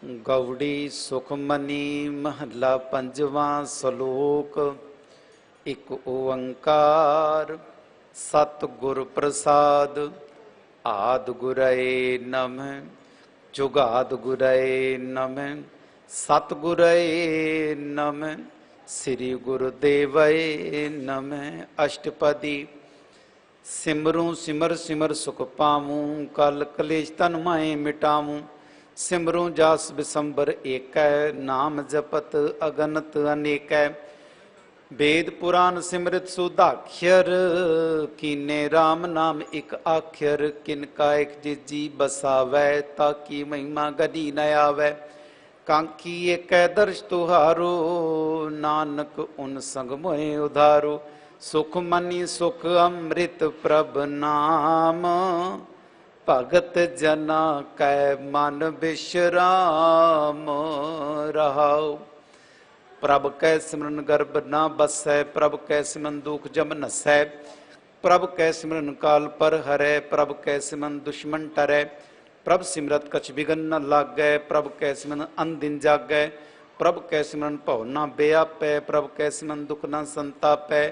गौड़ी सुखमनी महला पंजवा सलोक। एक ओंकार सतगुर प्रसाद। आद गुरये नमः जुगाद गुरये नमः सतगुरये नमः श्री गुरुदेवये नमः। अष्टपदी। सिमरूं सिमर सिमर सुख पाऊं कल कलेश तन माए मिटाऊं। सिमरूं जास बिसंबर एक नाम जपत अगनत अनेक। वेद पुराण सिमृत सुदाक्षर कीने राम नाम एक आख्यर। किनका एक जिजी बसावै ताकि महिमा गदी न आवै। कांकी एक दर्श तुहारो नानक उन संग मोहे उधारो। सुख मनी सुख अमृत प्रभ नाम भगत जना कै मन विश्राम रहाओ। प्रभ कै सिमरन गर्भ न बसै प्रभ कै सिमरन दुख जम नसै। प्रभ कै सिमरन काल पर हरै प्रभ कै सिमरन दुश्मन टरै। प्रभ सिमरत कछ बिघन न लागै प्रभ कै सिमरन अनदिन जागै। प्रभ कै सिमरन भव न बेआपै प्रभ कै सिमरन दुख न संतापै।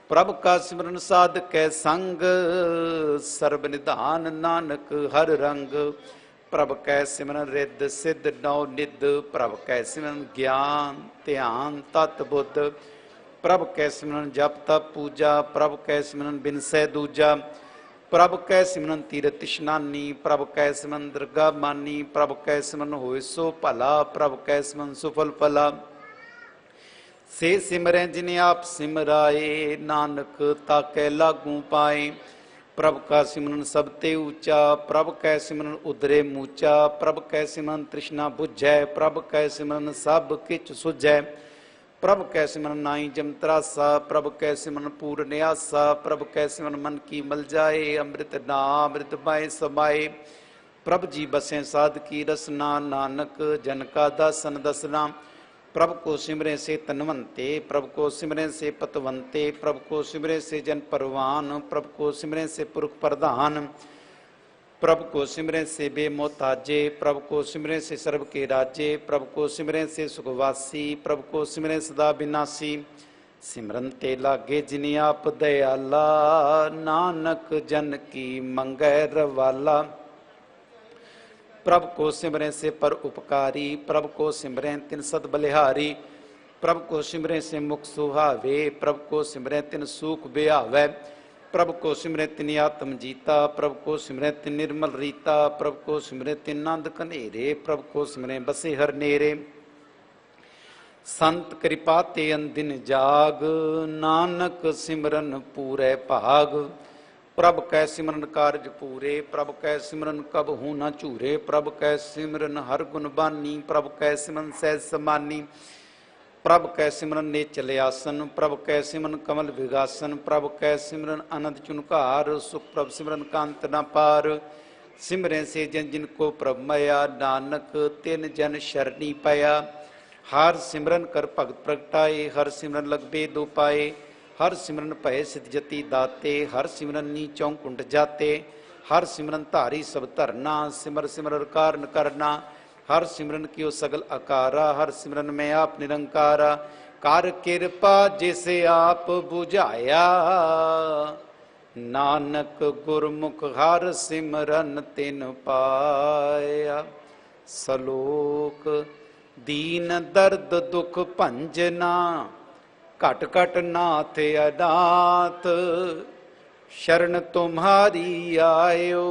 प्रभ का सिमरन साध कै संग सर्ब निधान नानक हर रंग। प्रभ कै सिमरन रिद्ध सिद्ध नौ निध प्रभ कै सिमरन ज्ञान ध्यान तत् बुद्ध। प्रभ कै सिमरन जप तप पूजा प्रभ कै सिमरन बिनसै दूजा। प्रभ कै सिमरन तीरथ इशनानी प्रभ कै सिमरन दरगाह मानी। प्रभ कै सिमरन होए सो भला प्रभ कै सिमरन सुफल फला। से सिमरै जिने आप सिमराए नानक ताकै लागू पाए। प्रभ का सिमरन सब ते ऊंचा प्रभ कै सिमरन उदरे मूचा। प्रभ कै सिमरन तृष्णा बुझै प्रभ कै सिमरन सब किछ सुझै। प्रभ कै सिमरन नाई जम त्रासा प्रभ कै सिमरन पूर्ण आसा। प्रभ कै सिमरन मन की मल जाए अमृत नाम अमृत माए समाए। प्रभ जी बसें साध की रसना नानक जन का दासन दसना। प्रभ को सिमरे से तनवंते प्रभ को सिमरे से पतवंते। प्रभ को सिमरे से जन परवान प्रभ को सिमरे से पुरख प्रधान। प्रभ को सिमरे से बेमोताजे प्रभ को सिमरे से सर्व के राजे। प्रभ को सिमरे से सुखवासी प्रभ को सिमरे सदा विनाशी। सिमरन ते लागे जिनि आप दयाला नानक जन की मंगै रवाला। प्रभ को सिमरें से पर उपकारी प्रभ को सिमरें तिन सद बलिहारी। प्रभ को सिमरें से मुख सुहावे प्रभ को सिमरें तिन सूख ब्यावै। प्रभ को सिमरें तिन आत्म जीता प्रभ को सिमरें तिन निर्मल रीता। प्रभ को सिमरें तिन नंद कनेरे प्रभ को सिमरें बसे हर नेरे। संत कृपा ते अंदिन जाग नानक सिमरन पूरे भाग। प्रभ कै सिमरन कारज पूरे प्रभ कै सिमरन कब हूँ न चूरे। प्रभ कै सिमरन हर गुण बानी प्रभ कै सिमरन सहज समानी। प्रभ कै सिमरन नेचल आसन प्रभ कै सिमरन कमल विगासन। प्रभ कै सिमरन अनंत चुनकार सुख प्रभ सिमरन कांत न पार। सिमरें से जन जिन को प्रभ मया नानक तिन जन शरणी पया। हर सिमरन कर भगत प्रगटाए हर सिमरन लग बेद उपाए। हर सिमरन भय सिद्ध जति दाते हर सिमरन नीचों कुंड जाते। हर सिमरन धारी सब धरना सिमर सिमर कारण करना। हर सिमरन कियो सगल अकारा हर सिमरन में आप निरंकारा। कर कृपा जिसे आप बुझाया नानक गुरमुख हर सिमरन तिन पाया। सलोक। दीन दर्द दुख भंजना घट घट नाथ अनाथ। शरण तुम्हारी आयो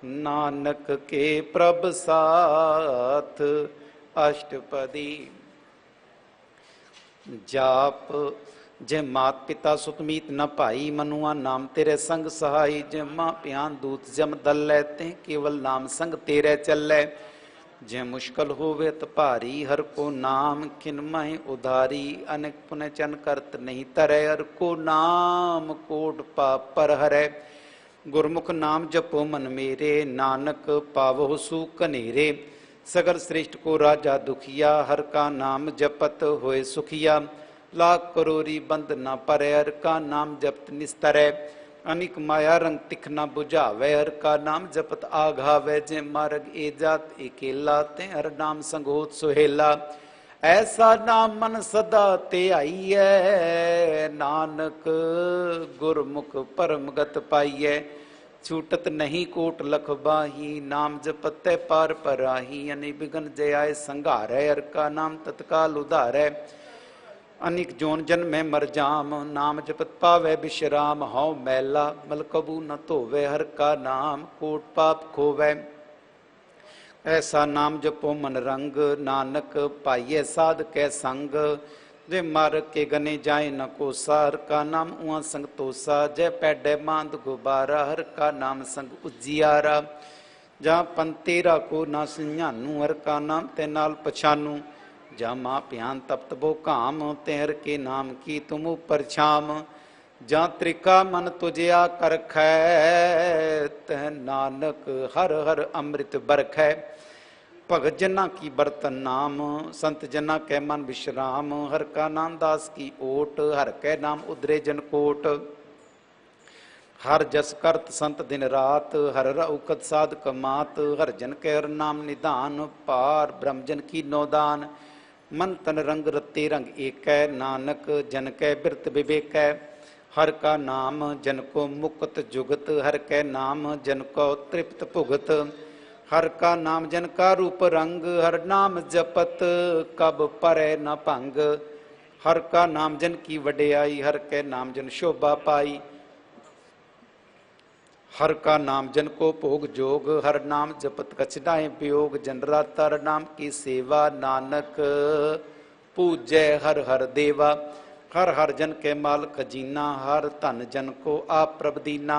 नानक के प्रभ साथ। अष्टपदी। जाप। जे मात पिता सुत मीत न भाई मनुआ नाम तेरे संग सहाई। जे माँ प्यान दूत जम दल लेते केवल नाम संग तेरे चलै। जे मुश्किल होवे तो भारी हर को नाम किनमहि उधारी। अनेक पुण्य चन करत नहीं तरै हर को नाम कोट पाप पर हरै। गुरमुख नाम जपो मन मेरे नानक पावो सुख कनेरे। सगर श्रेष्ठ को राजा दुखिया हर का नाम जपत होए सुखिया। लाख करोरी बंद न परै हर का नाम जपत निस्तरै। अनिक माया रंग तिखना बुझावे, हर का नाम जपत आघावे। जे मार्ग ए जात एकेला, ते हर नाम संगोत सुहेला। ऐसा नाम मन सदा ते आईए, नानक गुरमुख परम गत पाइए। छूटत नहीं कोट लख बाही, नाम जपत पार पराही। अनि बिगन जय आए संघारै, हर का नाम तत्काल उधारै। अनिक जोन जन में मर जाम, नाम जपत पावे विश्राम। हौ मैला मल कबू न धोवे, हर का नाम कोट पाप खोवे। ऐसा नाम जपो मन रंग, नानक पाइये साध कै संग। जे मार के गने जाए न कोसा, हर का नाम उहाँ संग तोसा। जय पैडे मांद गुबारा, हर का नाम संग उजियारा। जहाँ पंतेरा को ना सिंझानू, हर का नाम ते नाल पछानू। जहाँ माँ प्यान तप्त बो काम, ते हर के नाम की तुम ऊपर छाम। जहाँ त्रिका मन तुझया करखै, तह नानक हर हर अमृत बरखै। भगत जना की बर्तन नाम, संत जना कै मन विश्राम। हर का नाम दास की ओट, हर कै नाम उदरे जन कोट। हर जस करत संत दिन रात, हर रउकत साध कमात। हर जन कै हर नाम निधान, पार ब्रह्म जन की नौदान। मन तन रंग रत्ते रंग एकै, नानक जन कै बिरत विवेकै। हर का नाम जन को मुक्त जुगत, हर कै नाम जन को तृप्त भुगत। हर का नाम जन का रूप रंग, हर नाम जपत कब परै न भंग। हर का नाम जन की वडियाई, हर कै नाम जन शोभा पाई। हर का नाम जन को भोग जोग, हर नाम जपत कछ नाहि वियोग। जन राता हर नाम की सेवा, नानक पूजै हर हर देवा। हर हर जन के माल खजीना, हर धन जन को आप प्रभ दीना।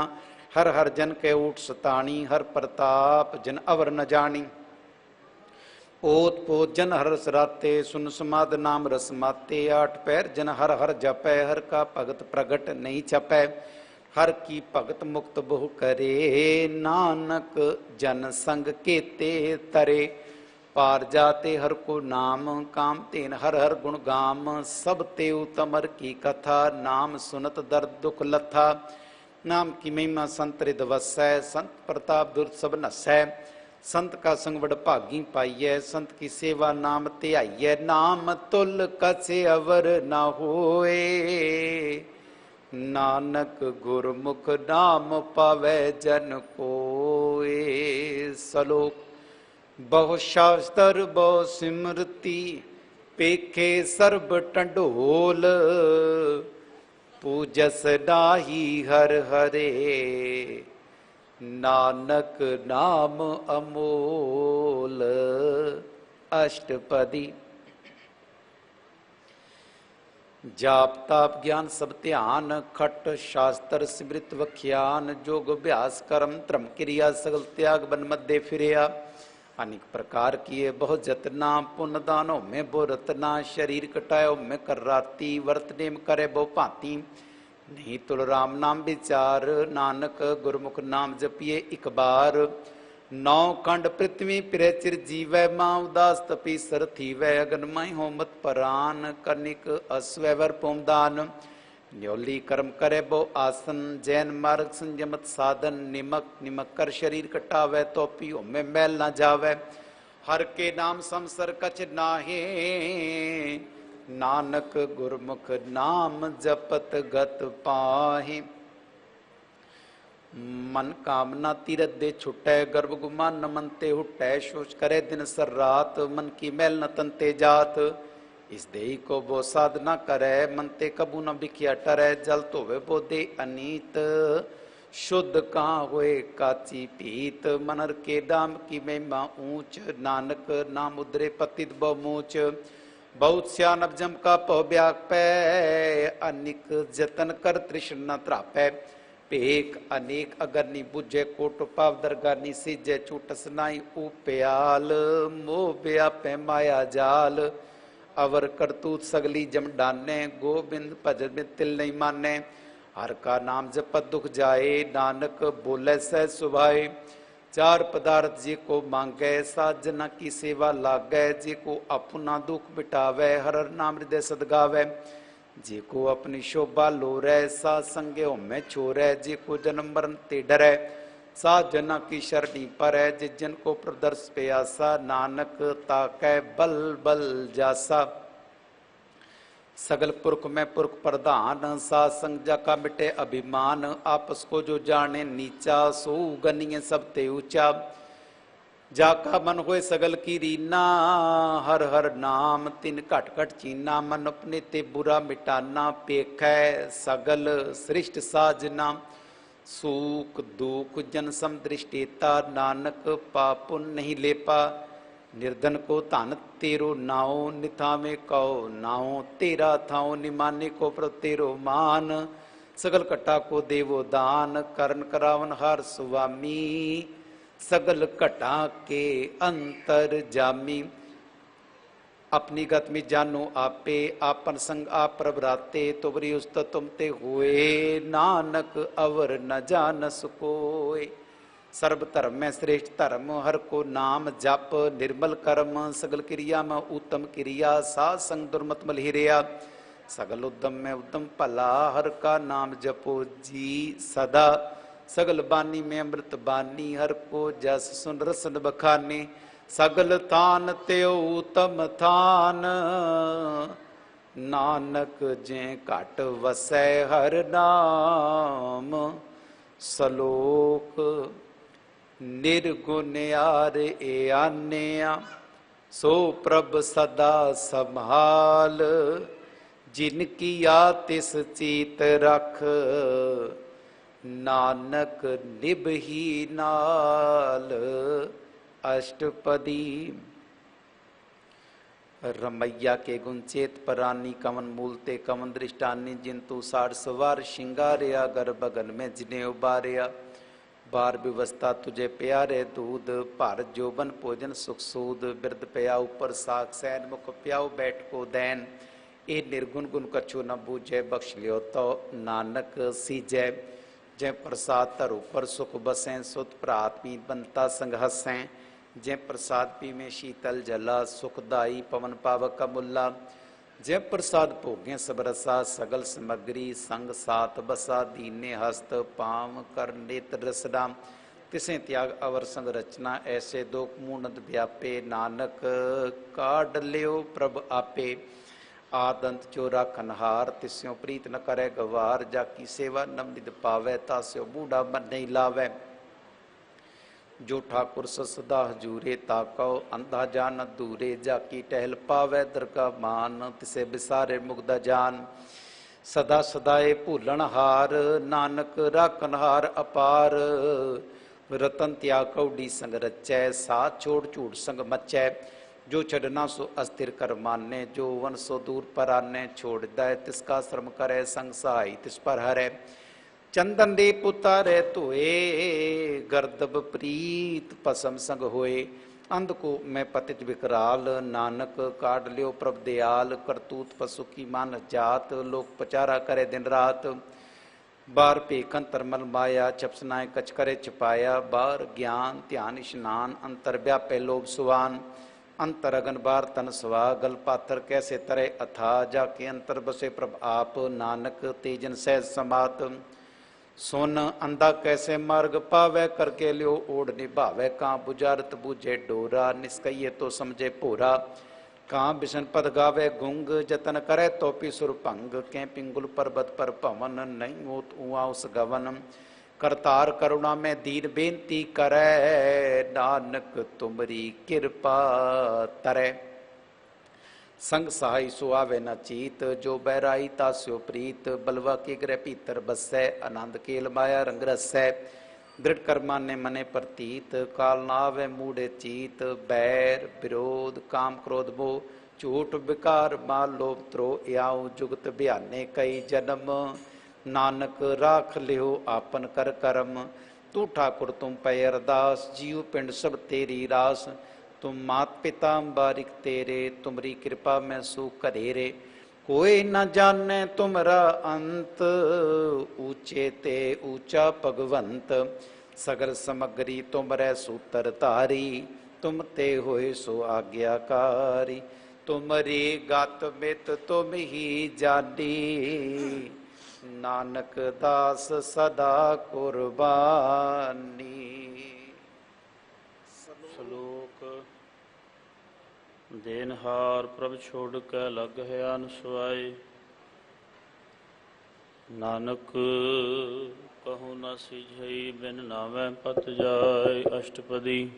हर हर जन के ऊट सताणी, हर प्रताप जन अवर न जानी। ओत पोत जन हर रस राते, सुन समाद नाम रस माते। आठ पैर जन हर हर जपै, हर का भगत प्रगट नहीं छपै। हर की भगत मुक्त बहु करे, नानक जन संग केते तरे। पार जाते हर को नाम, काम तेन हर हर गुण गाम। सब ते उत्तम हर की कथा, नाम सुनत दर्द दुख लथा। नाम की महिमा संत हृद वसै, संत प्रताप दुर्द सब नसै। संत का संग बड़ भागी पाइयै, संत की सेवा नाम ध्याइयै। नाम तुल कछ अवर न होए, नानक गुरमुख नाम पावै जन कोए। सलोक बहु शास्त्र बहु सिमरती, पेखे सर्ब टंडोल। पूजस नाहि हर हरे, नानक नाम अमोल। अष्टपदी। जाप ताप ज्ञान सब ध्यान, खट शास्त्र सिमृत वख्यान। जोग अभ्यास कर्म धर्म क्रिया, सगल त्याग बन मध्य फिरिया। अनेक प्रकार किए बहुत जतना, पुण्य दानो में बो रतना। शरीर कटायो में कर राती, वर्त नेम करे बो भांति। नहीं तुल राम नाम विचार, नानक गुरमुख नाम जपिए एक बार। नौ खंड पृथ्वी फिरे चिर जीवै, माँ उदास तपी सर थीवै। अगनमय होमत परान, कनिक अस्वैवर पोमदान। न्योली कर्म करे बो आसन, जैन मार्ग संयमत साधन। निमक निमक कर शरीर कटावै, तो पियो में मैल न जावै। हर के नाम समसर कछ नाहे, नानक गुरमुख नाम जपत गत पाहि। मन कामना तीरथ दे छुटै, गर्भ गुमान न मनते हुटै। शोच करे दिन सर रात, मन की मैल न तनते जात। इस देही को बो साधना करे, मनते कबू न बिखिया टरै। जल धोवे बो दे अनीत, शुद्ध कहाँ होए काची पीत। मनर के दाम की महिमा ऊंच, नानक नाम उदरे पतित बहु मूच। बहुत स्यानब जम का पौ ब्याग पै, अनिक जतन कर तृष्ण न त्रापै। पेक अनेक अगरनी बुझे, कोट पाव दरगानी सिजे। चूटस नाई उप्याल, मोह व्यापै माया जाल। अवर करतूत सगली जम डाने, गोबिंद भजन में तिल नहीं माने। हर का नाम जपत दुख जाए, नानक बोले सह सुभाए। चार पदार्थ जे को मांगे, साजना की सेवा लागै। जे को अपना दुख मिटावै, हर हर नाम हृदय सदगावै। जे को अपनी शोभा लोरै सा संग्यो में छोरै, जे को जन्म मरण ते डरै सा जना की शरणी पर है। जिस जन को प्रदर्श प्यासा नानक ताकै बल बल जासा। सगल पुरख में पुरख प्रधान सा संग जाका मिटे अभिमान। आपस को जो जाने नीचा सो गनिय सब ते ऊंचा। जाका मन होए सगल की रीना हर हर नाम तिन घट घट चीना। मन अपने ते बुरा मिटाना पेखै सगल सृष्ट साजना। सूख दुख जन सम दृष्टिता नानक पापुन नहीं लेपा। निर्धन को धन तेरो नाओ निथावे कहो नाओ तेरा थाओ। निमाने को पर तेरो मान सगल कटा को देवो दान। करण करावन हार स्वामी सगल घटा के अंतर जामी। अपनी गत में जानो आपे आपन संग आप प्रभराते। तुबरी उस्त तुम ते हुए नानक अवर न जानस कोय। सर्व धर्म में श्रेष्ठ धर्म हर को नाम जप। निर्मल कर्म सगल क्रिया में उत्तम क्रिया। साध संग दुर्मत मल हिरिया सगल उद्यम में उद्यम भला। हर का नाम जपो जी सदा सगल बानी में अमृत बानी। हर को जस सुन रसन बखाने सगल थान त्यो उत्तम थान। नानक जे घट वसै हर नाम सलोक निर्गुण यार ए आन्या। सो प्रभ सदा संभाल जिनकी आतिस चीत रख। नानक निभही नाल अष्टपदी। रमैया के गुंचेत परानी कवन मूलते कवन दृष्टानी। जिंतु साठ सवार श्रृंगारिया गर बगन में जिने उबारिया। बार व्यवस्था तुझे प्यारे दूध भर जोबन भोजन सुख सूद। बिरद प्याऊ पर साग सैन मुख प्याऊ बैठ को दैन। ए निर्गुण गुण कछु न बूझे बख्श लियो तो नानक सीजै। जय प्रसाद धरो पर सुख बसें सुत प्रात्मी बनता संग हसें। जय प्रसाद पी में शीतल जला सुखदाई पवन पावक मुल्ला। जय प्रसाद भोगें सब रसा सगल समग्री संग सात बसा। दीने हस्त पाम कर नेत्र रसना तिसे त्याग अवर संग रचना। ऐसे दो मूनद व्यापे नानक काढ़ लियो प्रभ आपे। आदंत चोरा खनहार तिस्यों प्रीत न करे गवार। जाकी सेवा नमनिद पावै तास्यो बूढ़ा मन नहीं लावै। जो ठाकुर सदा हजूरे ताकौ अंधा जान दूरे। जाकी टहल पावै दरका मान तिसे बिसारे मुग्धा जान। सदा सदाए भूलन हार नानक राखनहार अपार। रतन त्याग कौडी संग रचै सा छोड़ झूठ संग मचै। जो छड़ना सो अस्थिर कर माने जो वन सो दूर पर आने। छोड़ दय तिसका श्रम करे संग सहाय तिस पर हरै। चंदन दे पुतारे तोए गर्दब प्रीत पसम संग होए। अंध को मैं पतित विकराल नानक काढ़ लियो प्रभ दयाल। करतूत पशु की मान जात लोक पचारा करे दिन रात। बार पेखन तरमल माया चपसनाए कच करे छिपाया। बार ज्ञान ध्यान स्नान अंतर व्यापे लोभ सुवान। अंतर अगन बार तन स्वा गल पाथर कैसे तरे अथा। जाके अंतर बसे प्रभ आप नानक तेजन सहज समात। सोन अंधा कैसे मार्ग पावै करके लियो ओढ़ निभावै। कहाँ बुझारत बूझे डोरा निष्कइये तो समझे भोरा। कहाँ बिशन पद गावे गुंग जतन करे तो सुर भंग। कै पिंगुल पर्वत पर पवन नहीं होत उआ उस गवन। करतार करुणा में दीन बेनती करे नानक तुमरी कृपा तरै। संग सहाय सुआवे न चीत जो बैराई तास्यो प्रीत। बलवा के ग्रह भीतर बसै आनंद केल माया रंग रसै। दृढ़ कर्मा ने मने प्रतीत काल नावे मूढ़े चीत। बैर विरोध काम क्रोध मोह झूठ विकार माल लोभ त्रोह। याऊ जुगत बयाने कई जन्म नानक राख लियो आपन कर करम। तू ठाकुर तुम पै अरदास जीव पिंड सब तेरी रास। तुम मात पिता बारिक तेरे तुमरी कृपा में सुख करेरे। कोई न जाने तुमरा अंत ऊंचे ते ऊंचा भगवंत। सगल समग्री तुमरे सूत्र तारी तुम ते होए सो आज्ञाकारी। तुमरी गत मित तुम ही जानी, नानक दास सदा कुर्बानी। ਸ਼ਲੋਕ। ਦੇਨਹਾਰ ਪ੍ਰਭ ਛੋੜ ਕੇ ਲਗ ਹੈ ਅਨਸੁਆਏ, ਨਾਨਕ ਕਹੂੰ ਨਾ ਸਿਝਈ ਬਿਨ ਨਾਵੇਂ ਪਤ ਜਾਏ। ਅਸ਼ਟਪਦੀ।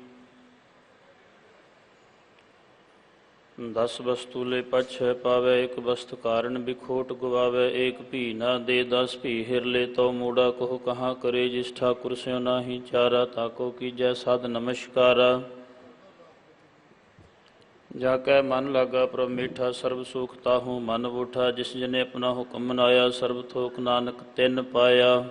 10 ਵਸਤੂ ਲੈ ਪਛ ਪਾਵੇ, ਇੱਕ ਵਸਤ ਕਾਰਨ ਬਿਖੋਟ ਗਵਾਵੇ। ਇੱਕ ਭੀ ਨਾ ਦੇ 10 ਭੀ ਹਿਰ ਲੈ ਤੋ ਮੂੜਾ ਕਹੋ ਕਹਾਂ ਕਰੇ। ਜਿਸ ਠਾਕੁਰ ਸਿਉ ਨਾਹੀ ਚਾਰਾ, ਤਾਕੋ ਕੀਜੈ ਸਾਧ ਨਮਸਕਾਰਾ। ਜਾ ਕੈ ਮਨ ਲਾਗਾ ਪ੍ਰਭ ਮੀਠਾ, ਸਰਬ ਸੁਖ ਤਾਹੂ ਮਨ ਬੂਠਾ। ਜਿਸ ਜਨੇ ਆਪਣਾ ਹੁਕਮ ਮਨਾਇਆ, ਸਰਬ ਥੋਕ ਨਾਨਕ ਤਿਨ ਪਾਇਆ।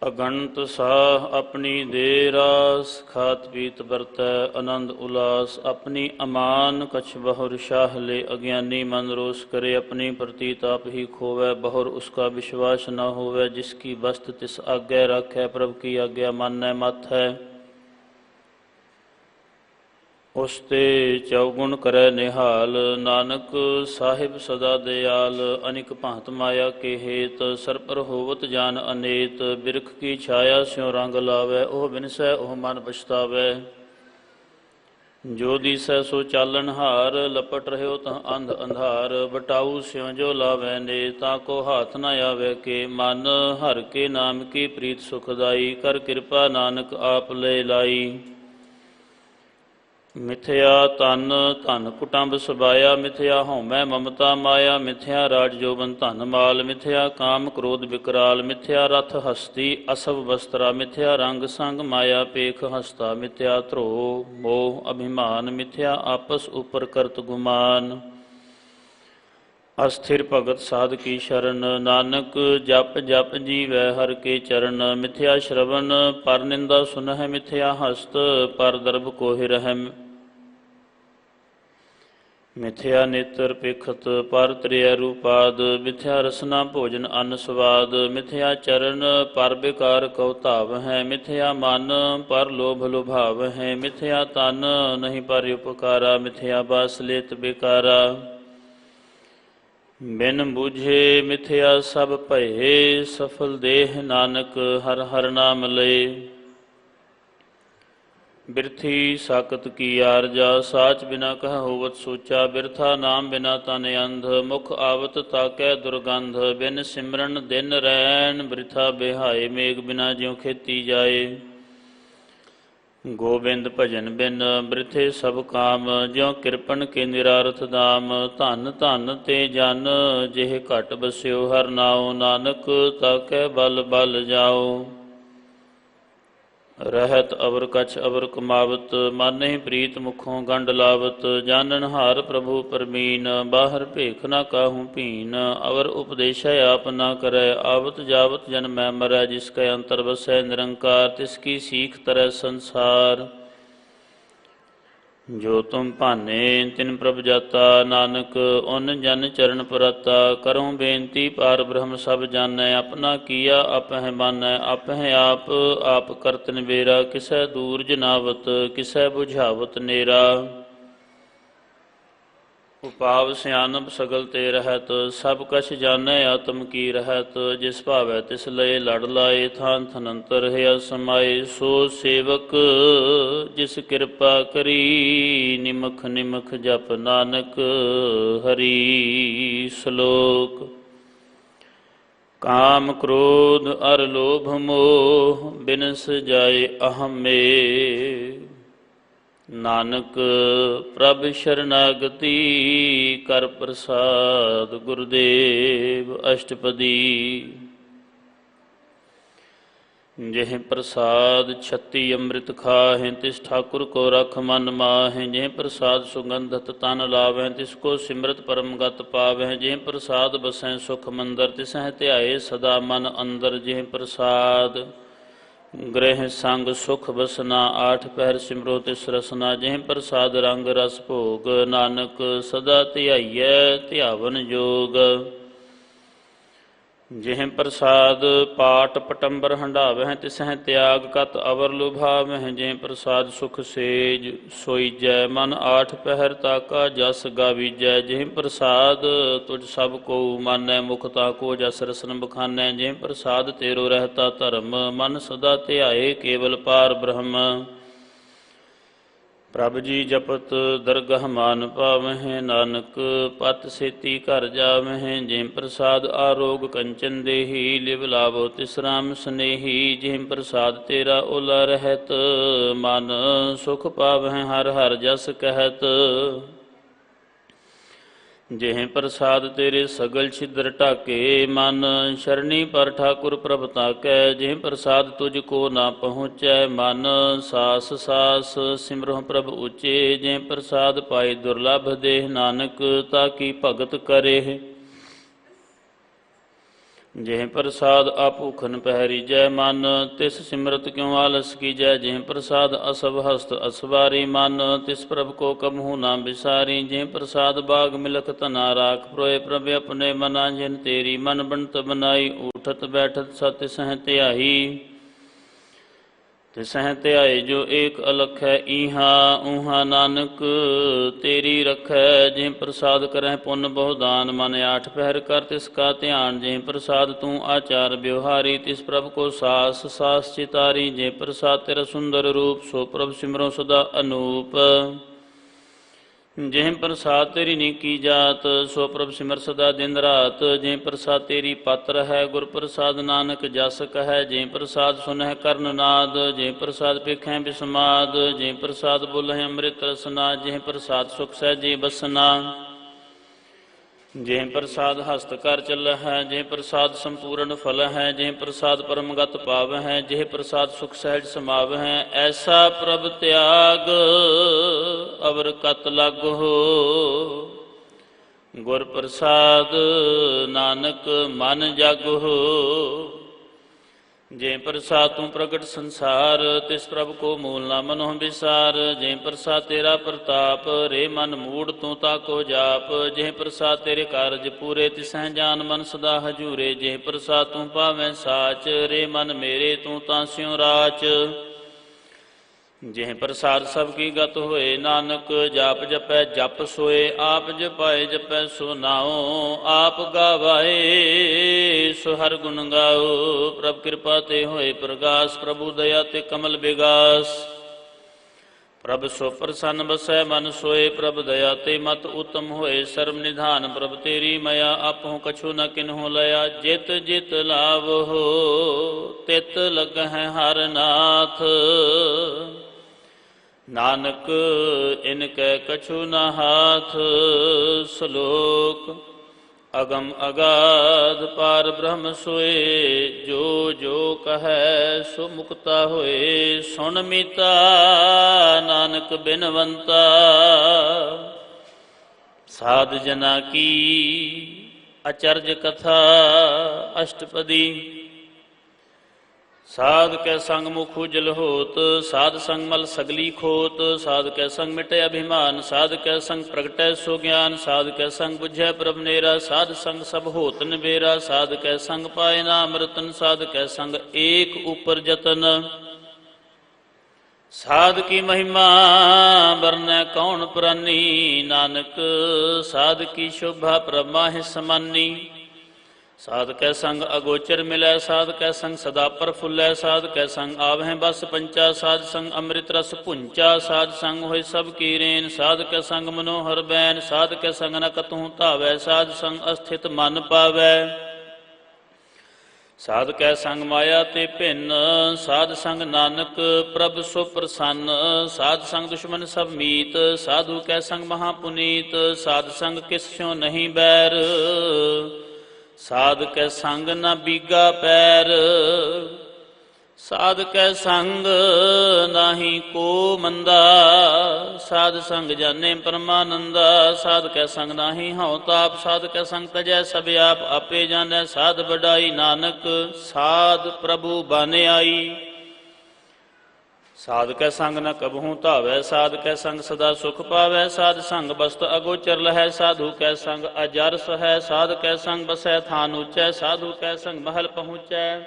ਅਗਣਤ ਸਾਹ ਆਪਣੀ ਦੇ ਰਾਸ, ਖਾਤ ਪੀਤ ਵਰਤੈ ਆਨੰਦ ਉਲਾਸ। ਆਪਣੀ ਅਮਾਨ ਕਛ ਬਹੁਰ ਸ਼ਾਹ ਲੈ, ਅਗਿਆਨੀ ਮਨ ਰੋਸ ਕਰੇ। ਆਪਣੀ ਪ੍ਰਤੀਤ ਆਪ ਹੀ ਖੋਵੈ, ਬਹੁਰ ਉਸਕਾ ਵਿਸ਼ਵਾਸ ਨਾ ਹੋਵੈ। ਜਿਸ ਕੀ ਬਸਤ ਤਿਸ ਆਗੇ ਰਾਖੈ, ਪ੍ਰਭ ਕੀ ਆਗਿਆ ਮਾਨੈ ਮਤ ਹੈ। ਉਸ ਤੇ ਚੌਗੁਣ ਕਰੈ ਨਿਹਾਲ, ਨਾਨਕ ਸਾਹਿਬ ਸਦਾ ਦਿਆਲ। ਅਨਿਕ ਭਾਂਤ ਮਾਇਆ ਕੇ ਹੇਤ, ਸਰ ਪਰ ਹੋਵਤ ਜਾਨ ਅਨੇਤ। ਬਿਰਖ ਕੀ ਛਾਇਆ ਸਿਉ ਰੰਗ ਲਾਵੈ, ਉਹ ਬਿਨਸੈ ਉਹ ਮਨ ਪਛਤਾਵੈ। ਜੋ ਦੀਸੈ ਸੋ ਚਾਲਨ ਹਾਰ, ਲਪਟ ਰਹਿਓ ਤਾਂ ਅੰਧ ਅੰਧਾਰ। ਬਟਾਊ ਸਿਉ ਜੋ ਲਾਵੈ ਨੇ, ਤਾਂ ਕੋ ਹਾਥ ਨ ਆਵੈ ਕੇ। ਮਨ ਹਰ ਕੇ ਨਾਮ ਕੀ ਪ੍ਰੀਤ ਸੁਖਦਾਈ, ਕਰ ਕਿਰਪਾ ਨਾਨਕ ਆਪ ਲੈ ਲਾਈ। ਮਿਥਿਆ ਤਨ ਧਨ ਕੁਟੰਬ ਸਬਾਇਆ, ਮਿਥਿਆ ਹਉਮੈ ਮਮਤਾ ਮਾਇਆ। ਮਿਥਿਆ ਰਾਜ ਜੋਬਨ ਧਨ ਮਾਲ, ਮਿਥਿਆ ਕਾਮ ਕ੍ਰੋਧ ਵਿਕਰਾਲ। ਮਿਥਿਆ ਰਥ ਹਸਤੀ ਅਸਭ ਵਸਤਰਾ, ਮਿਥਿਆ ਰੰਗ ਸੰਗ ਮਾਇਆ ਪੇਖ ਹਸਤਾ। ਮਿਥਿਆ ਧਰੋ ਮੋਹ ਅਭਿਮਾਨ, ਮਿਥਿਆ ਆਪਸ ਉਪਰ ਕਰਤ ਗੁਮਾਨ। ਅਸਥਿਰ ਭਗਤ ਸਾਧ ਕੀ ਸ਼ਰਨ, ਨਾਨਕ ਜਪ ਜਪ ਜੀਵੈ ਹਰ ਕੇ ਚਰਨ। ਮਿਥਿਆ ਸ਼ਰਵਨ ਪਰ ਨਿੰਦਾ ਸੁਨਹਿ, ਮਿਥਿਆ ਹਸਤ ਪਰ ਦਰਬ ਕੋਹਿ ਰਹਿ। ਮਿਥਿਆ ਨੇਤਰ ਪੇਖਤ ਪਰ ਤ੍ਰਿਆ ਰੂਪਾਦ, ਮਿਥਿਆ ਰਸਨਾ ਭੋਜਨ ਅੰਨ ਸਵਾਦ। ਮਿਥਿਆ ਚਰਨ ਪਰ ਬਿਕਾਰ ਕਉ ਧਾਵ ਹੈ, ਮਿਥਿਆ ਮਨ ਪਰ ਲੋਭ ਲੁਭਾਵ ਹੈ। ਮਿਥਿਆ ਤਨ ਨਹੀਂ ਪਰ ਉਪਕਾਰਾ, ਮਿਥਿਆ ਬਾਸ ਲੇਤ ਬੇਕਾਰਾ। ਬਿਨ ਬੂਝੇ ਮਿਥਿਆ ਸਭ ਭਏ, ਸਫਲ ਦੇਹ ਨਾਨਕ ਹਰ ਹਰ ਨਾਮ ਲਏ। ਬਿਰਥੀ ਸਾਕਤ ਕੀ ਆਰਜਾ, ਸਾਚ ਬਿਨਾ ਕਹਿ ਹੋਵਤ ਸੋਚਾ। ਬਿਰਥਾ ਨਾਮ ਬਿਨਾ ਤਨ ਅੰਧ, ਮੁਖ ਆਵਤ ਤਾਕੈ ਦੁਰਗੰਧ। ਬਿਨ ਸਿਮਰਨ ਦਿਨ ਰੈਣ, ਬਿਰਥਾ ਬਿਹਾਏ। ਮੇਘ ਬਿਨਾ ਜਿਉ ਖੇਤੀ ਜਾਏ। ਗੋਬਿੰਦ ਭਜਨ ਬਿਨ ਬਿਰਥੇ ਸਭ ਕਾਮ, ਜਿਉ ਕਿਰਪਨ ਕੇ ਨਿਰਾਰਥ ਦਾਮ। ਧਨ ਧਨ ਤੇ ਜਨ, ਜਿਹ ਘਟ ਬਸਿਓ ਹਰ ਨਾਉ। ਨਾਨਕ ਤਾਕੈ ਬਲ ਬਲ ਜਾਓ। ਰਹਿਤ ਅਵਰ ਕਛ ਅਵਰ ਕਮਾਵਤ, ਮਾਨਹਿ ਪ੍ਰੀਤ ਮੁਖੋਂ ਗੰਢ ਲਾਵਤ। ਜਾਨਨ ਹਾਰ ਪ੍ਰਭੂ ਪਰਮੀਨ, ਬਾਹਰ ਭੇਖ ਨਾ ਕਾਹੂ ਭੀਨ। ਅਵਰ ਉਪਦੇਸ਼ੈ ਆਪ ਨਾ ਕਰੈ, ਆਵਤ ਜਾਵਤ ਜਨਮੈ ਮਰੈ। ਜਿਸ ਕੈ ਅੰਤਰ ਵਸੈ ਨਿਰੰਕਾਰ, ਤਿਸ ਕੀ ਸੀਖ ਤਰੈ ਸੰਸਾਰ। ਜੋ ਤੁਮ ਭਾਨੇ ਤਿਨ ਪ੍ਰਭ ਜਾਤਾ, ਨਾਨਕ ਓਨ ਜਨ ਚਰਨ ਪਰਾਤਾ। ਕਰੋ ਬੇਨਤੀ ਪਾਰ ਬ੍ਰਹਮ ਸਭ ਜਾਣੈ, ਆਪਣਾ ਕੀਆ ਆਪਹਿ ਮਾਨੈ। ਆਪਹਿ ਆਪ ਆਪ ਕਰਤ ਨਿਬੇਰਾ, ਕਿਸੈ ਦੂਰ ਜਨਾਵਤ ਕਿਸੈ ਬੁਝਾਵਤ ਨੇਰਾ। ਉਪਾਵ ਸਿਆਨਪ ਸਗਲ ਤੇ ਰਹਿਤ, ਸਭ ਕਛ ਜਾਣੈ ਆਤਮ ਕੀ ਰਹਿਤ। ਜਿਸ ਭਾਵੈ ਤਿਸ ਲਏ ਲੜ ਲਾਏ, ਥਾਨ ਥਨੰਤਰ ਹੈ ਸਮਾਏ। ਸੋ ਸੇਵਕ ਜਿਸ ਕਿਰਪਾ ਕਰੀ, ਨਿਮਖ ਨਿਮਖ ਜਪ ਨਾਨਕ ਹਰੀ। ਸ਼ਲੋਕ। ਕਾਮ ਕ੍ਰੋਧ ਅਰ ਲੋਭ ਮੋਹ, ਬਿਨਸ ਜਾਏ ਅਹਮੇ। ਨਾਨਕ ਪ੍ਰਭ ਸ਼ਰਨਾਗਤੀ, ਕਰ ਪ੍ਰਸਾਦ ਗੁਰਦੇਵ। ਅਸ਼ਟਪਦੀ। ਜਿਹ ਪ੍ਰਸਾਦ 36 ਅੰਮ੍ਰਿਤ ਖਾਹਿ, ਤਿਸ ਠਾਕੁਰ ਕੋ ਰਖ ਮਨ ਮਾਹਿ। ਜਿਹ ਪ੍ਰਸਾਦ ਸੁਗੰਧਤ ਤਨ ਲਾਵਹਿ, ਤਿਸ ਕੋ ਸਿਮਰਤ ਪਰਮ ਗਤ ਪਾਵਹਿ। ਜਿਹ ਪ੍ਰਸਾਦ ਬਸੈ ਸੁਖ ਮੰਦਰ, ਤਿਸਹਿ ਧਿਆਏ ਸਦਾ ਮਨ ਅੰਦਰ। ਜਿਹ ਪ੍ਰਸਾਦ ਗ੍ਰਹਿ ਸੰਗ ਸੁਖ ਬਸਨਾ, 8 ਪਹਿਰ ਸਿਮਰੋ ਤਿਸ ਰਸਨਾ। ਜਿਹ ਪ੍ਰਸਾਦ ਰੰਗ ਰਸ ਭੋਗ, ਨਾਨਕ ਸਦਾ ਧਿਆਈਐ ਧਿਆਵਨ ਜੋਗ। ਜਿਹ ਪ੍ਰਸਾਦ ਪਾਟ ਪਟੰਬਰ ਹੰਢਾਵਹਿ ਤਿਸਹਿ ਤਿਆਗ ਕਤ ਅਵਰ ਲੁਭਾਵਹਿ ਜਿਹ ਪ੍ਰਸਾਦ ਸੁਖ ਸੇਜ ਸੋਈਜੈ ਮਨ ਆਠ ਪਹਿਰ ਤਾਕਾ ਜਸ ਗਾਵੀਜੈ ਜਿਹ ਪ੍ਰਸਾਦ ਤੁਝ ਸਭ ਕੋ ਮਾਨੈ ਮੁਖ ਤਾਕੋ ਜਸ ਰਸਨ ਬਖਾਨੈ ਜਿਹ ਪ੍ਰਸਾਦ ਤੇਰੋ ਰਹਿਤਾ ਧਰਮ ਮਨ ਸਦਾ ਧਿਆਏ ਕੇਵਲ ਪਾਰ ਬ੍ਰਹਮ ਪ੍ਰਭ ਜੀ ਜਪਤ ਦਰਗਹ ਮਾਨ ਪਾਵਹਿ ਨਾਨਕ ਪਤ ਸੇਤੀ ਘਰ ਜਾਵਹਿ ਜਿਹ ਪ੍ਰਸਾਦ ਆਰੋਗ ਕੰਚਨ ਦੇਹੀ ਲਿਵ ਲਾਵੋ ਤਿਸ ਰਾਮ ਸਨੇਹੀ ਜਿਹ ਪ੍ਰਸਾਦ ਤੇਰਾ ਓਲਾ ਰਹਿਤ ਮਨ ਸੁਖ ਪਾਵਹਿ ਹਰ ਹਰ ਜਸ ਕਹਿਤ ਜਿਹ ਪ੍ਰਸਾਦ ਤੇਰੇ ਸਗਲ ਛਿਦਰ ਢਾਕੇ ਮਨ ਸ਼ਰਣੀ ਪਰ ਠਾਕੁਰ ਪ੍ਰਭ ਤਾਕੈ ਜਿਹ ਪ੍ਰਸਾਦ ਤੁਝ ਕੋ ਨਾ ਪਹੁੰਚੈ ਮਨ ਸਾਸ ਸਾਸ ਸਿਮਰਹੁ ਪ੍ਰਭ ਉਚੇ ਜਿਹ ਪ੍ਰਸਾਦ ਪਾਏ ਦੁਰਲਭ ਦੇਹ ਨਾਨਕ ਤਾਕੀ ਭਗਤ ਕਰੇ ਜਿਹ ਪ੍ਰਸਾਦ ਆਪੂਖਨ ਪਹਿਰੀਜੈ ਮਨ ਤਿਸ ਸਿਮਰਤ ਕਿਉ ਆਲਸ ਕੀਜੈ ਜਿਹ ਪ੍ਰਸਾਦ ਅਸਭ ਹਸਤ ਅਸਵਾਰੀ ਮਨ ਤਿਸ ਪ੍ਰਭ ਕੋ ਕਬਹੂ ਨਾ ਬਿਸਾਰੀ ਜਿਹ ਪ੍ਰਸਾਦ ਬਾਗ ਮਿਲਖ ਧਨਾ ਰਾਖ ਪ੍ਰੋਏ ਪ੍ਰਭ ਆਪਣੇ ਮਨਾ ਜਿਨ ਤੇਰੀ ਮਨ ਬਣਤ ਬਨਾਈ ਊਠਤ ਬੈਠਤ ਸਤ ਸਹਿ ਧਿਆਈ ਤਿਸਹਿ ਧਿਆਏ ਜੋ ਏਕ ਅਲਖ ਹੈ ਈਹਾ ਊਹਾ ਨਾਨਕ ਤੇਰੀ ਰਖੈ ਜਿਹ ਪ੍ਰਸਾਦ ਕਰਹਿ ਪੁੰਨ ਬਹੁ ਦਾਨ ਮਨ ਆਠ ਪਹਿਰ ਕਰ ਤਿਸ ਕਾ ਧਿਆਨ ਜਿਹ ਪ੍ਰਸਾਦ ਤੂੰ ਆਚਾਰ ਬਿਵਹਾਰੀ ਤਿਸ ਪ੍ਰਭ ਕੋ ਸਾਸ ਸਾਸ ਚਿਤਾਰੀ ਜਿਹ ਪ੍ਰਸਾਦ ਤੇਰਾ ਸੁੰਦਰ ਰੂਪ ਸੋ ਪ੍ਰਭ ਸਿਮਰੋ ਸਦਾ ਅਨੂਪ ਜਿਹ ਪ੍ਰਸਾਦ ਤੇਰੀ ਨੀਕੀ ਜਾਤ ਸੋ ਪ੍ਰਭ ਸਿਮਰ ਸਦਾ ਦਿਨ ਰਾਤ ਜਿਹ ਪ੍ਰਸਾਦ ਤੇਰੀ ਪਾਤਰ ਹੈ ਗੁਰ ਪ੍ਰਸਾਦ ਨਾਨਕ ਜਸ ਕਹੈ ਜਿਹ ਪ੍ਰਸਾਦ ਸੁਨਹਿ ਕਰਨ ਨਾਦ ਜਿਹ ਪ੍ਰਸਾਦ ਪੇਖੈ ਬਿਸਮਾਦ ਜਿਹ ਪ੍ਰਸਾਦ ਬੋਲਹਿ ਅੰਮ੍ਰਿਤ ਰਸਨਾ ਜਿਹ ਪ੍ਰਸਾਦ ਸੁਖ ਸਹਿਜੇ ਬਸਨਾ ਜਿਹ ਪ੍ਰਸਾਦ ਹਸਤ ਕਰ ਚੱਲਹਿ ਜਿਹ ਪ੍ਰਸਾਦ ਸੰਪੂਰਨ ਫਲ ਹੈ ਜਿਹ ਪ੍ਰਸਾਦ ਪਰਮਗਤ ਪਾਵਹਿ ਜਿਹ ਪ੍ਰਸਾਦ ਸੁਖ ਸਹਿਜ ਸਮਾਵਹਿ ਐਸਾ ਪ੍ਰਭ ਤਿਆਗ ਅਵਰ ਕਤ ਲਾਗੋ ਗੁਰ ਪ੍ਰਸਾਦ ਨਾਨਕ ਮਨ ਜਾਗੋ ਜਿਹ ਪ੍ਰਸਾਦ ਤੂੰ ਪ੍ਰਗਟ ਸੰਸਾਰ ਤਿਸ ਪ੍ਰਭ ਕੋ ਮੂਲ ਨਾ ਮਨੋ ਵਿਸਾਰ ਜਿਹ ਪ੍ਰਸਾਦ ਤੇਰਾ ਪ੍ਰਤਾਪ ਰੇ ਮਨ ਮੂੜ ਤੂੰ ਤਾਕੋ ਜਾਪ ਜਿਹ ਪ੍ਰਸਾਦ ਤੇਰੇ ਕਾਰਜ ਪੂਰੇ ਤਿਸਹਿ ਜਾਨ ਮਨ ਸਦਾ ਹਜੂਰੇ ਜਿਹ ਪ੍ਰਸਾਦ ਤੂੰ ਪਾਵੈ ਸਾਚ ਰੇ ਮਨ ਮੇਰੇ ਤੂੰ ਤਾਂ ਸਿਉ ਰਾਚ ਜਿਹ ਪ੍ਰਸਾਦ ਸਭ ਕੀ ਗਤ ਹੋਏ ਨਾਨਕ ਜਾਪ ਜਪੈ ਜਪ ਸੋਏ ਆਪ ਜਪਾਏ ਜਪੈ ਸੋ ਨਾਉ ਆਪ ਗਾਵਾਏ ਸੋ ਹਰ ਗੁਣ ਗਾਓ ਪ੍ਰਭ ਕਿਰਪਾ ਤੇ ਹੋਏ ਪ੍ਰਗਾਸ ਪ੍ਰਭੂ ਦਇਆ ਤੇ ਕਮਲ ਬਿਗਾਸ ਪ੍ਰਭ ਸੋ ਪ੍ਰਸੰਨ ਬਸੈ ਮਨ ਸੋਏ ਪ੍ਰਭ ਦਇਆ ਤੇ ਮਤ ਉਤਮ ਹੋਏ ਸਰਬ ਨਿਧਾਨ ਪ੍ਰਭ ਤੇਰੀ ਮਇਆ ਆਪਹੁ ਕਛੂ ਨ ਕਿਨਹੁ ਲਿਆ ਜਿਤ ਜਿਤ ਲਾਵਹੁ ਤਿਤ ਲਗਹਿ ਹਰ ਨਾਥ ਨਾਨਕ ਇਨ ਕੈ ਕਛੂ ਨ ਹਾਥ ਸ਼ਲੋਕ ਅਗਮ ਅਗਾਧ ਪਾਰ ਬ੍ਰਹਮ ਸੋਏ ਜੋ ਜੋ ਕਹੈ ਸੋ ਮੁਕਤਾ ਹੋਏ ਸੁਣ ਮੀਤਾ ਨਾਨਕ ਬਿਨਵੰਤਾ ਸਾਧ ਜਨਾ ਕੀ ਅਚਰਜ ਕਥਾ ਅਸ਼ਟਪਦੀ ਸਾਧ ਕੈ ਸੰਗ ਮੁਖ ਉਜਲ ਹੋਤ ਸਾਧ ਸੰਗ ਮਲ ਸਗਲੀ ਖੋਤ ਸਾਧ ਕੈ ਸੰਗ ਮਿਟੇ ਅਭਿਮਾਨ ਸਾਧ ਕੈ ਸੰਗ ਪ੍ਰਗਟੈ ਸੋ ਗਿਆਨ ਸਾਧ ਕੈ ਸੰਗ ਬੁਝੈ ਪ੍ਰਭ ਨੇਰਾ ਸਾਧ ਸੰਗ ਸਭ ਹੋਤ ਨਿਬੇਰਾ ਸਾਧ ਕੈ ਸੰਗ ਪਾਏ ਨਾਮ ਰਤਨ ਸਾਧ ਕੈ ਸੰਗ ਏਕ ਉਪਰ ਜਤਨ ਸਾਧ ਕੀ ਮਹਿਮਾ ਵਰਨੈ ਕੌਣ ਪ੍ਰਾਨੀ ਨਾਨਕ ਸਾਧ ਕੀ ਸ਼ੋਭਾ ਪ੍ਰਭ ਮਾਹਿ ਸਮਾਨੀ ਸਾਧ ਕੈ ਸੰਗ ਅਗੋਚਰ ਮਿਲੈ ਸਾਧ ਕੈ ਸੰਗ ਸਦਾ ਪ੍ਰਫੁੱਲੈ ਸਾਧ ਕੈ ਸੰਗ ਆਵਹਿ ਬਸ ਪੰਚਾ ਸਾਧ ਸੰਗ ਅੰਮ੍ਰਿਤ ਰਸ ਭੁੰਚਾ ਸਾਧ ਸੰਗ ਹੋਇ ਸਭ ਕੀ ਰੇਨ ਸਾਧ ਕੈ ਸੰਗ ਮਨੋਹਰ ਬੈਨ ਸਾਧ ਕੈ ਸੰਗ ਨ ਕਤਹੁ ਧਾਵੈ ਸਾਧ ਸੰਗ ਅਸਥਿਤ ਮਨ ਪਾਵੈ ਸਾਧ ਕੈ ਸੰਗ ਮਾਇਆ ਤੇ ਭਿੰਨ ਸਾਧ ਸੰਗ ਨਾਨਕ ਪ੍ਰਭ ਸੋ ਪ੍ਰਸੰਨ ਸਾਧ ਸੰਗ ਦੁਸ਼ਮਨ ਸਭ ਮੀਤ ਸਾਧੂ ਕੈ ਸੰਗ ਮਹਾ ਪੁਨੀਤ ਸਾਧ ਸੰਗ ਕਿਸ ਸਿਉ ਨਹੀਂ ਬੈਰ ਸਾਧ ਕੈ ਸੰਗ ਨ ਬੀਗਾ ਪੈਰ ਸਾਧ ਕੈ ਸੰਗ ਨਾਹੀ ਕੋ ਮੰਦਾ ਸਾਧ ਸੰਗ ਜਾਣੇ ਪਰਮਾਨੰਦਾ ਸਾਧ ਕੈ ਸੰਗ ਨਾਹੀ ਹਉ ਤਾਪ ਸਾਧ ਕੈ ਸੰਗ ਤਜੈ ਸਭ ਆਪ ਆਪੇ ਜਾਣੈ ਸਾਧ ਵਡਾਈ ਨਾਨਕ ਸਾਧ ਪ੍ਰਭੂ ਬਨ ਆਈ ਸਾਧ ਕੈ ਸੰਗ ਨ ਕਬਹੂ ਧਾਵੈ, ਸਾਧ ਕੈ ਸੰਗ ਸਦਾ ਸੁਖ ਪਾਵੈ। ਸਾਧ ਸੰਗ ਬਸਤ ਅਗੋਚਰ ਲਹੈ, ਸਾਧੂ ਕੈ ਸੰਗ ਅਜਰਸ ਹੈ। ਸਾਧ ਕੈ ਸੰਗ ਬਸੈ ਥਾਨ ਉਚੈ, ਸਾਧੂ ਕੈ ਸੰਗ ਮਹਲ ਪਹੁੰਚੈ।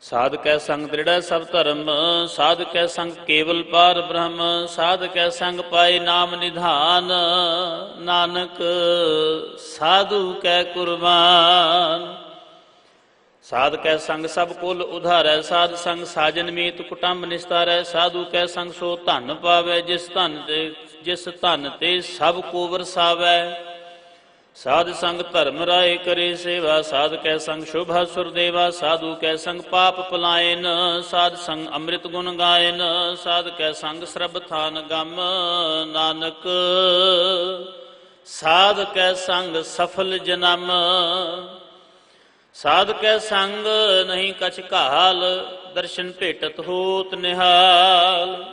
ਸਾਧ ਕੈ ਸੰਗ ਦ੍ਰਿੜੈ ਸਭ ਧਰਮ, ਸਾਧ ਕੈ ਸੰਗ ਕੇਵਲ ਪਾਰ ਬ੍ਰਹਮ। ਸਾਧ ਕੈ ਸੰਗ ਪਾਏ ਨਾਮ ਨਿਧਾਨ, ਨਾਨਕ ਸਾਧੂ ਕੈ ਕੁਰਬਾਨ। ਸਾਧ ਕੈ ਸੰਗ ਸਭ ਕੁਲ ਉਧਾਰੈ, ਸਾਧ ਸੰਗ ਸਾਜਨ ਮੀਤ ਕੁਟੰਬ ਨਿਸਤਾਰੈ। ਸਾਧੂ ਕੈ ਸੰਗ ਸੋ ਧਨ ਪਾਵੈ, ਜਿਸ ਧਨ ਤੇ ਸਭ ਕੋ ਵਰਸਾਵੈ। ਸਾਧ ਸੰਗ ਧਰਮ ਰਾਏ ਕਰੇ ਸੇਵਾ, ਸਾਧ ਕੈ ਸੰਗ ਸ਼ੋਭਾ ਸੁਰਦੇਵਾ। ਸਾਧੂ ਕੈ ਸੰਗ ਪਾਪ ਪਲਾਇਨ, ਸਾਧ ਸੰਗ ਅੰਮ੍ਰਿਤ ਗੁਣ ਗਾਇਨ। ਸਾਧ ਕੈ ਸੰਗ ਸਰਬ ਥਾਨ ਗਮ, ਨਾਨਕ ਸਾਧ ਕੈ ਸੰਗ ਸਫਲ ਜਨਮ। ਸਾਧ ਕੈ ਸੰਗ ਨਹੀਂ ਕਛ ਘਾਲ, ਦਰਸ਼ਨ ਭੇਟਤ ਹੋਤ ਨਿਹਾਲ।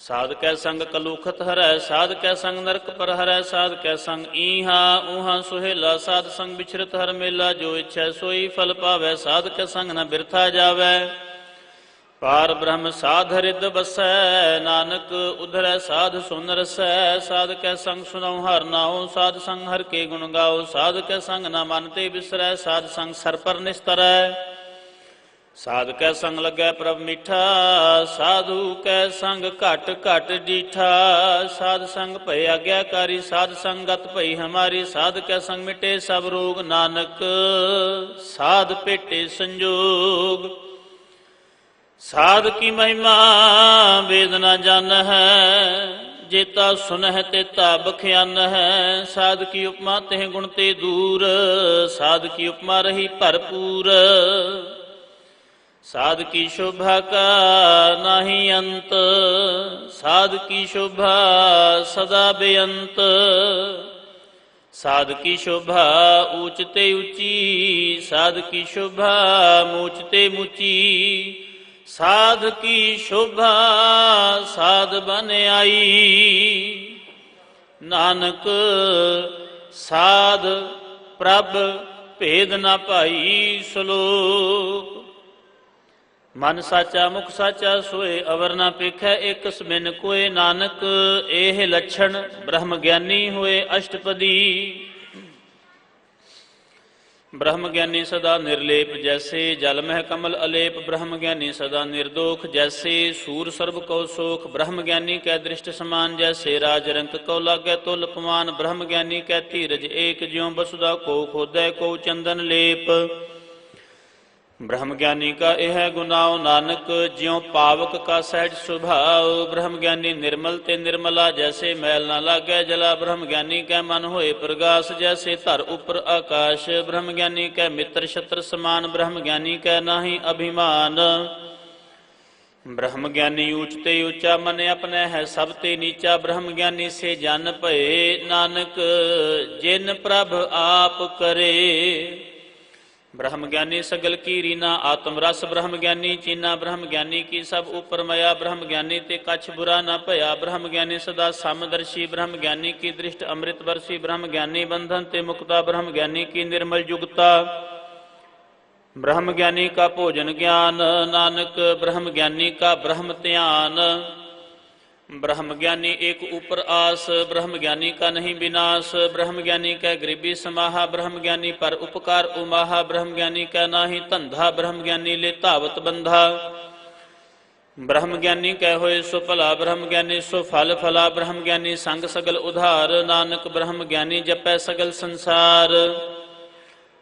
ਸਾਧ ਕੈ ਸੰਗ ਕਲੂਖਤ ਹਰੈ, ਸਾਧ ਕੈ ਸੰਗ ਨਰਕ ਪਰ ਹਰੈ। ਸਾਧ ਕੈ ਸੰਗ ਈਹਾ ਊਹਾ ਸੁਹੇਲਾ, ਸਾਧ ਸੰਗ ਬਿਛਰਤ ਹਰ ਮੇਲਾ। ਜੋ ਇੱਛੈ ਸੋਈ ਫਲ ਪਾਵੈ, ਸਾਧ ਕੈ ਸੰਗ ਨ ਬਿਰਥਾ ਜਾਵੈ। ਪਾਰ ਬ੍ਰਹਮ ਸਾਧ ਰਿਦ ਬਸੈ, ਨਾਨਕ ਉਧਰੈ ਸਾਧ ਸੁਨ ਰਸੈ। ਸਾਧ ਕੈ ਸੰਗ ਸੁਨਉ ਹਰ ਨਾਉ, ਸਾਧ ਸੰਗ ਹਰ ਕੇ ਗੁਣ ਗਾਓ। ਸਾਧ ਕੈ ਸੰਗ ਨ ਮਨ ਤੇ ਬਿਸਰੈ, ਸਾਧ ਸੰਗ ਸਰ ਪਰ ਨਿਸਤਰੈ। ਸਾਧ ਕੈ ਸੰਗ ਲੱਗੈ ਪ੍ਰਭ ਮੀਠਾ, ਸਾਧੂ ਕੈ ਸੰਗ ਘਟ ਘਟ ਡੀਠਾ। ਸਾਧ ਸੰਗ ਭਏ ਆਗਿਆਕਾਰੀ, ਸਾਧ ਸੰਗਤ ਭਈ ਹਮਾਰੀ। ਸਾਧ ਕੈ ਸੰਗ ਮਿਟੇ ਸਭ ਰੋਗ, ਨਾਨਕ ਸਾਧ ਭੇਟੇ ਸੰਜੋਗ। ਸਾਧ ਕੀ ਮਹਿਮਾ ਵੇਦ ਨ ਜਾਣ ਹੈ, ਜੇਤਾ ਸੁਨਹਿ ਤੇਤਾ ਬਖਿਆਨ ਹੈ। ਸਾਧ ਕੀ ਉਪਮਾ ਤਿਹ ਗੁਣ ਤੇ ਦੂਰ, ਸਾਧ ਕੀ ਉਪਮਾ ਰਹੀ ਭਰਪੂਰ। ਸਾਧ ਕੀ ਸ਼ੋਭਾ ਕਾ ਨਾਹੀ ਅੰਤ, ਸਾਧ ਕੀ ਸ਼ੋਭਾ ਸਦਾ ਬੇਅੰਤ। ਸਾਧ ਕੀ ਸ਼ੋਭਾ ਊਚ ਤੇ ਉੱਚੀ, ਸਾਧ ਕੀ ਸ਼ੋਭਾ ਮੂਚ ਤੇ ਮੁਚੀ। ਸਾਧ ਕੀ ਸ਼ੋਭਾ ਸਾਧ ਬਨ ਆਈ, ਨਾਨਕ ਸਾਧ ਪ੍ਰਭ ਭੇਦ ਨ ਭਾਈ। ਸ਼ਲੋਕ ਮਨ ਸਾਚਾ ਮੁਖ ਸਾਚਾ ਸੋਏ, ਅਵਰ ਨਾ ਪੇਖੈ ਇਕ ਸਬਿਨ ਕੋਏ। ਨਾਨਕ ਇਹ ਲੱਛਣ ਬ੍ਰਹਮ ਗਿਆਨੀ ਹੋਏ ਅਸ਼ਟਪਦੀ। ਬ੍ਰਹਮ ਗਿਆਨੀ ਸਦਾ ਨਿਰਲੇਪ, ਜੈਸੇ ਜਲ ਮਹਿ ਕਮਲ ਅਲੇਪ। ਬ੍ਰਹਮ ਗਿਆਨੀ ਸਦਾ ਨਿਰਦੋਖ, ਜੈਸੇ ਸੂਰ ਸਰਬ ਕਉ ਸੋਖ। ਬ੍ਰਹਮ ਗਿਆਨੀ ਕੈ ਦ੍ਰਿਸ਼ਟ ਸਮਾਨ, ਜੈਸੇ ਰਾਜ ਰੰਕ ਕਉ ਲਾਗੈ ਤੁਲ ਪਮਾਨ। ਬ੍ਰਹਮ ਗਿਆਨੀ ਕੈ ਧੀਰਜ ਏਕ, ਜਿਉ ਬਸੁਦਾ ਕੋ ਖੋਦੈ ਕੋ ਚੰਦਨ ਲੇਪ। ਬ੍ਰਹਮ ਗਿਆਨੀ ਕਾ ਇਹ ਗੁਨਾਉ, ਨਾਨਕ ਜਿਉ ਪਾਵਕ ਕਾ ਸਹਿਜ ਸੁਭਾਉ। ਬ੍ਰਹਮ ਗਿਆਨੀ ਨਿਰਮਲ ਤੇ ਨਿਰਮਲਾ, ਜੈਸੇ ਮੈਲ ਨਾ ਲਾਗੈ ਜਲਾ। ਬ੍ਰਹਮ ਗਿਆਨੀ ਕੈ ਮਨ ਹੋਏ ਪ੍ਰਗਾਸ, ਜੈਸੇ ਧਰ ਉਪਰ ਆਕਾਸ਼। ਬ੍ਰਹਮ ਗਿਆਨੀ ਕੈ ਮਿੱਤਰ ਛਤਰ ਸਮਾਨ, ਬ੍ਰਹਮ ਗਿਆਨੀ ਕੈ ਨਾਹੀ ਅਭਿਮਾਨ। ਬ੍ਰਹਮ ਗਿਆਨੀ ਊਚ ਤੇ ਊਚਾ, ਮਨ ਆਪਣੈ ਹੈ ਸਭ ਤੇ ਨੀਚਾ। ਬ੍ਰਹਮ ਗਿਆਨੀ ਸੇ ਜਨ ਭਏ, ਨਾਨਕ ਜਿਨ ਪ੍ਰਭ ਆਪ ਕਰੇ। ਬ੍ਰਹਮ ਗਿਆਨੀ ਸਗਲ ਕੀ ਰੀਨਾ, ਆਤਮ ਰਸ ਬ੍ਰਹਮ ਗਿਆਨੀ ਚੀਨਾ। ਬ੍ਰਹਮ ਗਿਆਨੀ ਕੀ ਸਭ ਉਪਰ ਮਇਆ, ਬ੍ਰਹਮ ਗਿਆਨੀ ਤੇ ਕਛ ਬੁਰਾ ਨਾ ਭਇਆ। ਬ੍ਰਹਮ ਗਿਆਨੀ ਸਦਾ ਸਮਦਰਸ਼ੀ, ਬ੍ਰਹਮ ਗਿਆਨੀ ਕੀ ਦ੍ਰਿਸ਼ਟ ਅੰਮ੍ਰਿਤ ਵਰਸੀ। ਬ੍ਰਹਮ ਗਿਆਨੀ ਬੰਧਨ ਤੇ ਮੁਕਤਾ, ਬ੍ਰਹਮ ਗਿਆਨੀ ਕੀ ਨਿਰਮਲ ਜੁਗਤਾ। ਬ੍ਰਹਮ ਗਿਆਨੀ ਕਾ ਭੋਜਨ ਗਿਆਨ, ਨਾਨਕ ਬ੍ਰਹਮ ਗਿਆਨੀ ਕਾ ਬ੍ਰਹਮ ਧਿਆਨ। ਬ੍ਰਹਮ ਗਿਆਨੀ ਏਕ ਉਪਰ ਆਸ, ਬ੍ਰਹਮ ਗਿਆਨੀ ਕਾ ਨਹੀਂ ਵਿਨਾਸ਼। ਬ੍ਰਹਮ ਗਿਆਨੀ ਕੈ ਗਰੀਬੀ ਸਮਾਹਾ, ਬ੍ਰਹਮ ਗਿਆਨੀ ਪਰ ਉਪਕਾਰ ਉਮਾਹਾ। ਬ੍ਰਹਮ ਗਿਆਨੀ ਕੈ ਨਾਹੀ ਧੰਧਾ, ਬ੍ਰਹਮ ਗਿਆਨੀ ਲੈ ਧਾਵਤ ਬੰਧਾ। ਬ੍ਰਹਮ ਗਿਆਨੀ ਕੈ ਹੋਏ ਸੋ ਭਲਾ, ਬ੍ਰਹਮ ਗਿਆਨੀ ਸੋ ਫਲ ਫਲਾ। ਬ੍ਰਹਮ ਗਿਆਨੀ ਸੰਗ ਸਗਲ ਉਧਾਰ, ਨਾਨਕ ਬ੍ਰਹਮ ਗਿਆਨੀ ਜਪੈ ਸਗਲ ਸੰਸਾਰ।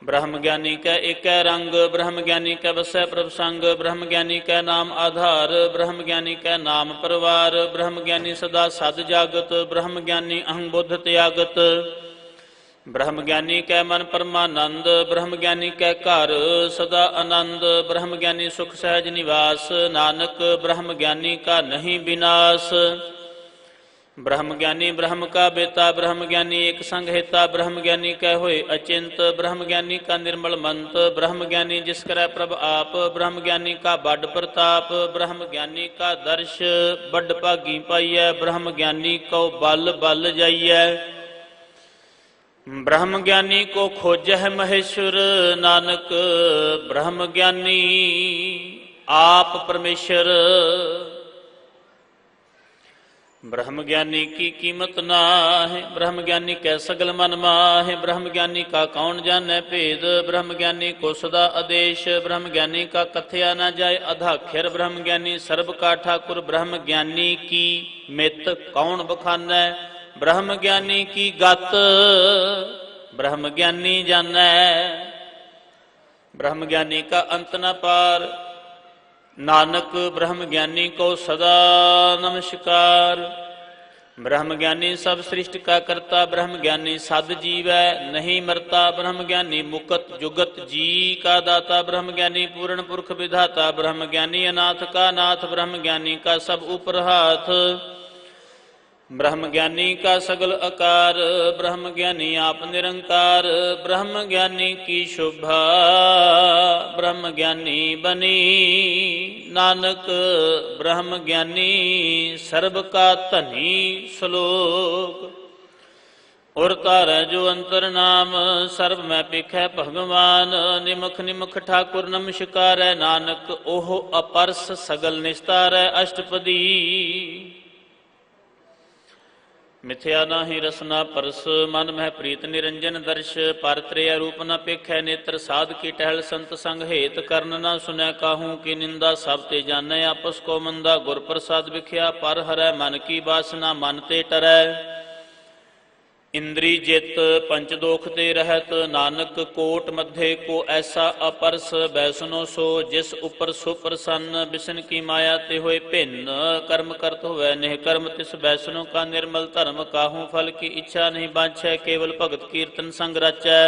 ਬ੍ਰਹਮ ਗਿਆਨੀ ਕੈ ਏਕੈ ਰੰਗ, ਬ੍ਰਹਮ ਗਿਆਨੀ ਕੈ ਵਸੈ ਪ੍ਰਭ ਸੰਗ। ਬ੍ਰਹਮ ਗਿਆਨੀ ਕੈ ਨਾਮ ਆਧਾਰ, ਬ੍ਰਹਮ ਗਿਆਨੀ ਕੈ ਨਾਮ ਪਰਵਾਰ। ਬ੍ਰਹਮ ਗਿਆਨੀ ਸਦਾ ਸਦ ਜਾਗਤ, ਬ੍ਰਹਮ ਗਿਆਨੀ ਅਹੰ ਬੁੱਧ ਤਿਆਗਤ। ਬ੍ਰਹਮ ਗਿਆਨੀ ਕੈ ਮਨ ਪਰਮਾਨੰਦ, ਬ੍ਰਹਮ ਗਿਆਨੀ ਕੈ ਘਰ ਸਦਾ ਆਨੰਦ। ਬ੍ਰਹਮ ਗਿਆਨੀ ਸੁਖ ਸਹਿਜ ਨਿਵਾਸ, ਨਾਨਕ ਬ੍ਰਹਮ ਗਿਆਨੀ ਕਾ ਨਹੀਂ ਵਿਨਾਸ਼। ਬ੍ਰਹਮ ਗਿਆਨੀ ਬ੍ਰਹਮ ਕਾ ਬੇਤਾ, ਬ੍ਰਹਮ ਗਿਆਨੀ ਏਕ ਸੰਗ ਹੇਤਾ। ਬ੍ਰਹਮ ਗਿਆਨੀ ਕੈ ਹੋਏ ਅਚਿੰਤ, ਬ੍ਰਹਮ ਗਿਆਨੀ ਕਾ ਨਿਰਮਲ ਮੰਤ। ਬ੍ਰਹਮ ਗਿਆਨੀ ਜਿਸ ਕਰੈ ਪ੍ਰਭ ਆਪ, ਬ੍ਰਹਮ ਗਿਆਨੀ ਕਾ ਵੱਡ ਪ੍ਰਤਾਪ। ਬ੍ਰਹਮ ਗਿਆਨੀ ਕਾ ਦਰਸ਼ ਵੱਡ ਭਾਗੀ ਪਾਈਐ, ਬ੍ਰਹਮ ਗਿਆਨੀ ਕਉ ਬਲ ਬਲ ਜਾਈਐ। ਬ੍ਰਹਮ ਗਿਆਨੀ ਕੋ ਖੋਜਹਿ ਮਹੇਸ਼ਵਰ, ਨਾਨਕ ਬ੍ਰਹਮ ਗਿਆਨੀ आप परमेश्वर। ब्रह्म ज्ञानी की कीमत ना है, ब्रह्म ज्ञानी कै सगल मन माहे। ब्रह्म ज्ञानी का कौन जाने भेद, ब्रह्म ज्ञानी को सदा आदेश। ब्रह्म ज्ञानी का कथया न जाय अधाक्षर, ब्रह्म ज्ञानी सर्ब का ठाकुर। ब्रह्म ज्ञानी की मित कौन बखानै, ब्रह्म ज्ञानी की गत ब्रह्म ज्ञानी जानै। ब्रह्म ज्ञानी का अंत न पार, नानक ब्रह्म ज्ञानी को सदा नमस्कार। ब्रह्म ज्ञानी सब सृष्टि का करता, ब्रह्म ज्ञानी सद जीव है नहीं मरता। ब्रह्म ज्ञानी मुकत जुगत जी का दाता, ब्रह्म ज्ञानी पूर्ण पुरख विधाता। ब्रह्म ज्ञानी अनाथ का नाथ, ब्रह्म ज्ञानी का सब ऊपर हाथ। ब्रह्म ज्ञानी का सगल आकार, ब्रह्म ज्ञानी आप निरंकार। ब्रह्म ज्ञानी की शोभा, ब्रह्म ज्ञानी बनी। नानक ब्रह्म ज्ञानी सर्ब का धनी। श्लोक और तारै जो अंतर नाम, सर्व में पिखै भगवान। निमख निमख ठाकुर नमस्कार, नानक ओह अपरस सगल निस्तारै। अष्टपदी मिथ्या नाही रसना परस, मन मह प्रीत निरंजन दर्श। पर त्रेय रूप न पेखै नेत्र, साध की टहल संत संग हेत। कर्ण न सुनै काहू की निंदा, सब ते जानै आपस को मंदा। गुर प्रसाद बिख्या पर हरै, मन की वासना मन ते टरै। इंद्री जित पंचदोख ते रहत, नानक कोट मध्य को ऐसा अपरस। बैसनो सो जिस उपर सो प्रसन्न, बिसन की माया ते होए भिन्न। कर्म करत होवै निह कर्म, तिस बैसनो का निर्मल धर्म। काहू फल की इच्छा नहीं बांछै, केवल भगत कीर्तन संग रचै।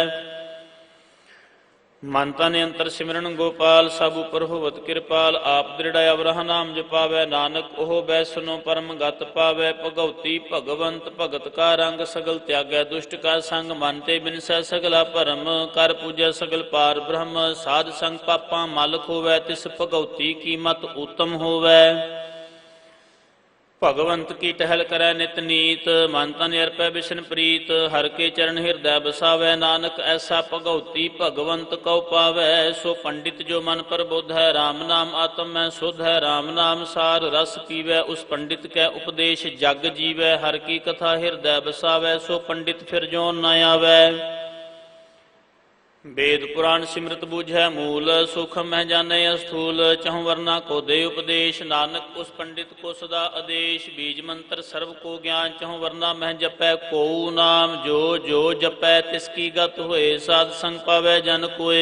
मन तन अंतर सिमरन गोपाल, सब उपर होवत कृपाल। आप दृढ़ अवरह नाम जपावै, नानक ओह बैसनो परम गत पावै। भगवती भगवंत भगत का रंग, सगल त्यागै दुष्ट का संग। मन ते बिनसै सगला भरम, कर पूजै सगल पार ब्रह्म। साध संग पापां मल खोवै, तिस भगवती की मत उत्तम होवै। भगवंत की टहल करै नित नीत, मन तन अर्पै बिशन प्रीत। हर के चरण हृदय बसावै, नानक ऐसा भगवती भगवंत कौ पावै। सो पंडित जो मन प्रबोध है, राम नाम आत्म में शुद्ध है। राम नाम सार रस पीवै, उस पंडित कै उपदेश जग जीवै। हर की कथा हृदय बसावै, सो पंडित फिर जोन न आवै। वेद पुराण सिमृत बूझै मूल, सूक्ष्म है जाने स्थूल। चहुँ वर्णा को दे उपदेश, नानक उस पंडित को सदा आदेश। बीज मंत्र सर्व को ज्ञान, चहुँ वर्णा मह जपै को नाम। जो जो जपै तिसकी गत होए, साध संग पावै जन कोय।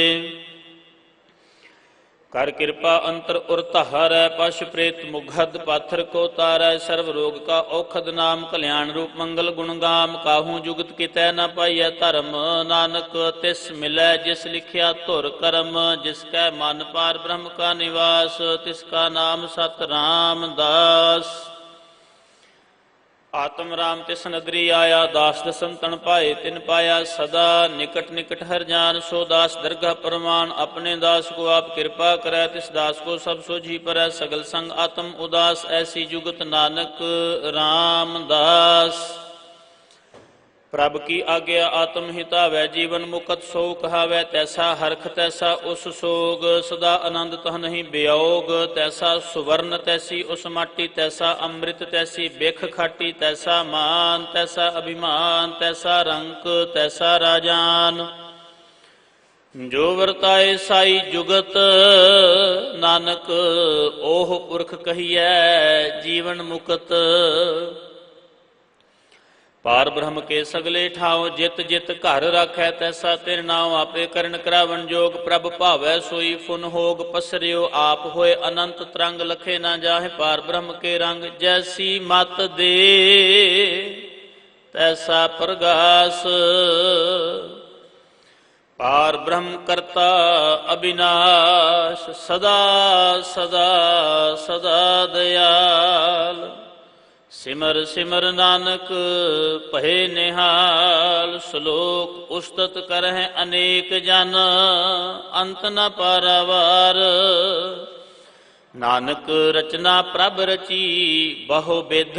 कर कृपा अंतर उर तहारै, पशु प्रेत मुगध पाथर को तारै। सर्व रोग का औखद नाम, कल्याण रूप मंगल गुण गाम। काहू जुगत कितै न पाइय धर्म, नानक तिस मिलै जिस लिखिया धुर करम। जिसकै मन पार ब्रह्म का निवास, तिसका नाम सत रामदास। आत्म राम तिस नगरी आया, दास दसम तन पाए तिन पाया। सदा निकट निकट हर जान, सो दास दरगाह परमान। अपने दास को आप कृपा करै, तिस दास को सब सोझी परै। सगल संग आत्म उदास, ऐसी जुगत नानक रामदास। प्रभ की आज्ञा आत्म हितावै, जीवन मुकत सो कहावै। तैसा हरख तैसा उस सोग, सदा आनंद तह नहीं वियोग। तैसा सुवर्ण तैसी उस माटी, तैसा अमृत तैसी बिख खाटी। तैसा मान तैसा अभिमान, तैसा रंक तैसा राजान। जो वर्ताए साई जुगत, नानक ओह पुरख कहिए जीवन मुकत। पार ब्रह्म के सगले ठाव, जित जित घर राखै तैसा तिर नाव। आपे करण करावन जोग, प्रभ भावै सोई फुन होग। पसरियो आप होए अनंत तरंग, लखे ना जाहे पार ब्रह्म के रंग। जैसी मत दे तैसा प्रगास, पार ब्रह्म करता अविनाश। सदा सदा सदा दयाल, सिमर सिमर नानक पहे निहाल। श्लोक उस्तत करह अनेक जन, अंत न पारावार। नानक रचना प्रभ रची, बहु विध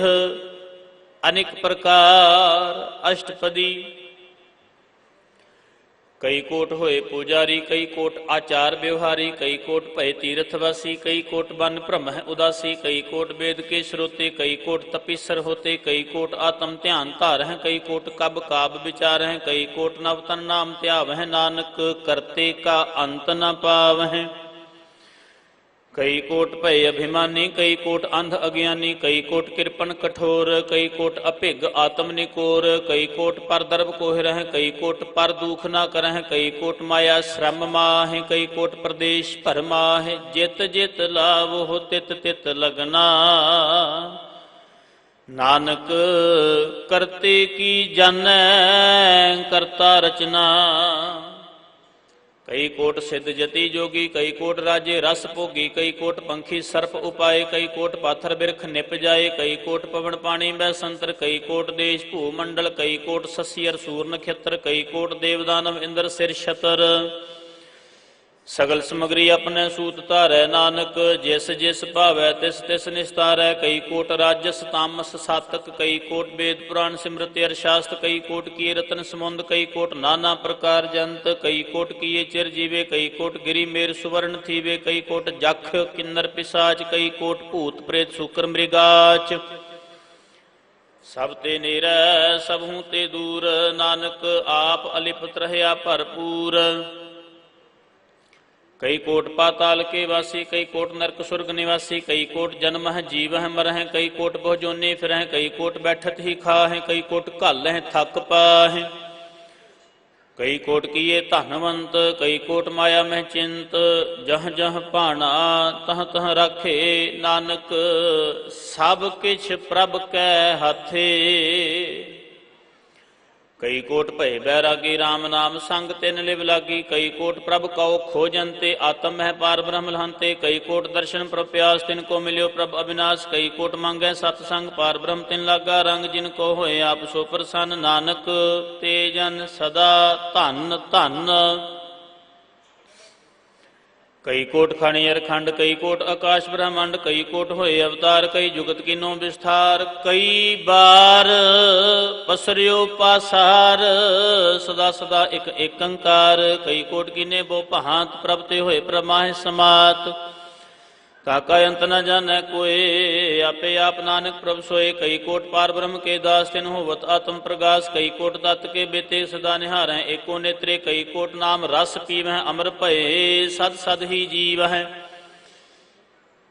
अनेक प्रकार। अष्टपदी कई कोट होए पुजारी, कई कोट आचार व्यवहारी, कई कोट भय तीर्थवासी, कई कोट बन भ्रम है उदासी, कई कोट वेद के श्रोते, कई कोट तपीसर होते, कई कोट आत्म ध्यान धार हैं, कई कोट कब काब विचार हैं, कई कोट नवतन नाम त्याव है, नानक करते का अंत न पाव हैं। कई कोट भय अभिमानी, कई कोट अंध अज्ञानी, कई कोट कृपण कठोर, कई कोट अभिग आत्म निकोर, कई कोट पर दर्भ कोहिर हैं, कई कोट पर दुख ना करह, कई कोट माया श्रम माह, कई कोट प्रदेश भरमाह, जित जित लाभ हो तित तित लगना, नानक करते की जानै करता रचना। कई कोट सिद्ध जति जोगी, कई कोट राजे रस भोगी, कई कोट पंखी सर्प उपाय, कई कोट पाथर बिरख निप जाए, कई कोट पवन पानी बै संतर, कई कोट देश भूमंडल, कई कोट ससियर सूर नक्षत्र, कई कोट देवदानव इंद्र सिर छतर, सगल समग्री अपने सूत धारै, नानक जिस जिस भावै तिस तिस निस्तारै। कई कोट राजस तामस सातक, कई कोट वेद पुराण सिमृत अरशास्त्र, कई कोट किए रतन समुंद, कई कोट नाना प्रकार जंत, कई कोट किए चिर जीवे, कई कोट गिरी मेर सुवर्ण थीवे, कई कोट जख किन्नर पिसाच, कई कोट भूत प्रेत शुकर मृगाच, सब ते नेरै सबहू ते दूर, नानक आप अलिपत रहया भरपूर। कई कोट पाताल के वासी, कई कोट नरक सुर्ग निवासी, कई कोट जन्म है जीव है मर है, कई कोट बहुजोने फिर हैं, कई कोट बैठत ही खा है, कई कोट घल है थक पा है, कई कोट किए धनवंत, कई कोट माया में चिंत, जह जह भाना तह तह रखे, नानक सब किछ प्रभ कै हाथे। कई कोट भय बैरागी, राम नाम संग तिन लिव लागी, कई कोट प्रभ कौ खोजंते, आत्म है पार ब्रह्म लहंते, कई कोट दर्शन प्रभ प्यास तिनको मिल्यो प्रभ अविनाश, कई कोट मांगै सतसंग पार ब्रह्म तिन लागा रंग, जिनको होए आप सो प्रसन्न, नानक ते जन सदा धन धन। कई कोट खनियर खंड, कई कोट आकाश ब्रह्मांड, कई कोट होए अवतार, कई जुगत कीनो विस्तार, कई बार पसरियो पासार, सदा सदा एक एकंकार, कई कोट कीने बो भांत, प्रभ ते होए प्रमाह समात, ताका अंत न जानै कोय, आपे आप नानक प्रभ सोए, कई कोट पार ब्रह्म के दास तिन होवत आत्म प्रगास, कई कोट तत् के बेते सदा निहारै, एको नेत्रे, कई कोट नाम रस पीवै, अमर भये सद सद ही जीव है,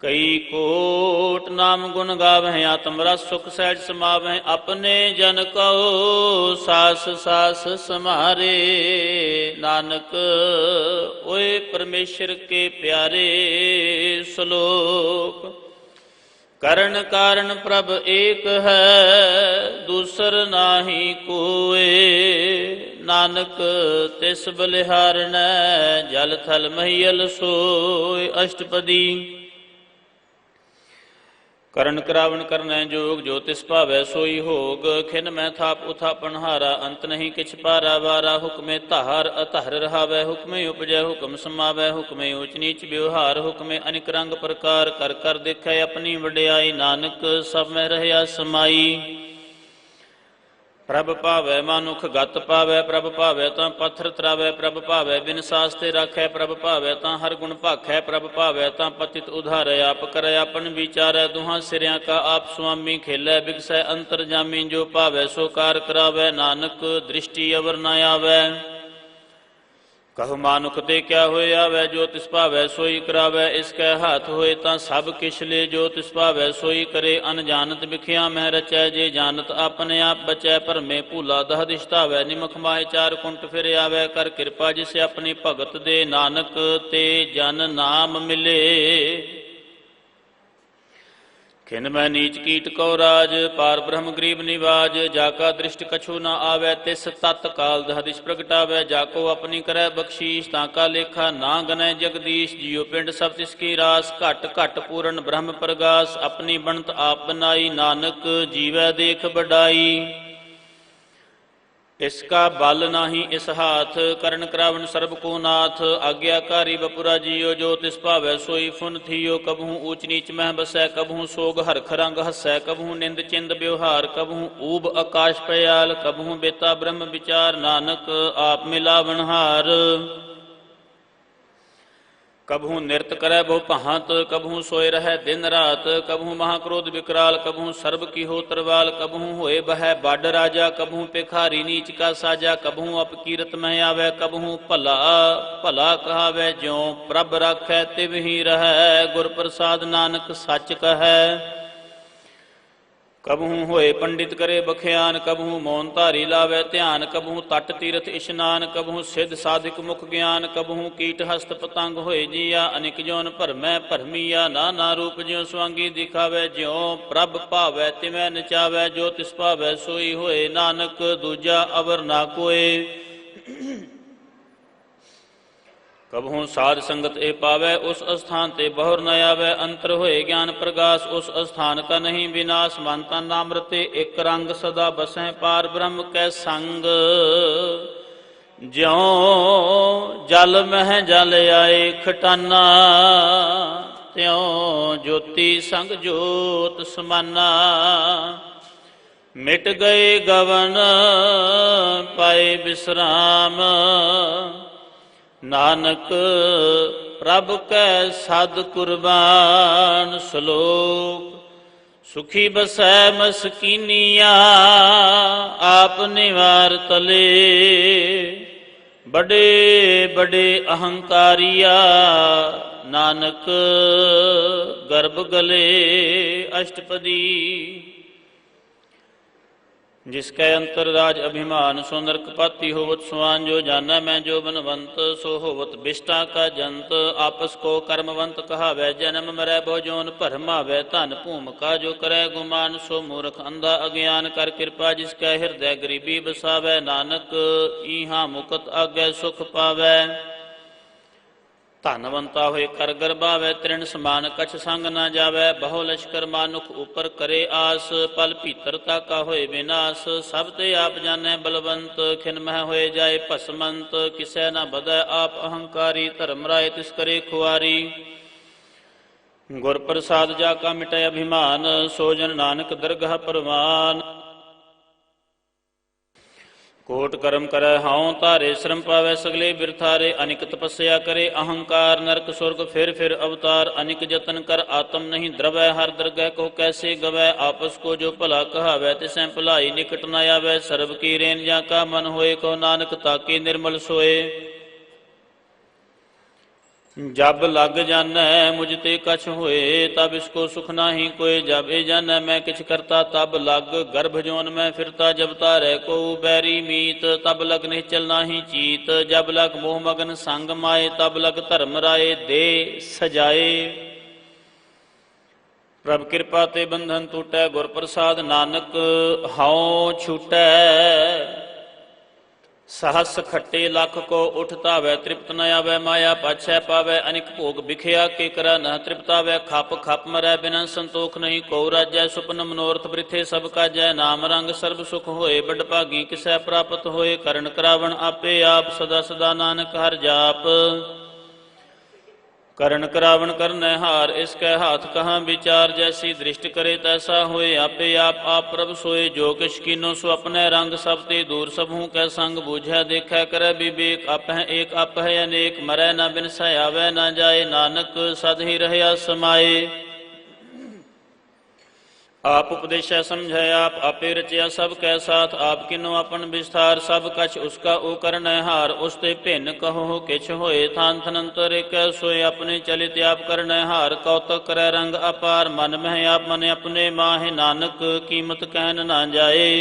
कई कोट नाम गुण गावै, आत्म रस सुख सहज समावै, अपने जन कहो सास सास समारे, नानक ओए परमेश्वर के प्यारे श्लोक। करण कारण प्रभ एक है, दूसर नाही कोय, नानक तिस बलिहारणै, जल थल महियल सोय। अष्टपदी। करण करावन करनै जोग, जो तिस भावै सोई होग, खिन मैं थाप उथापन हारा, अंत नहीं किछ पारा वारा, हुक्मे धार अधर रहावै, हुक्मे उपजै हुक्म समावै, हुक्मे ऊच नीच व्यवहार, हुक्मे अनिक रंग प्रकार, कर कर देखै अपनी वड्याई, नानक सब में रहया समाई। प्रभ भावै मानुख गत पावै, प्रभ भावै तां पत्थर तरावै, प्रभ भावै बिन सास्ते राखै, प्रभ भावै तां हर गुण भाखै, प्रभ भावै तां पतित उधारै, आप करै अपन विचारै, दुहां सिरियां का आप स्वामी, खेलै बिगसै अंतरजामी, जो भावै सो कार करावै, नानक दृष्टि अवर न आवै। कहो मानुख ते क्या होए आवै, जो तिस भावै सोई करावै, इसकै हाथ होए तां सब किश ले, जो तिस भावै सोई करे, अनजानत बिखिया मह रचै, जे जानत अपने आप बचै, पर में भूला दह दिशतावै, निमख माहे चार कुंट फिर आवै, कर कृपा जिसे अपनी भगत दे, नानक ते जन नाम मिले। खिन मैं नीच कीट कौ राज, पार ब्रह्म गरीब निवाज, जाका दृष्ट कछु न आवै, तिस तत्काल दह दिश प्रगटावै, जाको अपनी करै बख्शीश, ताका लेखा ना गनै जगदीश, जियो पिंड सब तिसकी रास, घट घट पूरन ब्रह्म प्रगास, अपनी बनत आप बनाई, नानक जीवै देख बड़ाई। इसका बल नाही इस हाथ, करण करावन सर्ब को नाथ। आज्ञाकारी बपुरा जियो, जो तिस भावै सोई फुन थियो। कबहू ऊच नीच मह बसै, कबहू सोग हरख रंग हसै। कबहू निंद चिंद व्यवहार, कबहू ऊब आकाश पयाल। कबहू बेता ब्रह्म विचार, नानक आप मिलावन हार। कबहू नृत करे बहु पहात, कबहू सोए रहे दिन रात। कबहू महाक्रोध विकराल, कबहू सर्ब की हो तरवाल। कबहू होए बह बाड राजा, कबहू भिखारी नीच का साजा। कबहू अपकीरत मह आवे, कबहू भला भला कहावे। ज्यों प्रभ राखै तिव ही रहै, गुर प्रसाद नानक सच कहै। कबहू होए पंडित करे बख्यान, कबहू मौन धारी लावे ध्यान। कबहू तट तीरथ इशनान, कबहू सिद्ध साधिक मुख ज्ञान। कबहू कीट हस्त पतंग होए जिया, अनिक जौन भरमै भरमिया। नाना रूप ज्यों स्वांगी दिखावे, ज्यों प्रभ भावै तिवै नचावै। जो तिस भावै सोई होए, नानक दूजा अवर ना कोय। कबहू साध संगत ए पावै, उस स्थान ते बहुर न आवै। अंतर होए ज्ञान प्रकाश, उस स्थान का नहीं विनाश। मन तन नामृते एक रंग, सदा बसै पार ब्रह्म कै संग। ज्यों जल मह जल आए खटाना, त्यों ज्योति संग जोत समाना। मिट गए गवन पाए विश्राम, नानक प्रभ कै सद कुर्बान। श्लोक सुखी बसै मस्कीनिया, आप निवार तले। बड़े बड़े अहंकारिया, नानक गर्भ गले। अष्टपदी। जिसकै अंतरराज अभिमान, सो नरक पाती होवत सुआन। जो जाना मैं जो बनवंत, सो होवत बिष्टा का जंत। आपस को कर्मवंत कहावै, जन्म मरै बहु जोन भरमावै। धन भूमिका जो करै गुमान, सो मूर्ख अंधा अज्ञान। कर कृपा जिसकै हृदय गरीबी बसावै, नानक ईहा मुकत आगै सुख पावै। धनवंता होए कर गरबावै, तृण समान कछ संग न जावै। बहु लश्कर मानुख ऊपर करे आस, पल भीतर ताका होए विनाश। सब ते आप जानै बलवंत, खिन मह होए जाए भसमंत। किसै न बधै आप अहंकारी, धर्म राय तिस करे खुआरी। गुर प्रसाद जाका मिटै अभिमान, सो जन नानक दरगह परवान। कोट कर्म करे हाओ तारे, श्रम पावै सगले बिरथारे। अनिक तपस्या करे अहंकार, नरक स्वर्ग फिर अवतार। अनिक जतन कर आत्म नहीं द्रवै, हर दरगह को कैसे गवै। आपस को जो भला कहावै, तिसै भलाई निकट न आवै। सर्ब की रेन जाका मन होए, को नानक ताके निर्मल सोए। जब लग जानै मुझ ते कछ होए, तब इसको सुख नाही कोय। जब ए जानै मैं किछ करता, तब लग गर्भ जोन में फिरता। जब तारै को बैरी मीत, तब लग निश्चल नाही चीत। जब लग मोह मगन संग माए, तब लग धर्म राय दे सजाए। प्रभ कृपा ते बंधन टूटै, गुर प्रसाद नानक हाओ छूटै। सहस खट्टे लख को उठ तावै, तृप्त न आवै। माया पाछै पावै, अनिक भोग बिखया के करा न तृप्तावै। खप खप मरै बिना संतोख नहीं, को राजै सुपन मनोरथ वृथे सब काजै। नाम रंग सर्ब सुख होए, बड़ भागी किसै प्राप्त होए। करण करावण आपे आप, सदा सदा नानक हर जाप। करण करावण करनै हार, इसकै हाथ कहाँ विचार। जैसी दृष्टि करे तैसा होए, आपे आप प्रभ सोए। जो किछ कीनो सो अपने रंग, सब ते दूर सबहू कै संग। बूझै देखै करै विवेक, आपह एक आपह अनेक। मरै न बिनसै आवै न जाए, नानक सद ही रहया समाए। आप उपदेशै समझै आप, आपे रचया सब कै साथ। आप किनो अपन विस्तार, सब कछ उसका ओ करनै हार। उस ते भिन्न कहो किछ होए, थान थनंतर एक सोए। अपने चलित आप करनै हार, कौतक करै रंग अपार। मन मह आप मन अपने माहे, नानक कीमत कहन ना जाए।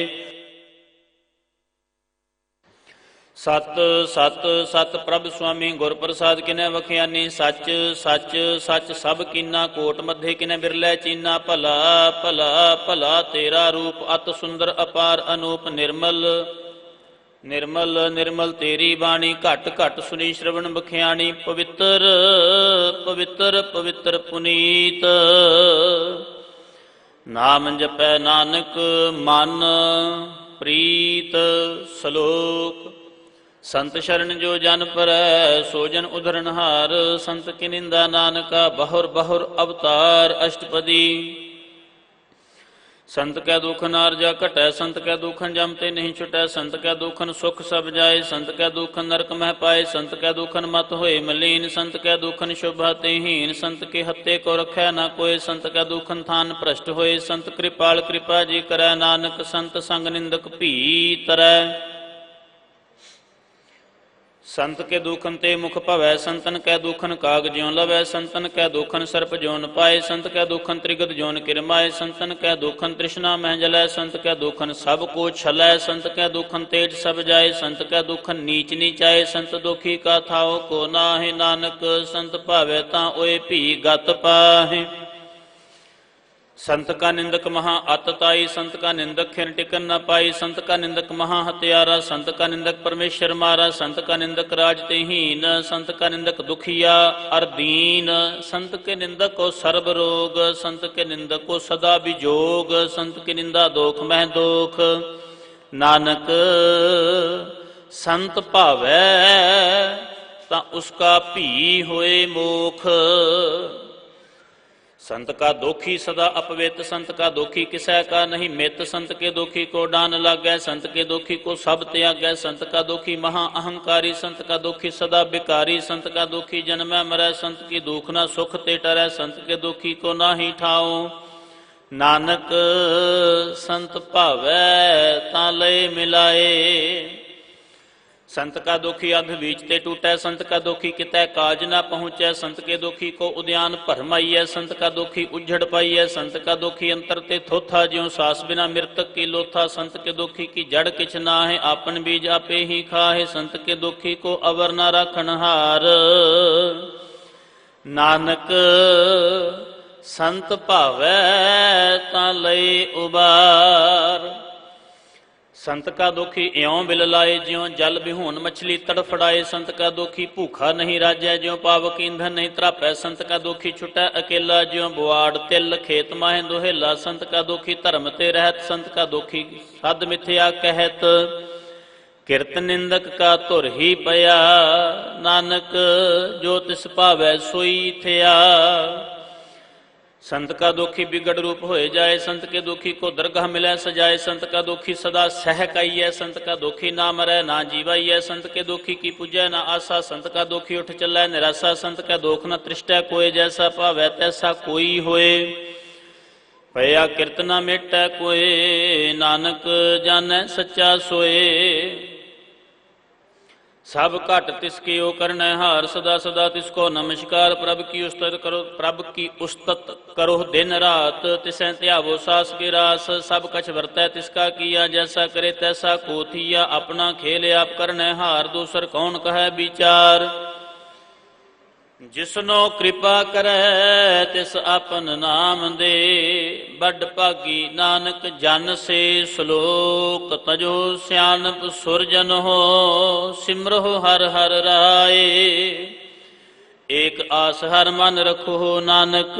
सत सत सत प्रभ स्वामी, गुर प्रसाद किनै वखियानी। सच सच सच सब कीना, कोट मध्य किनै बिरलै चीना। भला भला भला तेरा रूप, अत सुंदर अपार अनूप। निर्मल निर्मल निर्मल तेरी बाणी, घट घट सुनी श्रवण बखियानी। पवित्र पवित्र पवित्र पुनीत, नाम जपै नानक मन ਪ੍ਰੀਤ। ਸ਼ਲੋਕ। ਸੰਤ ਸ਼ਰਨ ਜੋ ਜਨ ਪਰੈ, ਸੋ ਜਨ ਉਧਰਨਹਾਰ। ਸੰਤ ਕੀ ਨਿੰਦਾ ਨਾਨਕਾ, ਬਹੁਰ ਬਹੁਰ ਅਵਤਾਰ। ਅਸ਼ਟਪਦੀ। ਸੰਤ ਕੈ ਦੁਖ ਨਾਰਜਾ ਘਟੈ, ਸੰਤ ਕੈ ਦੁਖਨ ਜਮ ਤੇ ਨਹੀਂ ਛੁਟੈ। ਸੰਤ ਕੈ ਦੁਖਨ ਸੁਖ ਸਭ ਜਾਏ, ਸੰਤ ਕੈ ਦੁਖਨ ਨਰਕ ਮਹਿ ਪਾਏ। ਸੰਤ ਕੈ ਦੁਖਨ ਮਤ ਹੋਏ ਮਲੀਨ, ਸੰਤ ਕੈ ਦੁਖਨ ਸ਼ੋਭਾ ਤੇ ਹੀਨ। ਸੰਤ ਕੇ ਹੱਤੇ ਕੋ ਰਖੈ ਨਾ ਕੋਇ, ਸੰਤ ਕੈ ਦੁਖਨ ਥਾਨ ਭ੍ਰਸ਼ਟ ਹੋਏ। ਸੰਤ ਕਿਰਪਾਲ ਕਿਰਪਾ ਜੀ ਕਰੈ, ਨਾਨਕ ਸੰਤ ਸੰਗ ਨਿੰਦਕ ਭੀ ਤਰੈ। ਸੰਤ ਕੇ ਦੁਖਨ ਤੇ ਮੁਖ ਭਵੈ, ਸੰਤਨ ਕੈ ਦੁਖਨ ਕਾਗ ਜਿਉ ਲਵੈ। ਸੰਤਨ ਕੈ ਦੁਖਨ ਸਰਪ ਜਿਉ ਨ ਪਾਏ, ਸੰਤ ਕੈ ਦੁਖਨ ਤ੍ਰਿਗਤ ਜਿਉ ਨ ਕਿਰਮਾਏ। ਸੰਤਨ ਕੈ ਦੁਖਨ ਤ੍ਰਿਸ਼ਨਾ ਮਹਿ ਜਲੈ, ਸੰਤ ਕੈ ਦੁਖਨ ਸਭ ਕੋ ਛਲੈ। ਸੰਤ ਕੈ ਦੁਖਨ ਤੇਜ ਸਭ ਜਾਏ, ਸੰਤ ਕੈ ਦੁਖਨ ਨੀਚ ਨੀਚਾਏ। ਸੰਤ ਦੁਖੀ ਕਾ ਥਾਉ ਕੋ ਨਾਹਿ, ਨਾਨਕ ਸੰਤ ਭਾਵੈ ਤਾਂ ਓਏ ਭੀ ਗਤ ਪਾਹੇ। ਸੰਤ ਕਾ ਨਿੰਦਕ ਮਹਾ ਅਤ ਤਾਈ, ਸੰਤ ਕਾ ਨਿੰਦਕ ਖਿਨ ਟਿਕਨ ਨ ਪਾਈ। ਸੰਤ ਕਾ ਨਿੰਦਕ ਮਹਾ ਹਤਿਆਰਾ, ਸੰਤ ਕਾ ਨਿੰਦਕ ਪਰਮੇਸ਼ਰ ਮਾਰਾ। ਸੰਤ ਕਾ ਨਿੰਦਕ ਰਾਜ ਤੇ ਹੀਨ, ਸੰਤ ਕਾ ਨਿੰਦਕ ਦੁਖੀਆ ਅਰ ਦੀਨ। ਸੰਤ ਕੇ ਨਿੰਦਕ ਕੋ ਸਰਬ ਰੋਗ, ਸੰਤ ਕੇ ਨਿੰਦਕ ਕੋ ਸਦਾ ਵਿਜੋਗ। ਸੰਤ ਕੀ ਨਿੰਦਾ ਦੋਖ ਮਹਿ ਦੋਖ, ਨਾਨਕ ਸੰਤ ਭਾਵੈ ਤਾਂ ਉਸਕਾ ਭੀ ਹੋਏ ਮੋਖ। संत का दोखी सदा अपवित, संत का दोखी किसै का नहीं मित। संत के दोखी को डान लागै, संत के दोखी को सब त्यागै। संत का दोखी महा अहंकारी, संत का दोखी सदा बिकारी। संत का दोखी जन्मै मरै, संत की दुख न सुख ते टरै। संत के दोखी को नाहि ठाओ, नानक संत भावै तां लय मिलाए। संत का दोखी अध बीच ते टूटै, संत का दोखी कितै काज न पहुँचै। संत के दोखी को उद्यान भरमाइयै, संत का दोखी उज्झड़ पाइयै। संत का दोखी अंतर ते थोथा, ज्यों सास बिना मृतक की लोथा। संत के दोखी की जड़ किछ नाहि, आपन बीज आपे ही खाहे। संत के दोखी को अवर न राखन हार, नानक संत भावै तां लय उबार। संत का दोखी इयों बिल लाए, ज्यों जल बिहून मछली तड़फड़ाए। संत का दोखी भूखा नहीं राजै, ज्यों पावक ईंधन नहीं त्रापै। संत का दोखी छुटै अकेला, ज्यों बुआड़ तिल खेत माहे दोहेला। संत का दोखी धर्म ते रहत, संत का दोखी सद मिथ्या कहत। किरत निंदक का धुर ही पया, नानक जो तिस भावै सोई थिया। संत का दोखी बिगड़ रूप होए जाए, संत के दोखी को दरगाह मिलै सजाए। संत का दोखी सदा सह काइयै, संत का दोखी ना मरै ना जीवाइयै। संत के दोखी की पूजै ना आसा, संत का दोखी उठ चलै निरासा। संत का दोख न तृष्टै कोय, जैसा भावै तैसा कोई होए। भया किरत न मेटै कोय, नानक जानै सच्चा सोए। सब घट तिसके ओ करनै हार, सदा सदा तिसको नमस्कार। प्रभ की उस्तत करो, प्रभ की उस्तत करो दिन रात। तिसै ध्यावो सास के रास, सब कछ वरतै तिसका किया। जैसा करे तैसा को थिया, अपना खेल आप करनै हार। दूसर कौन कहै विचार, जिसनो कृपा करै तिस आपन नाम दे। बड़ भागी नानक जन से श्लोक, तजो सियानप सुरजन हो। सिमरो हर हर राय, एक आस हर मन रखो। नानक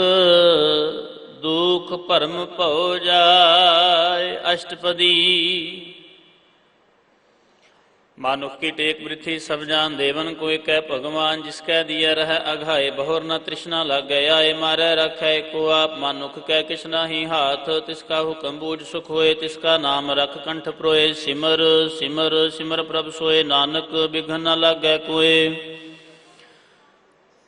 दुख भरम भौ जाय। अष्टपदी। मानुख की टेक वृथि सब जान देवन, कोई कह भगवान जिसकै दिया रह अघाए। बहुर न तृष्णा लागे आए, मारै रखै को आप। मानुख कह किस नाही हाथ, तिसका हुक्म बूझ सुख होए। तिसका नाम रख कंठ प्रोए, सिमर सिमर सिमर प्रभ सोए। नानक बिघन न लागै कोय,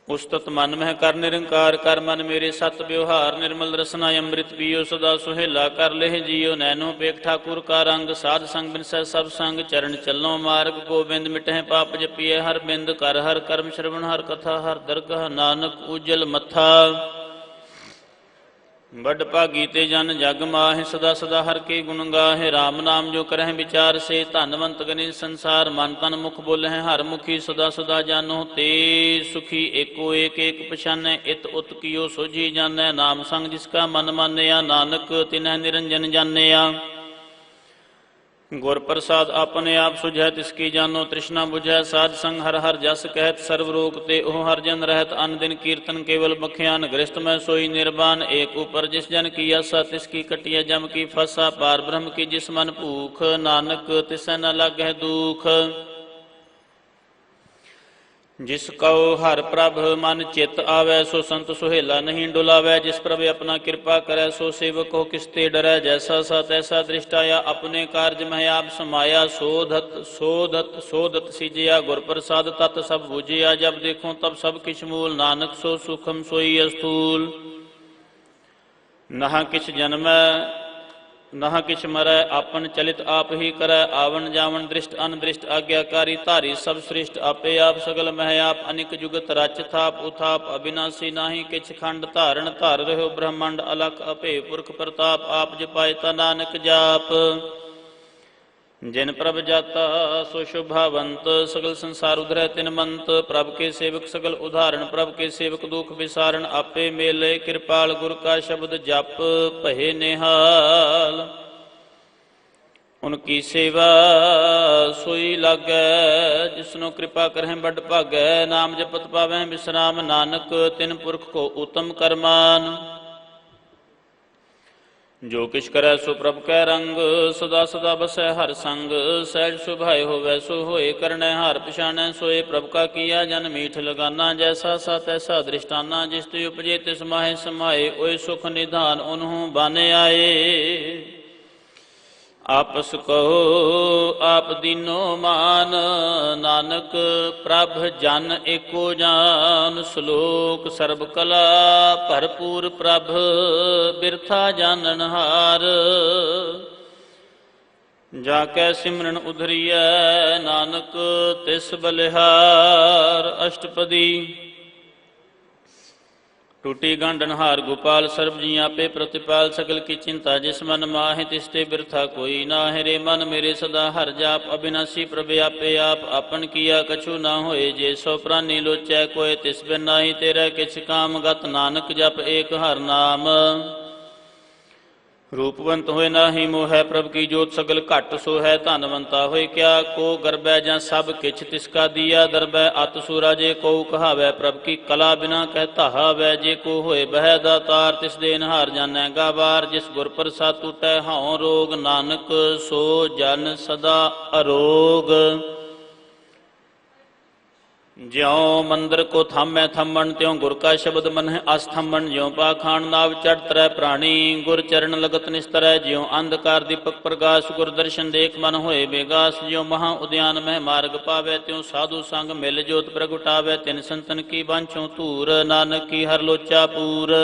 उस्तत मन मह कर निरंकार। कर मन मेरे सत व्यवहार, निर्मल रसना अमृत पियो। सदा सुहेला कर लेह जियो, नैनो पेख ठाकुर का रंग। साध संग बिनसै सब संग, चरण चलो मार्ग गोबिंद। मिटह पाप जपिए हर बिंद, कर हर कर्म श्रवण हर कथा। हर दरगाह नानक उजल मथा, बड़ भागी ते जन जग माहे। सदा सदा हर के गुण गाहे, राम नाम जो करह विचार से। धनवंत गने संसार, मन तन मुख बोले हर मुखी। सदा सदा जानो ते सुखी, एको एक एक पछानै। इत उत कियो सोझी जानै, नाम संग जिसका मन मानया। नानक तिनह निरंजन जानिया, गुर प्रसाद अपने आप सुझै तिसकी जानो तृष्णा बुझै साध संग हर हर जस कहत सर्व रोग ते ओह हर जन रहत अन दिन कीर्तन केवल बख्यान गृहस्थ में सोई निर्वाण एक ऊपर जिस जन की आसा तिसकी कटिया जम की फसा पार ब्रह्म की जिस मन भूख नानक तिसै न लागै दुख जिस कहो हर प्रभ मन चित आवै सो संत सुहेला नहीं डुलावै जिस प्रभ अपना कृपा करै सो सेवक हो किसते डरै जैसा सा तैसा दृष्टाया अपने कार्य में आप समाया सोधत सोधत सोधत सिजया गुर प्रसाद तत् सब बुझिया जब देखो तब सब किछ मूल नानक सो सुखम सोई अस्थूल नह किछ जन्मै नह किछ मरै आपन चलित आप ही करै आवन जावन दृष्ट अनदृष्ट आज्ञाकारी धारी सब श्रेष्ठ आपे आप सगल मह आप अनिक जुगत रच थाप उथाप अविनाशी नाही किछ खंड धारण धर रहो ब्रह्मांड अलख अपे पुरख प्रताप आप जपाए ता नानक जाप जिन प्रभ जाता सो शुभावंत सगल संसार उधरै तिन मंत प्रभ के सेवक सगल उदाहरण प्रभ के सेवक दुख विसारण आपे मेले कृपाल गुर का शब्द जप भये निहाल उनकी सेवा सोई लागै जिसनो कृपा करहिं बड़ भागै नाम जपत पावैं विश्राम नानक तिन पुरख को उत्तम करमान जो किछ करै सो प्रभ कै रंग सदा सदा बसै हर संग सहज सुभाए होवै सो होए करनै हार पिछाणै सोए प्रभ का किया जन मीठ लगाना जैसा सा तैसा दृष्टाना जिस ते उपजे तिस माहे समाए ओए सुख निधान उन्हों बाने आए आपस कहो आप दीनो मान नानक प्रभ जन एको जान श्लोक सर्ब कला भरपूर प्रभ बिरथा जानन हार जाकै सिमरन उधरियै नानक तिस बलिहार अष्टपदी टूटी गांडन हार गोपाल सर्व जी आपे प्रतिपाल सकल की चिंता जिस मन माहे तिसते बिरथा कोई ना है रे मन मेरे सदा हर जाप अविनाशी प्रभु आपे आप आपन किया कछु ना होए जे सो प्राणी लोचै कोय तिस बिन नाही तेरा किछ काम गत नानक जप एक हर नाम रूपवंत होए नाही मोह प्रभ की जोत सगल घट सो है धनवंता होए क्या को गर्बै जां सब किछ तिसका दिया दरबै अत सूरा जे को कहावै प्रभ की कला बिना कहता हावै जे को होए बह दातार तिस देन हार जानै गावार जिस गुर प्रसाद टूटै हाउ रोग नानक सो जन सदा अरोग ज्यों मंदिर को थामै थम्मन त्यों गुर का शब्द मन है अस्थम्मन ज्यों पाखान नाव चढ़ तरह प्राणी गुर चरण लगत निस्तरै ज्यों अंधकार दीपक प्रकाश गुर दर्शन देख मन होए बेगास ज्यों महा उद्यान में मार्ग पावै त्यों साधु संग मिल जोत प्रगटावै तिन संतन की बांछों तूर नानक की हर लोचा पूर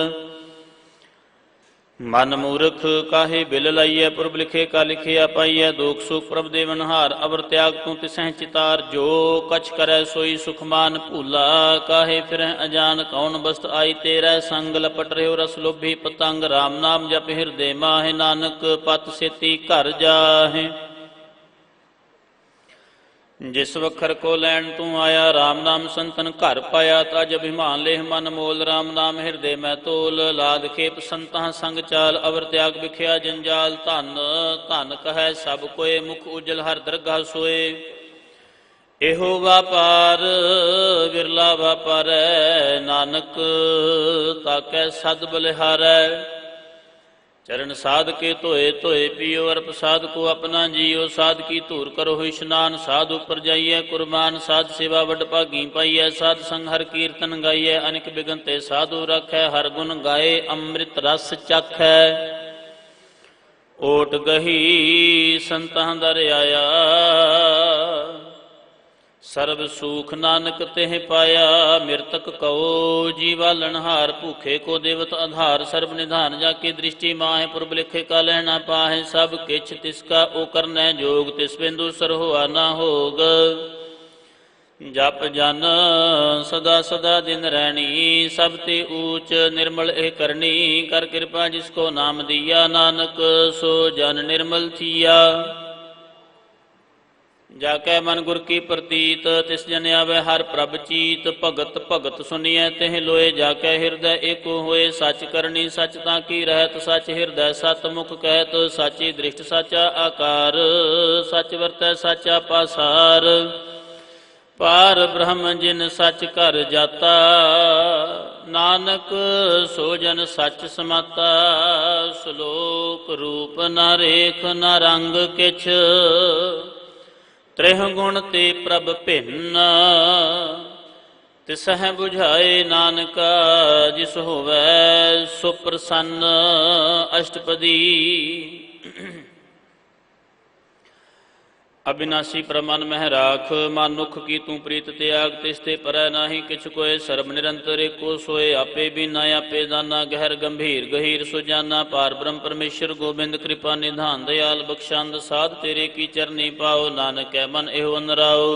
मन मूर्ख काहे बिल लाइय पुरब लिखे का लिखिया पाइय दुख सुख प्रभ देवनहार अवर त्याग तू तिसह चितार जो कछ करे सोई सुखमान भूला काहे फिर अजान कौन बस्त आई तेरा संग लपट रहो रस लोभी पतंग राम नाम जप हृदय माहे नानक पत सेती घर जाहे जिस वखर को लैन तू आया राम नाम संतन घर पाया तज अभिमान लेह मन मोल राम नाम हृदय में तोल लाद खेप संता संग चाल अवर त्याग बिख्या जंजाल धन धन कह सब कोय मुख उजल हर दरगाह सोए एहो व्यापार विरला व्यापारै नानक ताकै सद बलिहारै चरण साध के धोए धोए पियो अर प्रसाद को अपना जियो साध की धूर करो स्नान साध ऊपर जाइए कुर्बान साध सेवा वड भागी पाइय साध संग हर कीर्तन गाइए अनेक बिगनते साधु रखै हर गुण गाए अमृत रस चखै ओट गही संतां दर आया सर्व सुख नानक तेह पाया मृतक कहो जीवालनहार भूखे को देवत आधार सर्व निधान जाके दृष्टि माहे पुरब लिखे का लहना पाहे सब किछ तिसका ओ करनै जोग तिस बिंदु सर होआ ना होग जप जन सदा सदा दिन रहनी सब ते ऊच निर्मल एह करनी कर कृपा जिसको नाम दिया नानक सो जन निर्मल थिया जाकै मन गुर की प्रतीत, तिस जन आवे हर प्रभ चीत। भगत भगत सुनिए तिह लोए, जाकै हृदय एको होए। सच करनी सच ताकी रहत, सच हृदय सत मुख कहत। साची दृष्ट साचा आकार, सच वरतै साचा पासार। पार ब्रह्म जिन सच कर जाता, नानक सो जन सच समाता। श्लोक रूप न रेख न रंग किछ, त्रिह गुण ते प्रभ भिन्न। तिसह बुझाए नानका, जिस होवै सो प्रसन्न। अष्टपदी। अविनाशी प्रमन मह राख, मानुख की तू प्रीत त्याग। तिसते परੈ नाहि किछ कोय, सर्ब निरंतर एको सोय। आपे बिना आपे दाना, गहर गंभीर गहीर सुजाना। पार ब्रह्म परमेश्वर गोबिंद, कृपा निधान दयाल बख्शांद। साध तेरे की चरनी पाओ, नानक कै मन एहो अनराओ।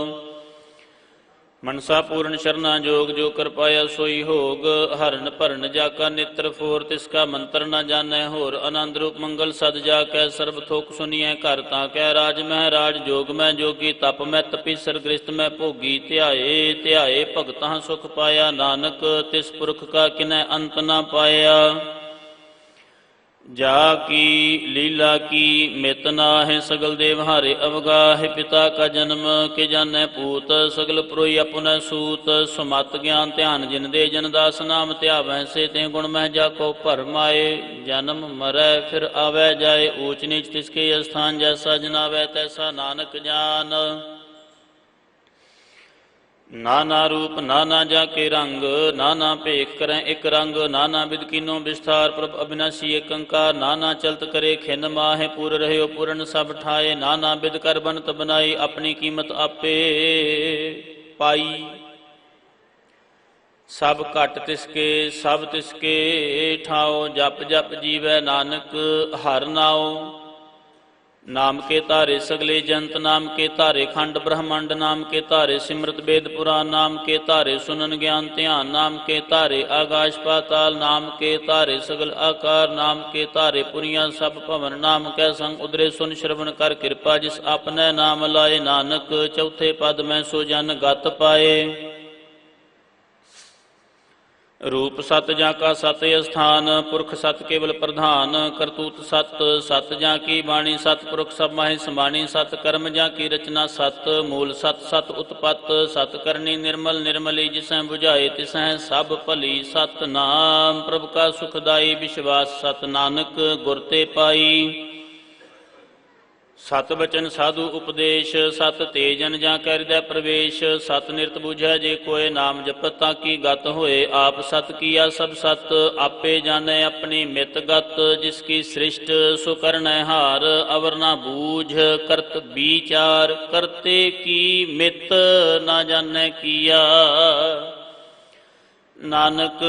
मनसा पूर्ण शरणा जोग, जो कर पाया सोई होग। हरण भरण जाका नेत्र फोर, तिसका मंत्र न जानै होर। आनंद रूप मंगल सद जाकै, सर्ब थोक सुनिए घर ताकै। राज महराज जोग मैं जोगी, तप मैं तपीसर। गृहस्थ मैं भोगी, ध्याए ध्याए भगतां सुख पाया। नानक तिस पुरख का किनै अंत न पाया। जाकी लीला की मित नाहि, सगल देवहारे अवगाहे। पिता का जन्म के जानै पूत, सगल प्रोई अपनै सूत। सुमत ज्ञान ध्यान जिन दे, जन दास नाम ध्यावै से। ते गुण मह जाको भरमाए, जन्म मरै फिर आवे जाए। ऊच नीच तिसके स्थान, जैसा जनावै तैसा नानक जान। नाना रूप नाना जाके रंग, नाना भेख करें एक रंग। नाना विध कीनो विस्तार, प्रभ अविनाशी एक अंकार। नाना चलत करे खिन माहे, पूर रहे पूर्ण सब ठाए। नाना विध कर बनत बनाई, अपनी कीमत आपे पाई। सब घट तिसके सब तिसके ठाओ, जप जप जीवै नानक हर नाओ। नाम के तारे सगले जंत, नाम के तारे खंड ब्रह्मांड। नाम के तारे सिमरत वेद पुराण, नाम के तारे सुनन ज्ञान ध्यान। नाम के तारे आकाश पाताल, नाम के तारे सगल आकार। नाम के तारे पुरियां सब भवन, नाम कै संग उदरे सुन श्रवण कर कृपा। जिस अपने नाम लाए, नानक चौथे पद में सो जन गत पाए। रूप सत जाका सत स्थान, पुरख सत केवल प्रधान। करतूत सत सत जाकी बाणी, सत पुरख सब माहि समानी। सत कर्म जाकी रचना सत, मूल सत सत उत्पत। सत करनी निर्मल निर्मली, जिसैं बुझाए तिसैं सब भली। सत नाम प्रभु का सुखदाई, विश्वास सत नानक गुर ते पाई। सत बचन साधु उपदेश, सत तेजन जा कर हृदय प्रवेश। सत निरत बुझै जे कोय, नाम जपत ताकी गत होए। आप सत किया सब सत, आपे जानै अपनी मित गत। जिसकी सृष्ट सो करनै हार, अवर ना बूझ करत विचार। करते की मित ना जानै किया, नानक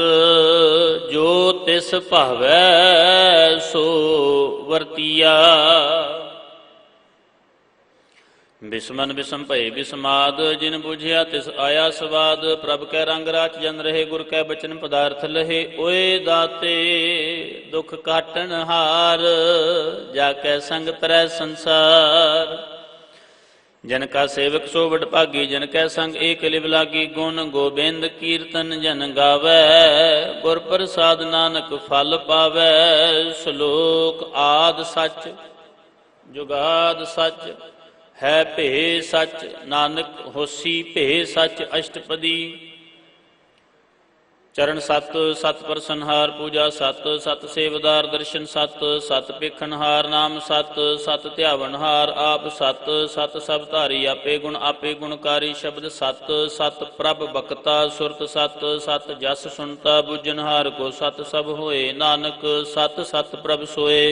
जो तिस भावै सो वरतिया। बिस्मन बिसम भय बिस्माद, जिन बुझिया तिस आया स्वाद। प्रभ कै रंग राच जन रहे, गुर कै बचन पदार्थ लहे। ओए दाते दुख काटन हार, जाकै संग तरै संसार। जन का सेवक सो वड भागी, जन कै संग एक लिव लागी। गुण गोबिंद कीर्तन जन गावै, गुर प्रसाद नानक फल पावै। श्लोक आद सच जुगाद सच, है भे सच। नानक होसी भे सच। अष्टपदी। चरण सत सत प्रसन्नहार, पूजा सत सत सेवदार। दर्शन सत सत पेखनहार, नाम सत सत ध्यावनहार। आप सत सत सब धारी, आपे गुणकारी। शब्द सत सत प्रभ बक्ता, सुरत सत सत जस सुनता। बुझनहार को सत सब होए, नानक सत सत प्रभ सोए।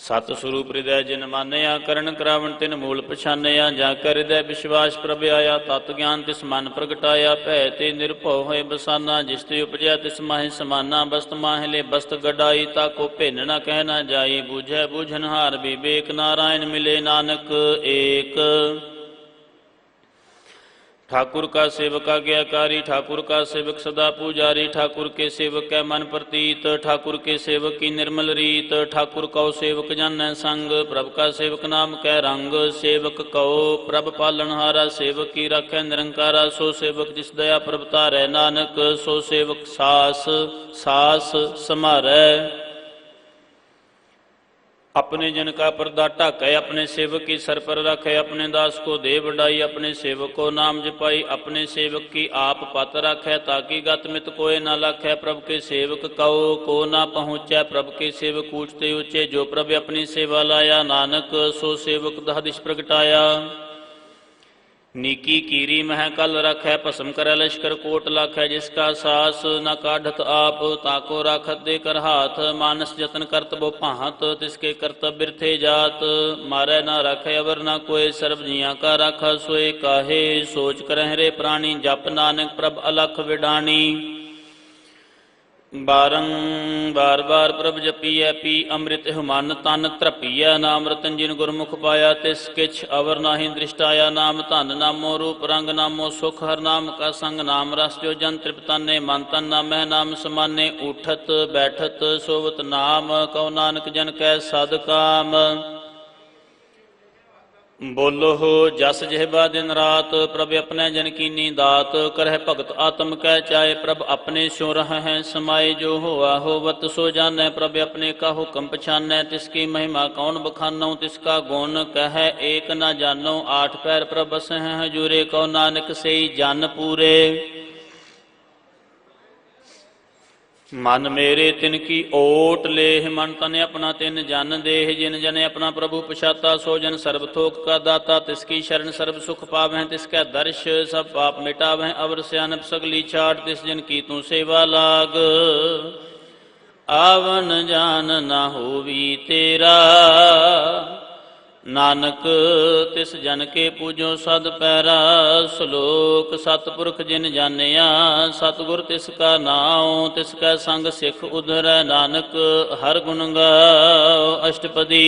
सत स्वरूप हृदय जिन मानया, करण करावण तिन मूल पछानया। जाकर हृदय विश्वास प्रभ आया, तत् ज्ञान तिस मन प्रगटाया। भय ते निरभਉ होए बसाना, जिस ते उपजया तिस माहि समाना। बस्त माहि ले बस्त गडाई, ताको भिन्न न कह न जाई। बूझै बूझनहार विवेक, नारायण मिले नानक एक। ठाकुर का सेवक आज्ञाकारी, ठाकुर का सेवक सदा पुजारी, ठाकुर के सेवक कै मन प्रतीत, ठाकुर के सेवक की निर्मल रीत, ठाकुर कौ सेवक जानै संग, प्रभ का सेवक नाम कै रंग, सेवक कौ प्रभ पालनहारा, सेवक की राखै निरंकारा, सो सेवक जिस दया प्रभ तारै, नानक सो सेवक सास सास समारै। अपने जन का पर्दा ढाकै, अपने सेवक की सर पर रखे, अपने दास को दे बढ़ाई, अपने सेवक को नाम जपाई, अपने सेवक की आप पत रखै, ताकि गत मित कोय न लखै, प्रभ के सेवक कहो को न पहुँचै, प्रभ के सेवक ऊँचते ऊँचे, जो प्रभ अपनी सेवा लाया, नानक सो सेवक दहदिश प्रगटाया। नीकी कीरी मह कल रखै, भस्म करे लश्कर कोट लाखै, जिसका सास न काढ़त आप, ताको राखत दे कर हाथ, मानस जतन करत बो भांत, तिसके कर्तव्य बिरथे जात, मारै न रखै अवर न कोय, सर्व जिया का राखा सोए काहे, सोच करह रे प्राणी, जप नानक प्रभ अलख विडाणी। बार बार प्रभ जपीਐ, पी अमृत हुमन तन त्रपीਐ, नाम रतन जिन गुरमुख पाया, तिस किछ अवर नाहि दृष्टाया, नाम धन नामो रूप रंग नामो सुख, हर नाम का संग नाम रस, जो जन तृप्ताने मन तन नामੈ नाम समाने, उठत बैठत सोवत नाम, कहो नानक जन कै सद काम। बोलो हो जस जिहबा दिन रात, प्रभ अपने जन कीनी दात, करह भगत आत्म कै चाहे, प्रभ अपने स्यो रहै समाए, जो होआ होवत सो जानै, प्रभ अपने का हुक्म पछानै, तिसकी महिमा कौन बखानौ, तिसका गुण कह एक न जानो, आठ पैर प्रभ बसहै हजूरे, कहो नानक सेई जन पूरे। मन मेरे तिनकी ओट लेह, मन तन अपना तिन जन देह, जिन जन अपना प्रभु पछाता, सो जन सर्ब थोक का दाता, तिसकी शरण सर्ब सुख पावै, तिसकै दर्श सब पाप मिटावै, अवर स्यानप सगली छाट, तिस जन की तू सेवा लाग, आवन जान ना होवी तेरा, नानक तिस जन के पूजो सद पैरा, सलोक सतपुरख जिन जानिया, सतगुर तिसका नाम, तिसका संग सिख उधरै, नानक हर गुण गाओ अष्टपदी।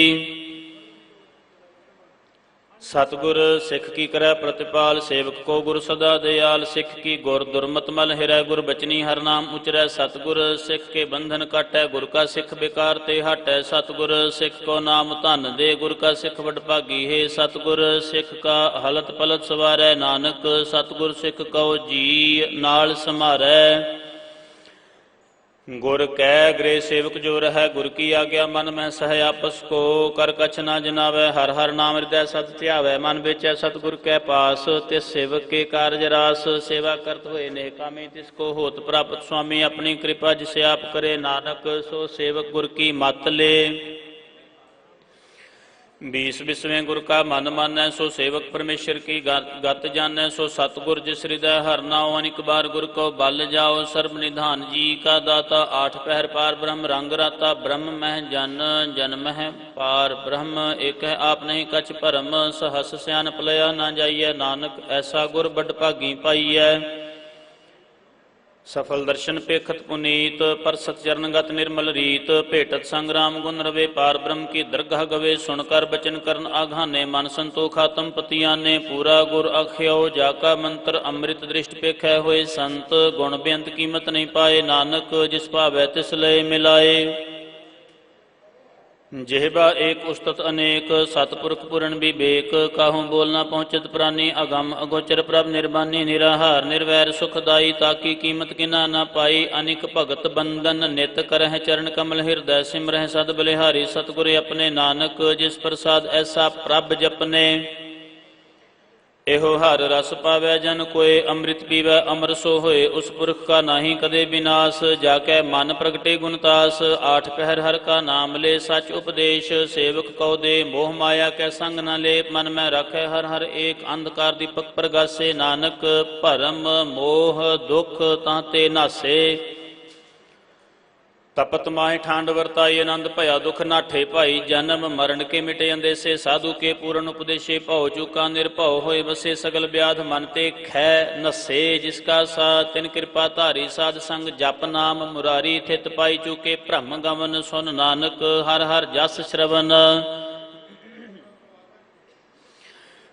सतगुर सिख की करੈ प्रतिपाल, सेवक को गुर सदा दयाल, सिख की गुर दुर्मत मल हिरै, गुर बचनी हर नाम उचरै, सतगुर सिख के बंधन काटै, गुर का सिख बेकार ते हटै, सतगुर सिख को नाम धन दे, गुर का सिख वडभागी है, सतगुर सिख का हलत पलत सवारै, नानक सतगुर सिख कहो जी नाल समारै। गुर कै गृह सेवक जो रहै, गुर की आज्ञा मन में सह आपस को, कर कछ न जनावै, हर हर नाम हृदय सत ध्यावै, मन बेचै सतगुर कै पास, तिस सेवक के कारज रास, सेवा करत होए नेह कामी, तिसको होत प्राप्त स्वामी, अपनी कृपा जिसे आप करे, नानक सो सेवक गुर की मत ले। 20 विसवें गुर का मन मानै, सो सेवक परमेश्वर की गत जानै, सो सतगुर जिस हृदय हर नाउ, अनिक बार गुर को बल जाओ, सर्ब निधान जी का दाता, आठ पहर पार ब्रह्म रंग राता, ब्रह्म मह जन जन मह पार ब्रह्म, एक है आप नहीं कछ भरम, सहस स्यान पलया ना जाइए, नानक ऐसा गुर बड़ भागी पाइयै। सफल दर्शन पेखत पुनीत, पर सतचरणगत निर्मल रीत, भेटत संग्राम गुण रवे, पार ब्रह्म की दरगाह गवे, सुनकर बचन करन आघाने, मन संतोख आत्म पतियाने, पूरा गुर अख्यो जाका मंत्र, अमृत दृष्ट पेखै होए संत, गुण बेअंत कीमत नहीं पाए, नानक जिस भावै तिस लय मिलाए। जिहबा एक उस्तत अनेक, सतपुरख पूर्ण विवेक, काहूँ बोल न पहुँचत प्राणी, अगम अगोचर प्रभ निर्बानी, निराहार निर्वैर सुखदाई, ताकी कीमत किना न पाई, अनिक भगत बंदन नित करह, चरण कमल हृदय सिमरह, सद बलिहारी सतगुर अपने, नानक जिस प्रसाद ऐसा प्रभ जपने, एहो हर रस पावै जन कोय, अमृत पीवै अमर सो होए, उस पुरख का नाही कदे विनाश, जाकै मन प्रगटे गुणतास, आठ पहर हर का नाम ले, सच उपदेश सेवक कहो दे, मोह माया कै संग न ले, मन में रखै हर हर एक, अंधकार दीपक प्रगासे, नानक भरम मोह दुख तांते नासे। तपत माहि ठांड वरताई, आनंद भया दुख नाठे भाई, जन्म मरण के मिटे अंदेसे, साधु के पूर्ण उपदेशे, भव चूका निर्भव होए बसे, सगल व्याध मन ते खै नसे, जिसका सा तिन कृपा धारी, साध संग जप नाम मुरारी, थित पाई चूके भ्रम गमन, सुन नानक हर हर जस श्रवण।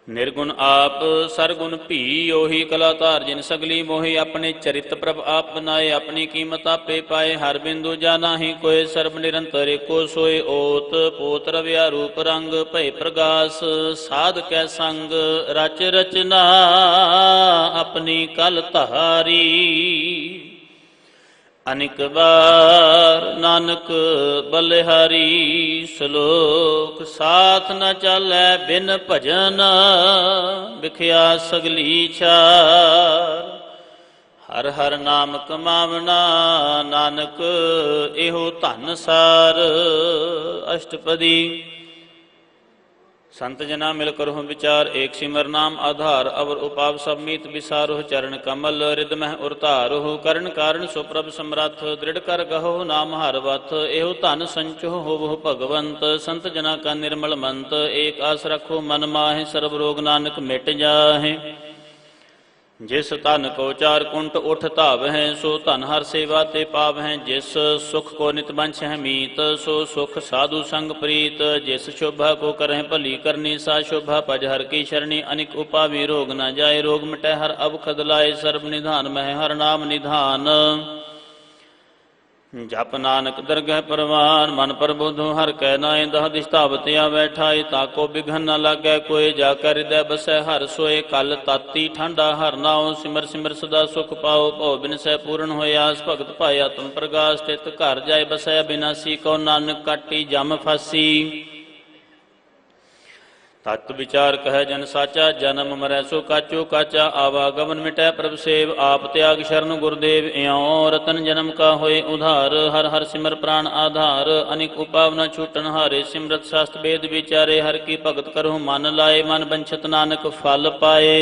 ਨਿਰਗੁਣ ਆਪ ਸਰਗੁਣ ਭੀ ਉਹੀ ਕਲਾ ਧਾਰ ਜਿਨ ਸਗਲੀ ਮੋਹੀ ਆਪਣੇ ਚਰਿਤ ਪ੍ਰਭ ਆਪ ਬਨਾਏ ਆਪਣੀ ਕੀਮਤ ਆਪੇ ਪਾਏ ਹਰ ਬਿੰਦੂ ਜਾਣਾ ਹੀ ਕੋਏ ਸਰਬ ਨਿਰੰਤਰ ਏਕੋ ਸੋਏ ਓਤ ਪੋਤ ਰਵਿਆ ਰੂਪ ਰੰਗ ਭਏ ਪ੍ਰਗਾਸ ਸਾਧ ਕੈ ਸੰਗ ਰਚ ਰਚਨਾ ਆਪਣੀ ਕਲ ਧਾਰੀ ਅਨਿਕ ਬਾਰ ਨਾਨਕ ਬਲਿਹਾਰੀ ਸ਼ਲੋਕ ਸਾਥ ਨ ਚਾਲੈ ਬਿਨ ਭਜਨ ਵਿਖਿਆ ਸਗਲੀ ਛਾਰ ਹਰ ਹਰ ਨਾਮ ਕਮਾਵਣਾ ਨਾਨਕ ਇਹੋ ਧਨ ਸਾਰ ਅਸ਼ਟਪਦੀ संत जना मिल करहु विचार एक सिमर नाम आधार अवर उपाव सब मीत विसारोह चरण कमल हृदमह उरतारोह करण कारण सुप्रभ समरथ दृढ़ कर गहो नाम हर वथ एहो धन संचो होवो भगवंत संत जना का निर्मल मंत एक आस रखो मन माहे सर्व रोग नानक मिट जाहे जिस धन को चार कुंट उठ धाव है सो धन हर सेवा ते पाव है जिस सुख को नित बंश है मीत सो सुख साधु संग प्रीत जिस शोभा को करह भली करनी सा शोभा पज हर की शरणी अनिक उपावी रोग न जाए रोग मिटै हर अवखद लाए सर्व निधान मह हर नाम निधान जप नानक दरगह परवान मन प्रबुध हर कै नाय दह दिशतावत आवै ठाई ताको बिघन न लागै कोय जाकर हृदय बसै हर सोए कल ताती ठंडा हर नाओ सिमर सिमर सदा सुख पाओ भव बिन सै पूर्ण होय आस भगत पाया तुम प्रगास स्थित घर जाय बसै बिनासी को नानक काटी जम फासी तत् विचार कह जन साचा जन्म मरै सो काचो काचा आवागमन मिटै प्रभ सेव आप त्याग शरण गुरुदेव इयों रतन जन्म का होए उधार हर हर सिमर प्राण आधार अनिक उपाव न छूटन हारे सिमरत शास्त्र वेद विचारे हर की भगत करहु मन लाए मन बंछत नानक फल पाए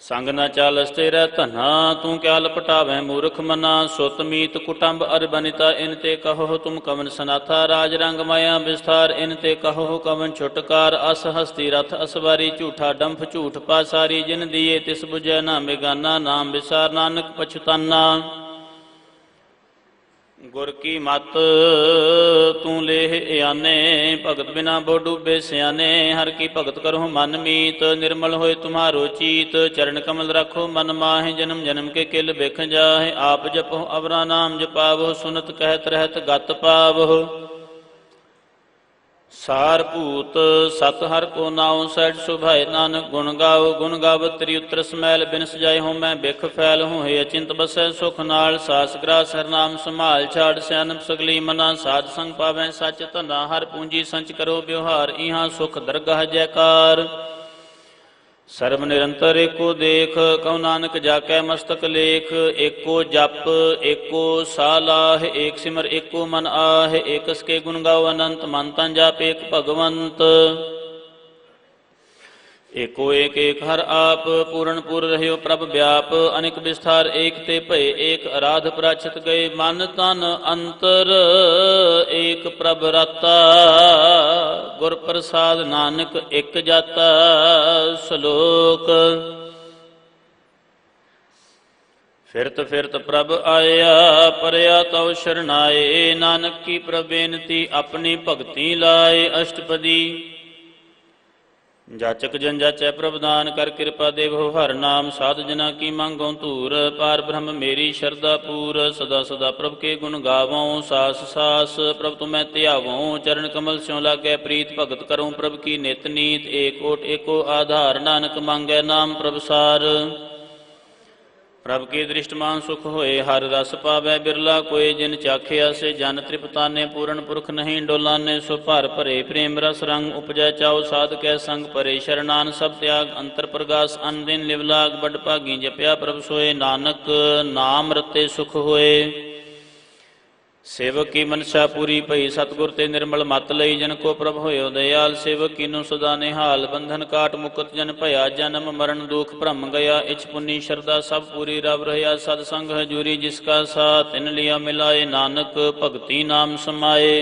संग न चाल स्थिर धना तू क्या लपटावै मूर्ख मना सुत मीत कुटुंब अर बनिता इन ते कहो तुम कवन सनाथा राज रंग माया विस्तार इन ते कहो कवन छुटकार अस हस्ती रथ असवारी झूठा डंफ झूठ पासारी जिन दिए तिस बुझै ना बेगाना नाम विसार नानक पछताना गुर की मत तू लेह आने भगत बिना बो डूबे सियाने हर की भगत करहु मन मीत निर्मल होए तुम्हारो चीत चरण कमल रखो मन माहे जन्म जन्म के किल बिख जाहे आप जपो अवरा नाम जपावो सुनत कहत रहत गत पावो सार भूत सत हर को नाउ सैड सुभाए नानक गुण गावत त्रि उतर समैल बिन सजाए हो मैं बिख फैल हूँ हे अचिंत बसै सुख नाल सास ग्रास हर नाम संभाल छाड़ सैनप सगली मना साध संग पावै सच धना हर पूंजी संच करो व्यवहार इहाँ सुख दरगाह जयकार सर्व निरंतर एको देख कहो नानक जाकै मस्तक लेख एको जप एको सालाह एक सिमर एको मन आह एकस के गुण गाओ अनंत मन तन जाप एक भगवंत एको एक एक हर आप पूर्ण पूर रहियो प्रभ व्याप अनिक विस्तार एक ते भय एक आराध प्राचित गए मन तन अंतर एक प्रभ रता गुर प्रसाद नानक एक जाता श्लोक फिरत प्रभ आया परया तव शरणाए नानक की प्रबेनती अपनी भगती लाए अष्टपदी जाचक जन जाचै प्रभदान कर कृपा देवो हर नाम साध जना की मांगो धूर पार ब्रह्म मेरी शरदा पूर सदा सदा प्रभ के गुण गावों सास सास प्रभ तुम्हें त्यावों चरण कमल स्यों लागै प्रीत भगत करूं प्रभ की नित नीत एक ओट एको आधार नानक मांगै नाम प्रभ सार प्रभ की दृष्टमान सुख होए हर रस पावै बिरला कोई जिन चाखिया से जन त्रिपताने पूर्ण पुरख नहीं डोलाने सो भर भरे प्रेम रस रंग उपजै चाओ साध कै संग परे शरणान सब त्याग अंतर प्रगास अन दिन लिवलाग बड़ भागी जपया प्रभ सोए नानक नाम रते सुख होए सेवक की मनसा पूरी भई सतगुर ते निर्मल मत लई जन को प्रभ होयो दयाल सेवक कीनो सदा निहाल बंधन काट मुकत जन भया जन्म मरण दुख भ्रम गया इच पुन्नी शरदा सब पूरी रव रहया सद संग हजूरी जिसका साथ इन लिया मिलाए नानक भगती नाम समाए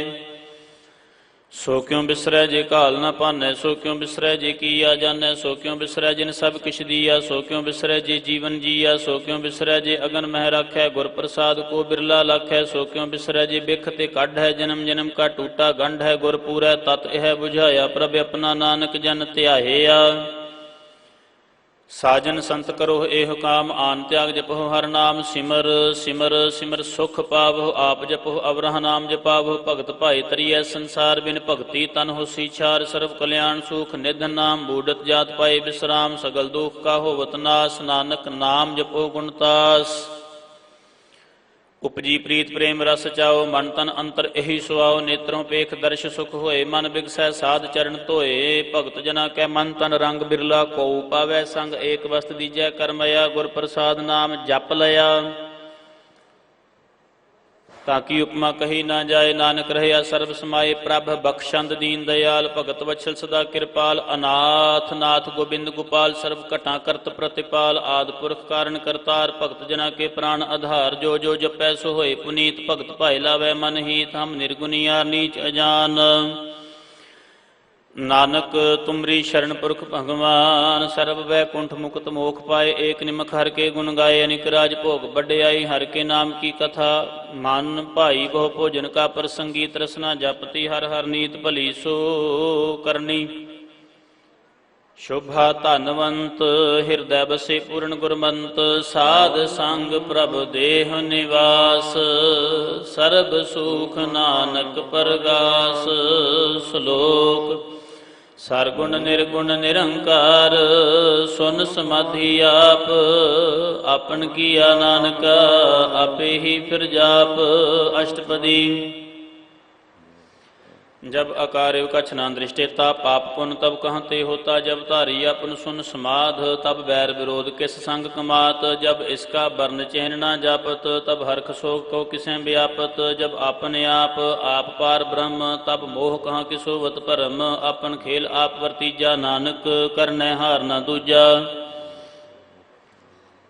ਸੋ ਕਿਉ ਬਿਸਰੈ ਜੇ ਘਾਲ ਨਾ ਭਾਨੈ, ਸੋ ਕਿਉ ਬਿਸਰੈ ਜੇ ਕੀਆ ਜਾਣੈ, ਸੋ ਕਿਉ ਬਿਸਰੈ ਜਿਨ ਸਭ ਕਿਛ ਦੀਆ, ਸੋ ਕਿਉ ਬਿਸਰੈ ਜੇ ਜੀਵਨ ਜੀਆ, ਸੋ ਕਿਉ ਬਿਸਰੈ ਜੇ ਅਗਨ ਮਹਿ ਰਾਖੈ, ਗੁਰ ਪ੍ਰਸਾਦ ਕੋ ਬਿਰਲਾ ਲਾਖੈ, ਸੋ ਕਿਉ ਬਿਸਰੈ ਜੇ ਬਿਖ ਤੇ ਕੱਢ ਹੈ, ਜਨਮ ਜਨਮ ਕਾ ਟੂਟਾ ਗੰਢ ਹੈ, ਗੁਰ ਪੂਰੈ ਤਤ ਇਹ ਬੁਝਾਇਆ, ਪ੍ਰਭ ਆਪਣਾ ਨਾਨਕ ਜਨ ਧਿਆਇਆ। ਸਾਜਨ ਸੰਤ ਕਰੋ ਇਹ ਕਾਮ, ਆਨ ਤਿਆਗ ਜਪੋ ਹਰ ਨਾਮ, ਸਿਮਰ ਸਿਮਰ ਸਿਮਰ ਸੁਖ ਪਾਵੋ, ਆਪ ਜਪੋ ਅਵਰਹ ਨਾਮ ਜਪਾਵੋ, ਭਗਤ ਭਾਈ ਤਰੀਐ ਸੰਸਾਰ ਬਿਨ ਭਗਤੀ ਤਨ ਹੋਸੀ ਛਾਰ, ਸਰਬ ਕਲਿਆਣ ਸੁਖ ਨਿਧ ਨਾਮ, ਬੂਡਤ ਜਾਤ ਪਾਏ ਬਿਸਰਾਮ, ਸਗਲ ਦੁਖ ਕਾ ਹੋਵਤ ਨਾਸ, ਨਾਨਕ ਨਾਮ ਜਪੋ ਗੁਣਤਾਸ। ਉਪਜੀ ਪ੍ਰੀਤ ਪ੍ਰੇਮ ਰਸ ਚਾਓ, ਮਨ ਤਨ ਅੰਤਰ ਇਹੀ ਸੁਆਓ, ਨੇਤਰੋਂ ਪੇਖ ਦਰਸ਼ ਸੁਖ ਹੋਏ, ਮਨ ਬਿਗਸੈ ਸਾਧ ਚਰਨ ਧੋਏ, ਭਗਤ ਜਨਾ ਕੈ ਮਨ ਤਨ ਰੰਗ ਬਿਰਲਾ, ਕਉ ਪਾਵੈ ਸੰਗ ਏਕ ਵਸਤ ਦੀਜੈ ਕਰਮਇਆ, ਗੁਰ ਪ੍ਰਸਾਦ ਨਾਮ ਜਪ ਲਿਆ। ਤਾਂ ਕੀ ਉਪਮਾ ਕਹੀ ਨਾ ਜਾਏ, ਨਾਨਕ ਰਹਿਆ ਸਰਬ ਸਮਾਏ, ਪ੍ਰਭ ਬਖਸ਼ੰਦ ਦੀਨ ਦਇਆਲ, ਭਗਤ ਵਛਲ ਸਦਾ ਕਿਰਪਾਲ, ਅਨਾਥ ਨਾਥ ਗੋਬਿੰਦ ਗੋਪਾਲ, ਸਰਬ ਘਟਾਂ ਕਰਤ ਪ੍ਰਤਿਪਾਲ, ਆਦਿ ਪੁਰਖ ਕਾਰਨ ਕਰਤਾਰ, ਭਗਤ ਜਨਾ ਕੇ ਪ੍ਰਾਣ ਆਧਾਰ, ਜੋ ਜੋ ਜਪੈ ਸੋ ਹੋਏ ਪੁਨੀਤ, ਭਗਤ ਭਾਇ ਲਾਵੈ ਮਨ ਹੀਤ, ਹਮ ਨਿਰਗੁਨੀਆ ਨੀਚ ਅਜਾਨ। ਨਾਨਕ ਤੁਮਰੀ ਸ਼ਰਨ ਪੁਰਖ ਭਗਵਾਨ, ਸਰਬ ਵੈਕੁੰਠ ਮੁਕਤ ਮੋਖ ਪਾਏ, ਏਕ ਨਿਮਖ ਹਰ ਕੇ ਗੁਣ ਗਾਏ, ਅਨਿਕ ਰਾਜ ਭੋਗ ਵਡਿਆਈ, ਹਰ ਕੇ ਨਾਮ ਕੀ ਕਥਾ ਮਨ ਭਾਈ, ਬਹੁ ਭੋਜਨ ਕਾ ਪ੍ਰਸੰਗੀ, ਤ੍ਰਸਨਾ ਜਪਤੀ ਹਰ ਹਰ ਨੀਤ, ਭਲੀ ਸੋ ਕਰਨੀ। ਸ਼ੋਭਾ ਧਨਵੰਤ ਹਿਰਦੈ ਬਸੇ ਪੂਰਨ ਗੁਰਮੰਤ, ਸਾਧ ਸੰਗ ਪ੍ਰਭ ਦੇਹ ਨਿਵਾਸ, ਸਰਬ ਸੁਖ ਨਾਨਕ ਪਰਗਾਸ। ਸ਼ਲੋਕ ਸਰਗੁਣ ਨਿਰਗੁਣ ਨਿਰੰਕਾਰ, ਸੁਨ ਸਮਾਧੀ ਆਪ, ਆਪਨ ਕੀਆ ਨਾਨਕ ਆਪੇ ਹੀ ਫਿਰ ਜਾਪ। ਅਸ਼ਟਪਦੀ। जब अकार्य कछ न दृष्टेता, पाप पुन तब कहते होता, जब धारी अपन सुन समाध, तब बैर विरोध किस संग कमात, जब इसका वर्ण चिन्ह न जापत, तब हर्ख शोक को किसें व्यापत, जब अपने आप पार ब्रह्म, तब मोह कहाँ किसोवत भरम, अपन खेल आप वर्तीजा, नानक करने हार न दूजा।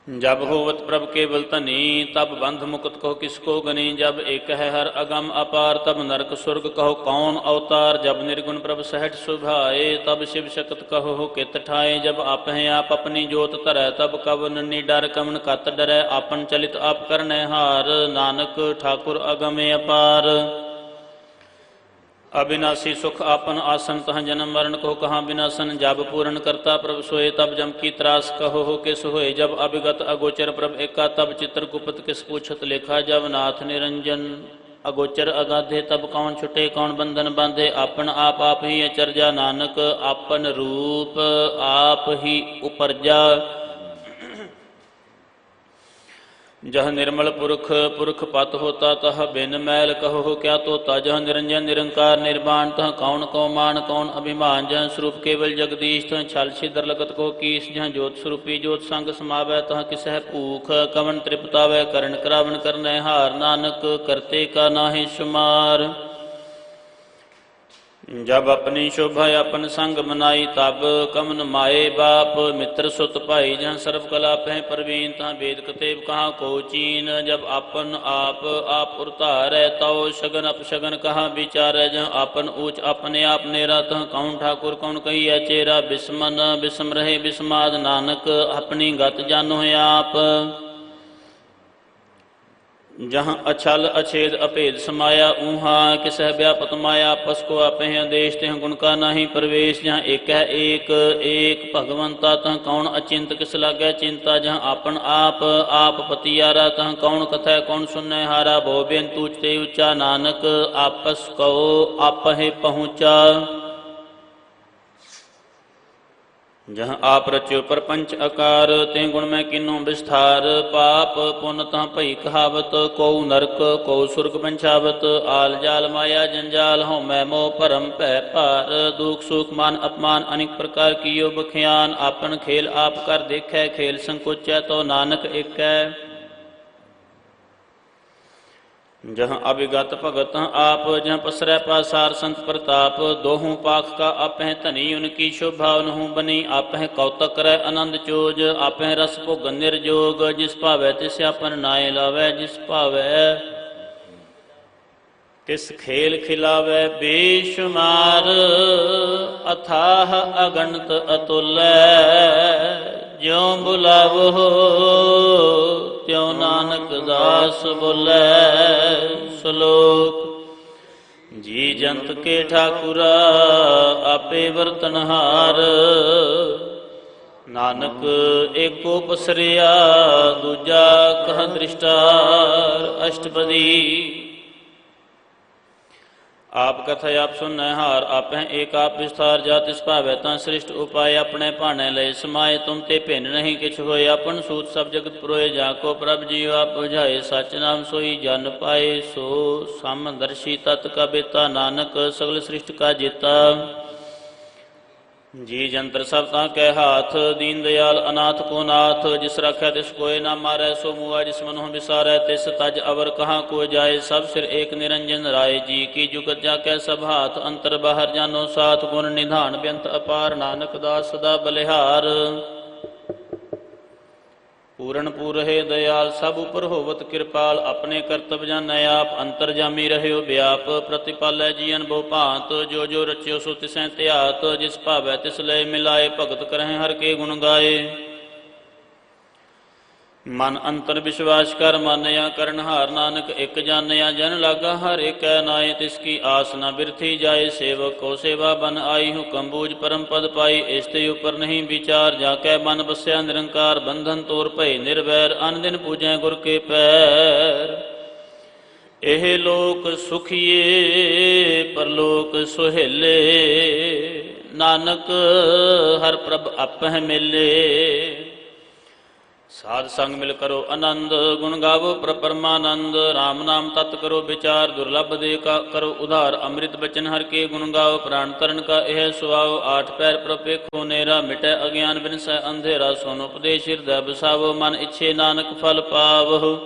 जब होवत प्रभ केवल धनी, तब बंध मुक्त कहो किसको गनी, जब एक है हर अगम अपार, तब नरक स्वर्ग कहो कौन अवतार, जब निर्गुण प्रभ सहट सुभाए, तब शिव शक्त कहो कित ठाए, जब आप हैं आप अपनी जोत धरै, तब कवन निडर कवन कत डरै, आपन चलित आप करने हार, नानक ठाकुर अगम अपार। अविनाशी सुख आपन आसन, तह जन्म मरण कहो कहाँ विनाशन, जब पूर्ण करता प्रभ सोए, तब जम की त्रास कहो किस होए, जब अभिगत अगोचर प्रभ एका, तब चित्र गुप्त किस पूछत लेखा, जब नाथ निरंजन अगोचर अगाधे, तब कौन छुटे कौन बंधन बांधे, आपन आप ही अचरजा, नानक आपन रूप आप ही उपरजा। जह निर्मल पुरख पुरख पत होता, तह बिन मैल कहो क्या तोता, जह निरंजन निरंकार निर्वाण, तह कौन को मान कौन अभिमान, जह स्वरूप केवल जगदीश, तह छल छिदर लगत को कीस, जह ज्योत स्वरूपी ज्योत संग समावै, तह किसह भूख कवन तृप्तावै, करण करावन करने हार, नानक करते का नाहि शुमार। जब अपनी शोभा अपन संग मनाई, तब कमन माए बाप, मित्र सुत भाई, जहाँ सर्व कला पह प्रवीण, तहाँ वेद कतेब कहाँ को चीन, जब अपन आप उतारै, तौ शगन अपशगन कहाँ विचारै, जहाँ अपन ऊंच अपने आप नेरा, तहाँ कौन ठाकुर कौन कहिया चेरा, बिस्मन बिस्म रहे बिस्माद, नानक अपनी गत जानो है आप। जहाँ अछल अछेद अभेद समाया, ऊहा किसह व्यापत माया, आपस को आपे आदेश, तेह गुण का नाही प्रवेश, जहाँ एक है एक भगवंता, तह कौन अचिंत किस लागे चिंता, जहाँ आपन आप पतियारा, तह कौन कथा कौन सुनने हारा, भो बेन तूचते ऊंचा, नानक आपस को आपहे पहुँचा। जहाँ आप रच्यो परपंच आकार, ते गुण में किन्नो विस्तार, पाप पुण्य तहाँ भई कहावत, को नरक को सुर्ग बंछावत, आल जाल माया जंजाल, हों मैं मोह भरम भय पार, दुख सुख मान अपमान अनेक प्रकार की यो बख्यान, आपन खेल आप कर देखै, खेल संकोचै तो नानक एक है। जहाँ अभिगत भगत आप, जहाँ पसरै पासार संत प्रताप, दोहूं पाख का आपह धनी, उनकी शोभा उनहूं बनी, आपह कौतक करै आनंद चोज, आपह रस भोगन निर्जोग, जिस भावै तिस आपन नाय लावै, जिस भावै ਤਿਸ ਖੇਲ ਖਿਲਾਵੈ ਬੇਸ਼ੁਮਾਰ, ਅਥਾਹ ਅਗਣਤ ਅਤੁਲੈ। ਜਿਉ ਬੁਲਾਵੋ ਤਿਉ ਨਾਨਕ ਦਾਸ ਬੋਲੇ। ਸ਼ਲੋਕ। ਜੀ ਜੰਤ ਕੇ ਠਾਕੁਰਾ ਆਪੇ ਵਰਤਨਹਾਰ, ਨਾਨਕ ਏਕੋ ਪਸਰਿਆ ਦੂਜਾ ਕਹ ਦ੍ਰਿਸ਼ਟਾਰ। ਅਸ਼ਟਪਦੀ। ਆਪ ਕਥਾ ਆਪ ਸੁਨੈ ਹਾਰ, ਆਪਹਿ ਏਕ ਆਪ ਵਿਸਥਾਰ। ਜਾ ਤਿਸ ਭਾਵੈ ਤਾਂ ਸ੍ਰਿਸ਼ਟ ਉਪਾਏ, ਆਪਣੇ ਭਾਣੇ ਲਏ ਸਮਾਏ। ਤੁਮ ਤੇ ਭਿੰਨ ਨਹੀਂ ਕਿਛ ਹੋਏ, ਆਪਨ ਸੂਤ ਸਭ ਜਗਤ ਪੁਰੋਏ। ਜਾ ਕੋ ਪ੍ਰਭ ਜੀਉ ਆਪ ਬੁਝਾਏ, ਸਚ ਨਾਮ ਸੋਈ ਜਨ ਪਾਏ। ਸੋ ਸਮਦਰਸ਼ੀ ਤਤ ਕਾ ਬੇਤਾ, ਨਾਨਕ ਸਗਲ ਸ੍ਰਿਸ਼ਟ ਕਾ ਜੇਤਾ। ਜੀ ਜੰਤਰ ਸਭ ਤਾਂ ਕੈ ਹਾਥ, ਦੀਨ ਦਿਆਲ ਅਨਾਥ ਕੋ ਨਾਥ। ਜਿਸ ਰਾਖਿਆ ਤਿਸ ਕੋਇ ਨਾ ਮਾਰੈ, ਸੋ ਮੂਆ ਜਿਸ ਮਨਹੁ ਵਿਸਾਰੈ। ਤਿਸ ਤਜ ਅਵਰ ਕਹਾਂ ਕੋ ਜਾਏ, ਸਭ ਸਿਰ ਏਕ ਨਿਰੰਜਨ ਰਾਏ। ਜੀ ਕੀ ਜੁਗਤ ਜਾ ਕੈ ਸਭ ਹਾਥ, ਅੰਤਰ ਬਾਹਰ ਜਾਨੋ ਸਾਥ। ਗੁਣ ਨਿਧਾਨ ਬੇਅੰਤ ਅਪਾਰ, ਨਾਨਕ ਦਾਸ ਸਦਾ ਬਲਿਹਾਰ। ਪੂਰਨ ਪੂਰਹਿ ਦਇਆਲ, ਸਭ ਉਪਰ ਹੋਵਤ ਕਿਰਪਾਲ। ਆਪਣੇ ਕਰਤਬ ਜਾਣੈ ਆਪ, ਅੰਤਰ ਜਾਮੀ ਰਹਿਓ ਵਿਆਪ। ਪ੍ਰਤਿਪਾਲੈ ਜੀਅਨ ਬਹੁ ਭਾਂਤ, ਜੋ ਜੋ ਰਚਿਓ ਸੋ ਤਿਸੈ ਧਿਆਤ। ਜਿਸ ਭਾਵੈ ਤਿਸ ਲਏ ਮਿਲਾਏ, ਭਗਤ ਕਰਹਿ ਹਰਿ ਕੇ ਗੁਣ ਗਾਏ। ਮਨ ਅੰਤਰ ਵਿਸ਼ਵਾਸ ਕਰ ਮਾਨਿਆ, ਕਰਨਹਾਰ ਨਾਨਕ ਇੱਕ ਜਾਣਿਆ। ਜਨ ਲਾਗਾ ਹਰ ਏਕੈ ਨਾਏ, ਤਿਸ ਕੀ ਆਸ ਨ ਬਿਰਥੀ ਜਾਏ। ਸੇਵਕ ਕੋ ਸੇਵਾ ਬਨ ਆਈ, ਹੁਕਮ ਬੂਝ ਪਰਮ ਪਦ ਪਾਈ। ਇਸ ਤੇ ਉਪਰ ਨਹੀਂ ਵਿਚਾਰ, ਜਾ ਕੈ ਮਨ ਬਸਿਆ ਨਿਰੰਕਾਰ। ਬੰਧਨ ਤੋਰ ਭਏ ਨਿਰਵੈਰ, ਅਨ ਦਿਨ ਪੂਜੈ ਗੁਰ ਕੇ ਪੈਰ। ਇਹ ਲੋਕ ਸੁਖੀਏ ਪਰਲੋਕ ਸੁਹੇਲੇ, ਨਾਨਕ ਹਰ ਪ੍ਰਭ ਆਪਹਿ ਮੇਲੇ। ਸਾਧ ਸੰਗ ਮਿਲ ਕਰੋ ਆਨੰਦ, ਗੁਣ ਗਾਵੋ ਪ੍ਰਭ ਪਰਮਾਨੰਦ। ਰਾਮ ਨਾਮ ਤਤ ਕਰੋ ਵਿਚਾਰ, ਦੁਰਲਭ ਦੇ ਕਾ ਕਰੋ ਉਧਾਰ। ਅੰਮ੍ਰਿਤ ਬਚਨ ਹਰਿ ਕੇ ਗੁਣ ਗਾਓ, ਪ੍ਰਾਣ ਤਰਨ ਕਾ ਇਹ ਸੁਆਓ। ਆਠ ਪੈਰ ਪ੍ਰਭ ਪੇਖੋ ਨੇਰਾ, ਮਿਟੈ ਅਗਿਆਨ ਬਿਨਸੈ ਅੰਧੇਰਾ। ਸੁਨ ਉਪਦੇਸ਼ ਹਿਰਦੈ ਬਸਾਵੋ, ਮਨ ਇੱਛੇ ਨਾਨਕ ਫਲ ਪਾਵਹੁ।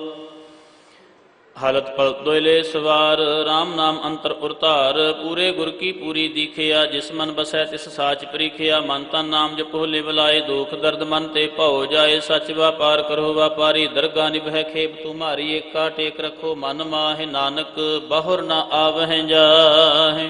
ਹਾਲਤ ਪਲਤ ਦੋਇਲੇ ਸਵਾਰ, ਰਾਮ ਨਾਮ ਅੰਤਰ ਉਰਤਾਰ। ਪੂਰੇ ਗੁਰ ਕੀ ਪੂਰੀ ਦੀਖਿਆ, ਜਿਸ ਮਨ ਬਸੈ ਤਿਸ ਸਾਚ ਪ੍ਰੀਖਿਆ। ਮਨ ਤਨ ਨਾਮ ਜਪੋ ਲਿਵ ਲਾਏ, ਦੁਖ ਦਰਦ ਮਨ ਤੇ ਭਉ ਜਾਏ। ਸਚ ਵਾਪਾਰ ਕਰੋ ਵਾਪਾਰੀ, ਦਰਗਾ ਨਿਭੈ ਖੇਪ ਤੁਮਾਰੀ। ਏਕਾ ਟੇਕ ਰਖੋ ਮਨ ਮਾਹਿ, ਨਾਨਕ ਬਹੁਰ ਨ ਆਵਹਿ ਜਾਹਿ।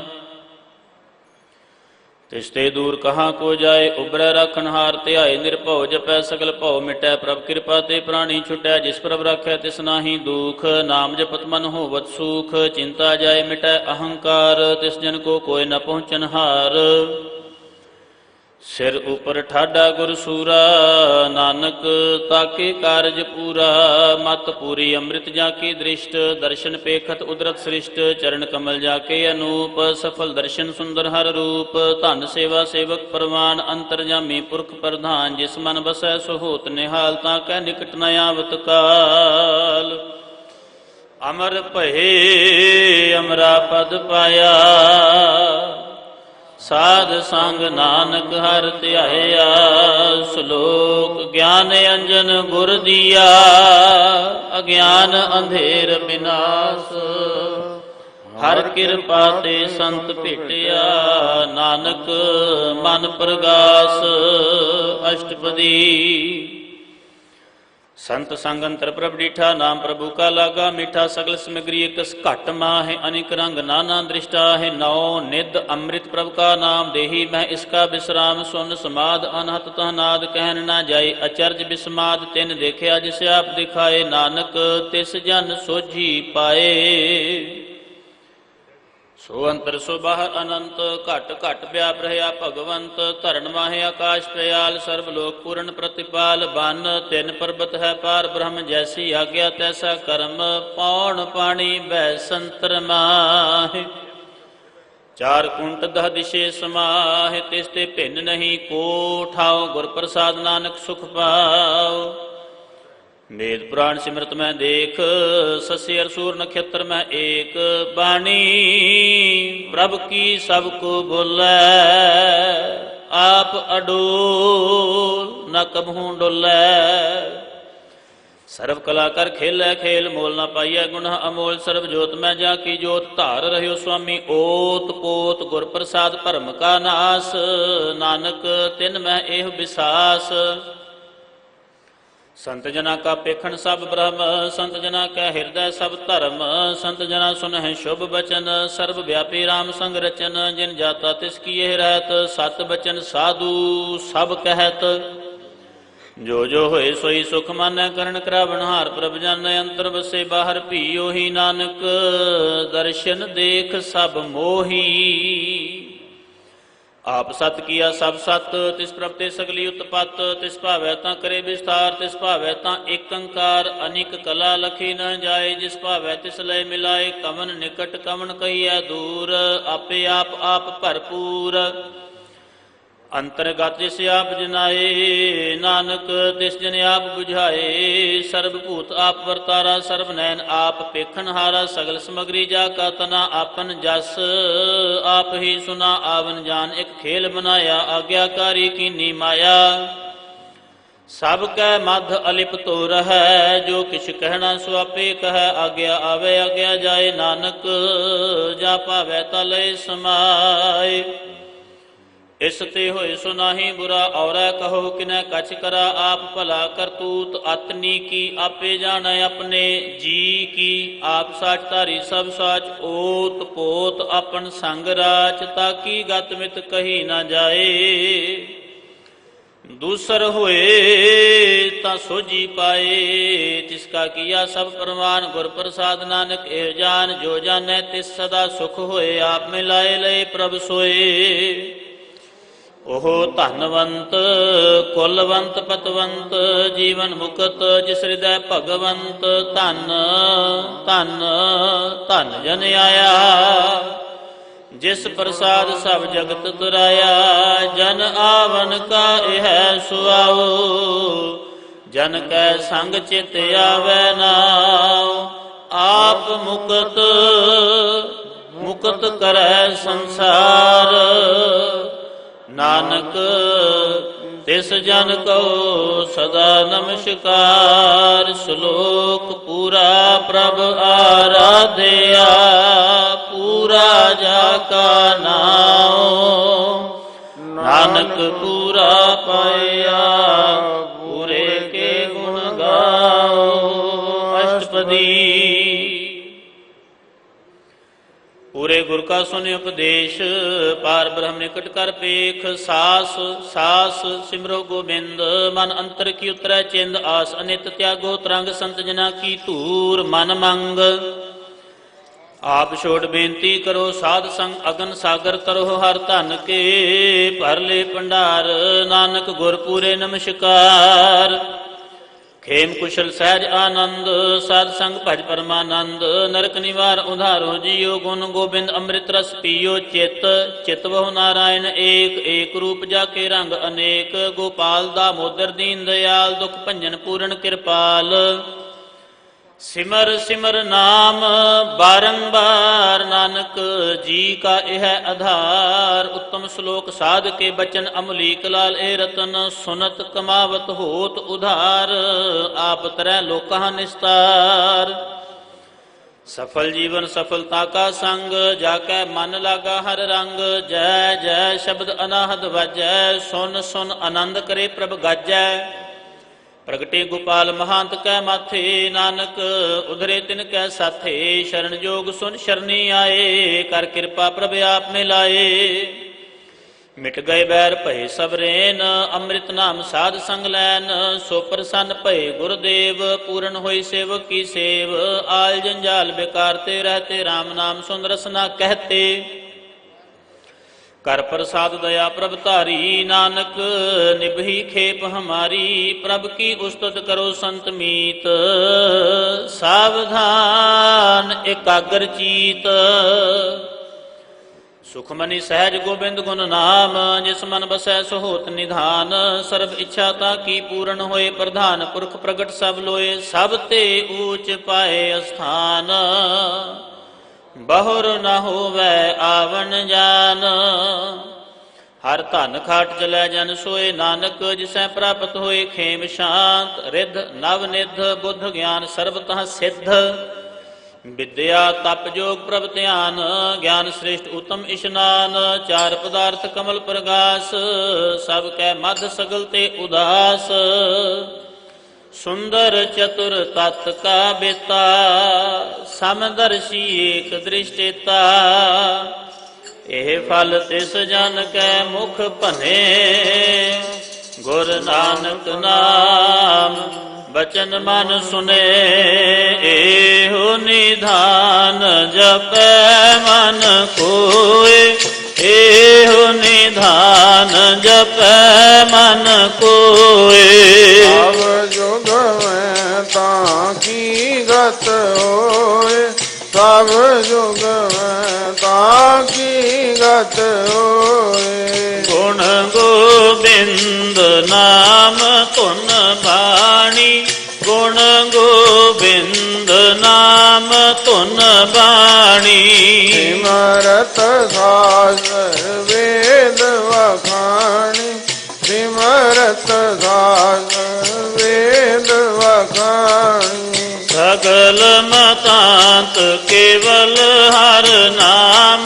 ਤਿਸ ਤੇ ਦੂਰ ਕਹਾਂ ਕੋ ਜਾਏ, ਉਬਰੈ ਰਾਖਣਹਾਰ ਧਿਆਏ। ਨਿਰਭਉ ਜਪੈ ਸਗਲ ਭਉ ਮਿਟੈ, ਪ੍ਰਭ ਕਿਰਪਾ ਤੇ ਪ੍ਰਾਣੀ ਛੁਟੈ। ਜਿਸ ਪ੍ਰਭ ਰਾਖੈ ਤਿਸ ਨਾਹੀ ਦੁਖ, ਨਾਮ ਜਪਤ ਮਨ ਹੋਵਤ ਸੂਖ। ਚਿੰਤਾ ਜਾਏ ਮਿਟੈ ਅਹੰਕਾਰ, ਤਿਸ ਜਨ ਕੋ ਕੋਇ ਨ ਪਹੁੰਚਨਹਾਰ। ਸਿਰ ਉਪਰ ਠਾਡਾ ਗੁਰ ਸੂਰਾ, ਨਾਨਕ ਤਾਕੇ ਕਾਰਜ ਪੂਰਾ। ਮਤ ਪੂਰੀ ਅੰਮ੍ਰਿਤ ਜਾ ਕੀ ਦ੍ਰਿਸ਼ਟ, ਦਰਸ਼ਨ ਪੇਖਤ ਉਦਰਤ ਸ੍ਰਿਸ਼ਟ। ਚਰਨ ਕਮਲ ਜਾ ਕੇ ਅਨੂਪ, ਸਫਲ ਦਰਸ਼ਨ ਸੁੰਦਰ ਹਰ ਰੂਪ। ਧਨ ਸੇਵਾ ਸੇਵਕ ਪਰਵਾਨ, ਅੰਤਰ ਜਾਮੀ ਪੁਰਖ ਪ੍ਰਧਾਨ। ਜਿਸ ਮਨ ਬਸੈ ਸੋ ਹੋਤ ਨਿਹਾਲ, ਤਾਂ ਕੈ ਨਿਕਟ ਨ ਆਵਤ ਕਾਲ। ਅਮਰ ਭਏ ਅਮਰਾ ਪਦ ਪਾਇਆ, ਸਾਧ ਸੰਗ ਨਾਨਕ ਹਰਿ ਧਿਆਇਆ। ਸ਼ਲੋਕ। ਗਿਆਨ ਅੰਜਨ ਗੁਰ ਦੀਆ, ਅਗਿਆਨ ਅੰਧੇਰ ਬਿਨਾਸ਼। ਹਰ ਕਿਰਪਾ ਤੇ ਸੰਤ ਭੇਟਿਆ, ਨਾਨਕ ਮਨ ਪ੍ਰਗਾਸ। ਅਸ਼ਟਪਦੀ। ਸੰਤ ਸੰਗ ਅੰਤਰ ਪ੍ਰਭ ਡੀਠਾ, ਨਾਮ ਪ੍ਰਭੂ ਕਾ ਲਾਗਾ ਮੀਠਾ। ਸਗਲ ਸਮਗਰੀ ਇਕਸ ਘਟ ਮਾਹਿ, ਅਨਿਕ ਰੰਗ ਨਾਨਾ ਦ੍ਰਿਸ਼ਟਾ ਹੈ। ਨੌ ਨਿਧ ਅੰਮ੍ਰਿਤ ਪ੍ਰਭ ਕਾ ਨਾਮ, ਦੇਹੀ ਮੈਂ ਇਸਕਾ ਬਿਸਰਾਮ। ਸੁਨ ਸਮਾਦ ਅਨਹਤ ਤਹ ਨਾਦ, ਕਹਿਨ ਨਾ ਜਾਏ ਅਚਰਜ ਬਿਸਮਾਦ। ਤਿਨ ਦੇਖਿਆ ਜਿਸ ਆਪ ਦਿਖਾਏ, ਨਾਨਕ ਤਿਸ ਜਨ ਸੋਝੀ ਪਾਏ। ਸੋ ਅੰਤਰ ਸੋ ਬਾਹਰ ਅਨੰਤ, ਘਟ ਘਟ ਵਿਆਪ ਰਹਿਆ ਭਗਵੰਤ। ਧਰਨ ਮਾਹਿ ਆਕਾਸ਼ ਪਿਆਲ, ਸਰਬ ਲੋਕ ਪੂਰਨ ਪ੍ਰਤਿਪਾਲ। ਬਨ ਤਿੰਨ ਪਰਬਤ ਹੈ ਪਾਰ ਬ੍ਰਹਮ, ਜੈਸੀ ਆਗਿਆ ਤੈਸਾ ਕਰਮ। ਪੌਣ ਪਾਣੀ ਬੈ ਸੰਤਰ ਮਾਹਿ, ਚਾਰ ਕੁੰਟ ਦਹ ਦਿਸ਼ੇ ਸਮਾਹਿ। ਤਿਸ ਤੇ ਭਿੰਨ ਨਹੀਂ ਕੋ ਠਾਉ, ਗੁਰ ਪ੍ਰਸਾਦ ਨਾਨਕ ਸੁਖ ਪਾਉ। ਵੇਦ ਪੁਰਾਣ ਸਿਮਰਤ ਮੈਂ ਦੇਖ, ਸੱਸੇ ਅਰਸੂਰ ਨਖੇਤਰ ਮੈਂ ਏਕ। ਬਾਣੀ ਪ੍ਰਭ ਕੀ ਸਭ ਕੋ ਬੋਲੈ, ਆਪ ਅਡੋਲ ਨ ਕਬਹੂ ਡੋਲੈ। ਸਰਬ ਕਲਾ ਕਰ ਖੇਲੈ ਖੇਲ, ਮੋਲ ਨਾ ਪਾਈਐ ਗੁਣ ਅਮੋਲ। ਸਰਬ ਜੋਤ ਮੈਂ ਜਾ ਕੀ ਜੋਤ, ਧਾਰ ਰਹਿਓ ਸੁਆਮੀ ਓਤ ਪੋਤ। ਗੁਰ ਪ੍ਰਸਾਦ ਭਰਮ ਕਾ ਨਾਸ, ਨਾਨਕ ਤਿਨ ਮੈਂ ਇਹ ਵਿਸਾਸ। ਸੰਤ ਜਨਾ ਕਾ ਪੇਖਣ ਸਭ ਬ੍ਰਹਮ, ਸੰਤ ਜਨਾ ਕੈ ਹਿਰਦੈ ਸਭ ਧਰਮ। ਸੰਤ ਜਨਾ ਸੁਨਹਿ ਸ਼ੁਭ ਬਚਨ, ਸਰਬ ਵਿਆਪੀ ਰਾਮ ਸੰਗ ਰਚਨ। ਜਿਨ ਜਾਤਾ ਤਿਸ ਕੀ ਇਹ ਰਹਿਤ, ਸਤ ਬਚਨ ਸਾਧੂ ਸਭ ਕਹਿਤ। ਜੋ ਜੋ ਹੋਏ ਸੋਈ ਸੁਖ ਮਾਨੈ, ਕਰਨ ਕਰਾਵਣ ਹਾਰ ਪ੍ਰਭ ਜਾਣੈ। ਅੰਤਰ ਵਸੇ ਬਾਹਰ ਭੀ ਉਹੀ, ਨਾਨਕ ਦਰਸ਼ਨ ਦੇਖ ਸਭ ਮੋਹੀ। ਆਪ ਸਤ ਕੀਆ ਸਭ ਸਤ, ਤਿਸ ਪ੍ਰਭ ਤੇ ਸਗਲੀ ਉਤਪਤ। ਤਿਸ ਭਾਵੈ ਤਾਂ ਕਰੇ ਵਿਸਥਾਰ, ਤਿਸ ਭਾਵੈ ਤਾਂ ਏਕ ਓੰਕਾਰ। ਅਨੇਕ ਕਲਾ ਲਖੀ ਨ ਜਾਏ, ਜਿਸ ਭਾਵੈ ਤਿਸ ਲੈ ਮਿਲਾਏ। ਕਵਨ ਨਿਕਟ ਕਵਨ ਕਹੀਐ ਦੂਰ, ਆਪੇ ਆਪ ਆਪ ਭਰਪੂਰ। ਅੰਤਰਗਤ ਜਿਸ ਆਪ ਜਨਾਏ, ਨਾਨਕ ਤਿਸ ਜਨ ਆਪ ਬੁਝਾਏ। ਸਰਬ ਭੂਤ ਆਪ ਵਰਤਾਰਾ, ਸਰਬ ਨੈਣ ਆਪ ਪੇਖਣ ਹਾਰਾ। ਸਗਲ ਸਮਗਰੀ ਜਾ ਕਾ ਤਨਾ, ਆਪਨ ਜਸ ਆਪ ਹੀ ਸੁਨਾ। ਆਵਨ ਜਾਨ ਇੱਕ ਖੇਲ ਬਨਾਇਆ, ਆਗਿਆਕਾਰੀ ਕੀਨੀ ਮਾਇਆ। ਸਭ ਕੈ ਮਧ ਅਲਿਪ ਤੋ ਰਹੈ, ਜੋ ਕਿਛ ਕਹਿਣਾ ਸੋ ਆਪੇ ਕਹੈ। ਆਗਿਆ ਆਵੇ ਆਗਿਆ ਜਾਏ, ਨਾਨਕ ਜਾ ਭਾਵੈ ਤਾ ਲਏ ਸਮਾਏ। ਇਸ ਤੇ ਹੋਏ ਸੋ ਨਾਹੀ ਬੁਰਾ, ਔਰੈ ਕਹੋ ਕਿਨੈ ਕਛ ਕਰਾ। ਆਪ ਭਲਾ ਕਰਤੂਤ ਅਤਨੀ ਕੀ, ਆਪੇ ਜਾਣੈ ਆਪਣੇ ਜੀ ਕੀ। ਆਪ ਸਾਚ ਧਾਰੀ ਸਭ ਸਾਚ, ਓਤ ਪੋਤ ਆਪਨ ਸੰਗ ਰਾਚ। ਤਾਕੀ ਗਤ ਮਿਤ ਕਹੀ ਨਾ ਜਾਏ, ਦੂਸਰ ਹੋਏ ਤਾਂ ਸੋਝੀ ਪਾਏ। ਤਿਸ ਕਾ ਕੀਆ ਸਭ ਪ੍ਰਮਾਨ, ਗੁਰ ਪ੍ਰਸਾਦ ਨਾਨਕ ਇਹ ਜਾਨ। ਜੋ ਜਾਣੈ ਤਿਸ ਸਦਾ ਸੁਖ ਹੋਏ, ਆਪ ਮਿਲਾਏ ਲਏ ਪ੍ਰਭ ਸੋਏ। ਉਹ ਧਨਵੰਤ ਕੁਲਵੰਤ ਪਤਵੰਤ, ਜੀਵਨ ਮੁਕਤ ਜਿਸ ਹਿਰਦੈ ਭਗਵੰਤ। ਧਨ ਧਨ ਧਨ ਜਨ ਆਇਆ, ਜਿਸ ਪ੍ਰਸਾਦ ਸਭ ਜਗਤ ਤੁਰਾਇਆ। ਜਨ ਆਵਨ ਕਾ ਇਹ ਸੁਆਓ, ਜਨ ਕੈ ਸੰਗ ਚਿਤ ਆਵੈ ਨਾਉ। ਆਪ ਮੁਕਤ ਮੁਕਤ ਕਰੈ ਸੰਸਾਰ, ਨਾਨਕ ਤਿਸ ਜਨ ਕਉ ਸਦਾ ਨਮਸਕਾਰ। ਸ਼ਲੋਕ ਪੂਰਾ ਪ੍ਰਭ ਆਰਾਧਿਆ, ਪੂਰਾ ਜਾ ਕਾ ਨਾਉ। ਨਾਨਕ ਪੂਰਾ ਪਾਇਆ, ਪੂਰੇ ਕੇ ਗੁਣ ਗਾਓ। ਅਸ਼ਟਪਦੀ। ਪੂਰੇ ਗੁਰ ਕਾ ਸੁਨਿ ਉਪਦੇਸ਼, ਪਾਰ ਬ੍ਰਹਮ ਨਿਕਟ ਕਰ ਪੇਖ। ਸਾਸ ਸਾਸ ਸਿਮਰੋ ਗੋਬਿੰਦ, ਮਨ ਅੰਤਰ ਕੀ ਉਤਰੈ ਚਿੰਦ। ਆਸ ਅਨਿਤ ਤਿਆਗੋ ਤਰੰਗ, ਸੰਤ ਜਨਾ ਕੀ ਧੂਰ ਮਨ ਮੰਗ। ਆਪ ਛੋੜ ਬੇਨਤੀ ਕਰੋ, ਸਾਧ ਸੰਗ ਅਗਨ ਸਾਗਰ ਤਰੋ। ਹਰ ਧਨ ਕੇ ਭਰ ਲੈ ਭੰਡਾਰ, ਨਾਨਕ ਗੁਰ ਪੂਰੇ ਨਮਸਕਾਰ। ਖੇਮ ਕੁਸ਼ਲ ਸਹਿਜ ਆਨੰਦ, ਸਾਧ ਸੰਗ ਭਜ ਪਰਮਾਨੰਦ। ਨਰਕ ਨਿਵਾਰ ਉਧਾਰੋ ਜੀਓ, ਗੁਣ ਗੋਬਿੰਦ ਅੰਮ੍ਰਿਤ ਰਸ ਪੀਓ। ਚਿਤ ਚਿਤ ਬਹੁ ਨਾਰਾਇਣ ਏਕ, ਏਕ ਰੂਪ ਜਾ ਕੇ ਰੰਗ ਅਨੇਕ। ਗੋਪਾਲ ਦਾਮੋਦਰ ਦੀਨ ਦਿਆਲ, ਦੁਖ ਭੰਜਨ ਪੂਰਨ ਕਿਰਪਾਲ। ਸਿਮਰ ਸਿਮਰ ਨਾਮ ਬਾਰੰਬਾਰ, ਨਾਨਕ ਜੀ ਕਾ ਇਹ ਆਧਾਰ। ਉੱਤਮ ਸ਼ਲੋਕ ਸਾਧ ਕੇ ਬਚਨ, ਅਮਲੀਕ ਲਾਲ ਇਹ ਰਤਨ। ਸੁਨਤ ਕਮਾਵਤ ਹੋਤ ਉਧਾਰ, ਆਪ ਤਰੈ ਲੋਕਾਂ ਨਿਸਤਾਰ। ਸਫਲ ਜੀਵਨ ਸਫਲਤਾ ਕਾ ਸੰਗ, ਜਾ ਕੈ ਮਨ ਲਾਗਾ ਹਰ ਰੰਗ। ਜੈ ਜੈ ਸ਼ਬਦ ਅਨਾਹਦ ਵਾਜੈ, ਸੁਨ ਸੁਨ ਆਨੰਦ ਕਰੇ ਪ੍ਰਭ ਗਾਜੈ। ਪ੍ਰਗਟੇ ਗੋਪਾਲ ਮਹੰਤ ਕੈ ਮਾਥੇ, ਨਾਨਕ ਉਧਰੇ ਤਿਨ ਕੈ ਸਾਥੇ। ਸ਼ਰਨ ਜੋਗ ਸੁਨ ਸ਼ਰਨੀ ਆਏ, ਕਰ ਕਿਰਪਾ ਪ੍ਰਭ ਆਪ ਮਿਲਾਏ। ਮਿਟ ਗਏ ਬੈਰ ਭਏ ਸਭ ਰੇਨ, ਅੰਮ੍ਰਿਤ ਨਾਮ ਸਾਧ ਸੰਗ ਲੈਨ। ਸੋ ਪ੍ਰਸੰਨ ਭਏ ਗੁਰਦੇਵ, ਪੂਰਨ ਹੋਈ ਸੇਵਕ ਕੀ ਸੇਵ। ਆਲ ਜੰਜਾਲ ਬੇਕਾਰ ਤੇ ਰਹਤੇ, ਰਾਮ ਨਾਮ ਸੁਨ ਰਸਨਾ ਕਹਤੇ। ਕਰ ਪ੍ਰਸਾਦ ਦਇਆ ਪ੍ਰਭ ਧਾਰੀ, ਨਾਨਕ ਨਿਭੀ ਖੇਪ ਹਮਾਰੀ। ਪ੍ਰਭ ਕੀ ਉਸਤਤ ਕਰੋ ਸੰਤ ਮੀਤ, ਸਾਵਧਾਨ ਇਕਾਗਰ ਚੀਤ। ਸੁਖਮਨੀ ਸਹਿਜ ਗੋਬਿੰਦ ਗੁਣ ਨਾਮ, ਜਿਸ ਮਨ ਬਸੈ ਸੋ ਹੋਤ ਨਿਧਾਨ। ਸਰਬ ਇੱਛਾ ਤਾ ਕੀ ਪੂਰਨ ਹੋਏ, ਪ੍ਰਧਾਨ ਪੁਰਖ ਪ੍ਰਗਟ ਸਭ ਲੋਏ। ਸਭ ਤੇ ਊਚ ਪਾਏ ਅਸਥਾਨ, ਬਹੁਰ ਨ ਹੋਵੈ ਆਵਣ ਜਾਨ। ਹਰ ਧਨ ਖਾਟ ਚਲੈ ਜਨ ਸੋਏ, ਨਾਨਕ ਜਿਸੈ ਪ੍ਰਾਪਤ ਹੋਏ। ਖੇਮ ਸ਼ਾਂਤ ਰਿੱਧ ਨਵ ਨਿਧ, ਬੁੱਧ ਗਿਆਨ ਸਰਬ ਤਹ ਸਿੱਧ। ਵਿਦਿਆ ਤਪ ਜੋਗ ਪ੍ਰਭ ਧਿਆਨ, ਗਿਆਨ ਸ੍ਰੇਸ਼ਟ ਉਤਮ ਇਸ਼ਨਾਨ। ਚਾਰ ਪਦਾਰਥ ਕਮਲ ਪ੍ਰਗਾਸ, ਸਭ ਕੈ ਮਧ ਸਗਲ ਤੇ ਉਦਾਸ। सुंदर चतुर तत् का बेता, समदर्शी एक दृष्टिता। एह फल तिस जन कै मुख भने, गुर नानक नाम बचन मन सुने। एहो निधान जपै मन कोय, एहो निधान जपै मन कोय। अब जुग में ताकी गत होय, सब जुग में ताकी गत होय। गुण गोबिंद नाम तुन बाणी, गुण गोबिंद नाम तुन बाणी। सिमरत शास्त्र वेद वखाणी, सिमरत शास्त्र वेद वखाणी। सगल मतांत केवल हर नाम,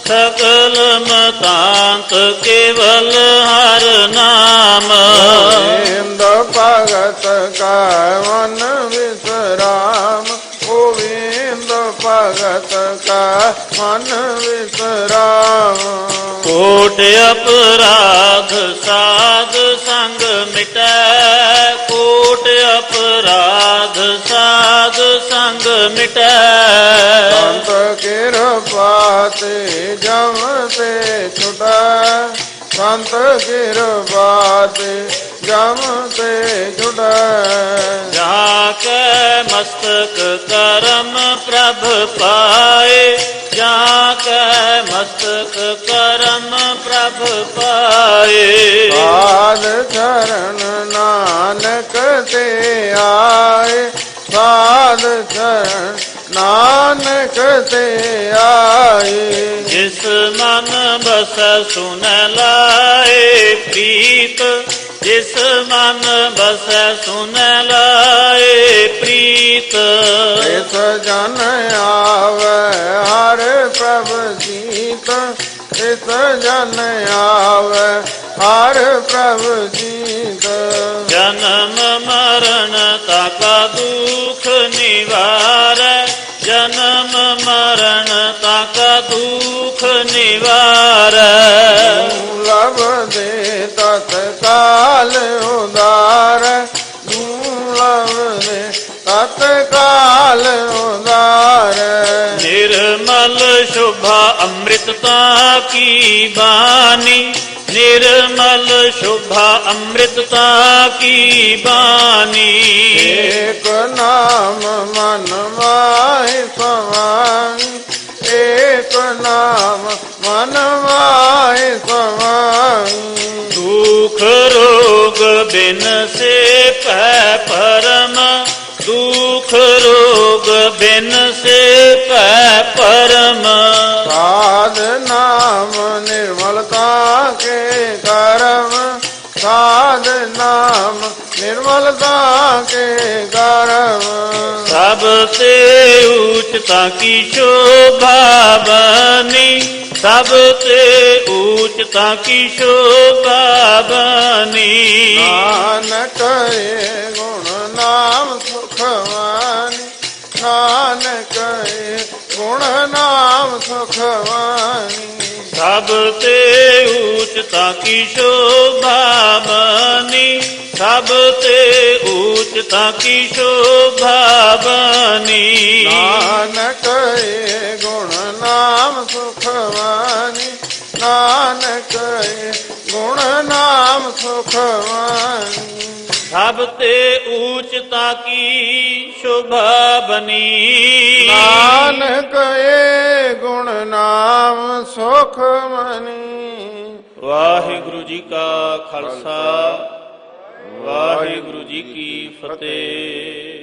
सकल मतांत केवल हर नाम। गोविंद भगत का मन विश्राम, गोविंद भगत का मन विश्राम। कोट अपराध साध संग मिटै, कोट अपराध साध संग मिटै। संत कृपा ते जम ते छुटा, संत कृपा ते जम ते छुटा। जाके मस्तक करम प्रभ पाए, जाके मस्तक करम प्रभ पाए। साध चरण नानक ते आए, साध चरण नानक ते आए। जिस मन बस सुन लाए प्रीत, जिस मन बस सुन लाए प्रीत। इस जन आवे हर प्रभ जीत, इस जन आवे हर प्रभ जीत। जन्म मरण ताका दुख निवार, जन्म मरण ताका दुख निवार। दुर्लभ दे तत्काल उदार, दुर्लभ दे तत्काल उदार। निर्मल शुभा अमृतता की बानी, निर्मल शुभा अमृतता की बानी। एक नाम मन माहि समानी, एक नाम मन माहि समानी। दुख रोग बिन से पै परम, दुख रोग बिन से पै परम। साध नाम निर्मलता के कर्म, साध नाम निर्मलता के कर्म। सबसे ऊंचता की शोभा बनी, सबसे ऊंचता की शोभा बनी। नानक ये गुण नाम सुखवानी, नानक ये गुण नाम सुखवानी। सबसे ऊंचता की शोभा बनी, सबसे ऊंचता की शोभा बनी। नानक ये गुण नाम सुखवानी, नानक ये गुण नाम सुखवानी। सबसे ऊंचता की शोभा बनी, नानक ये गुण नाम सुख मनी। वाहिगुरु जी का खालसा, वाहिगुरु जी की फतेह।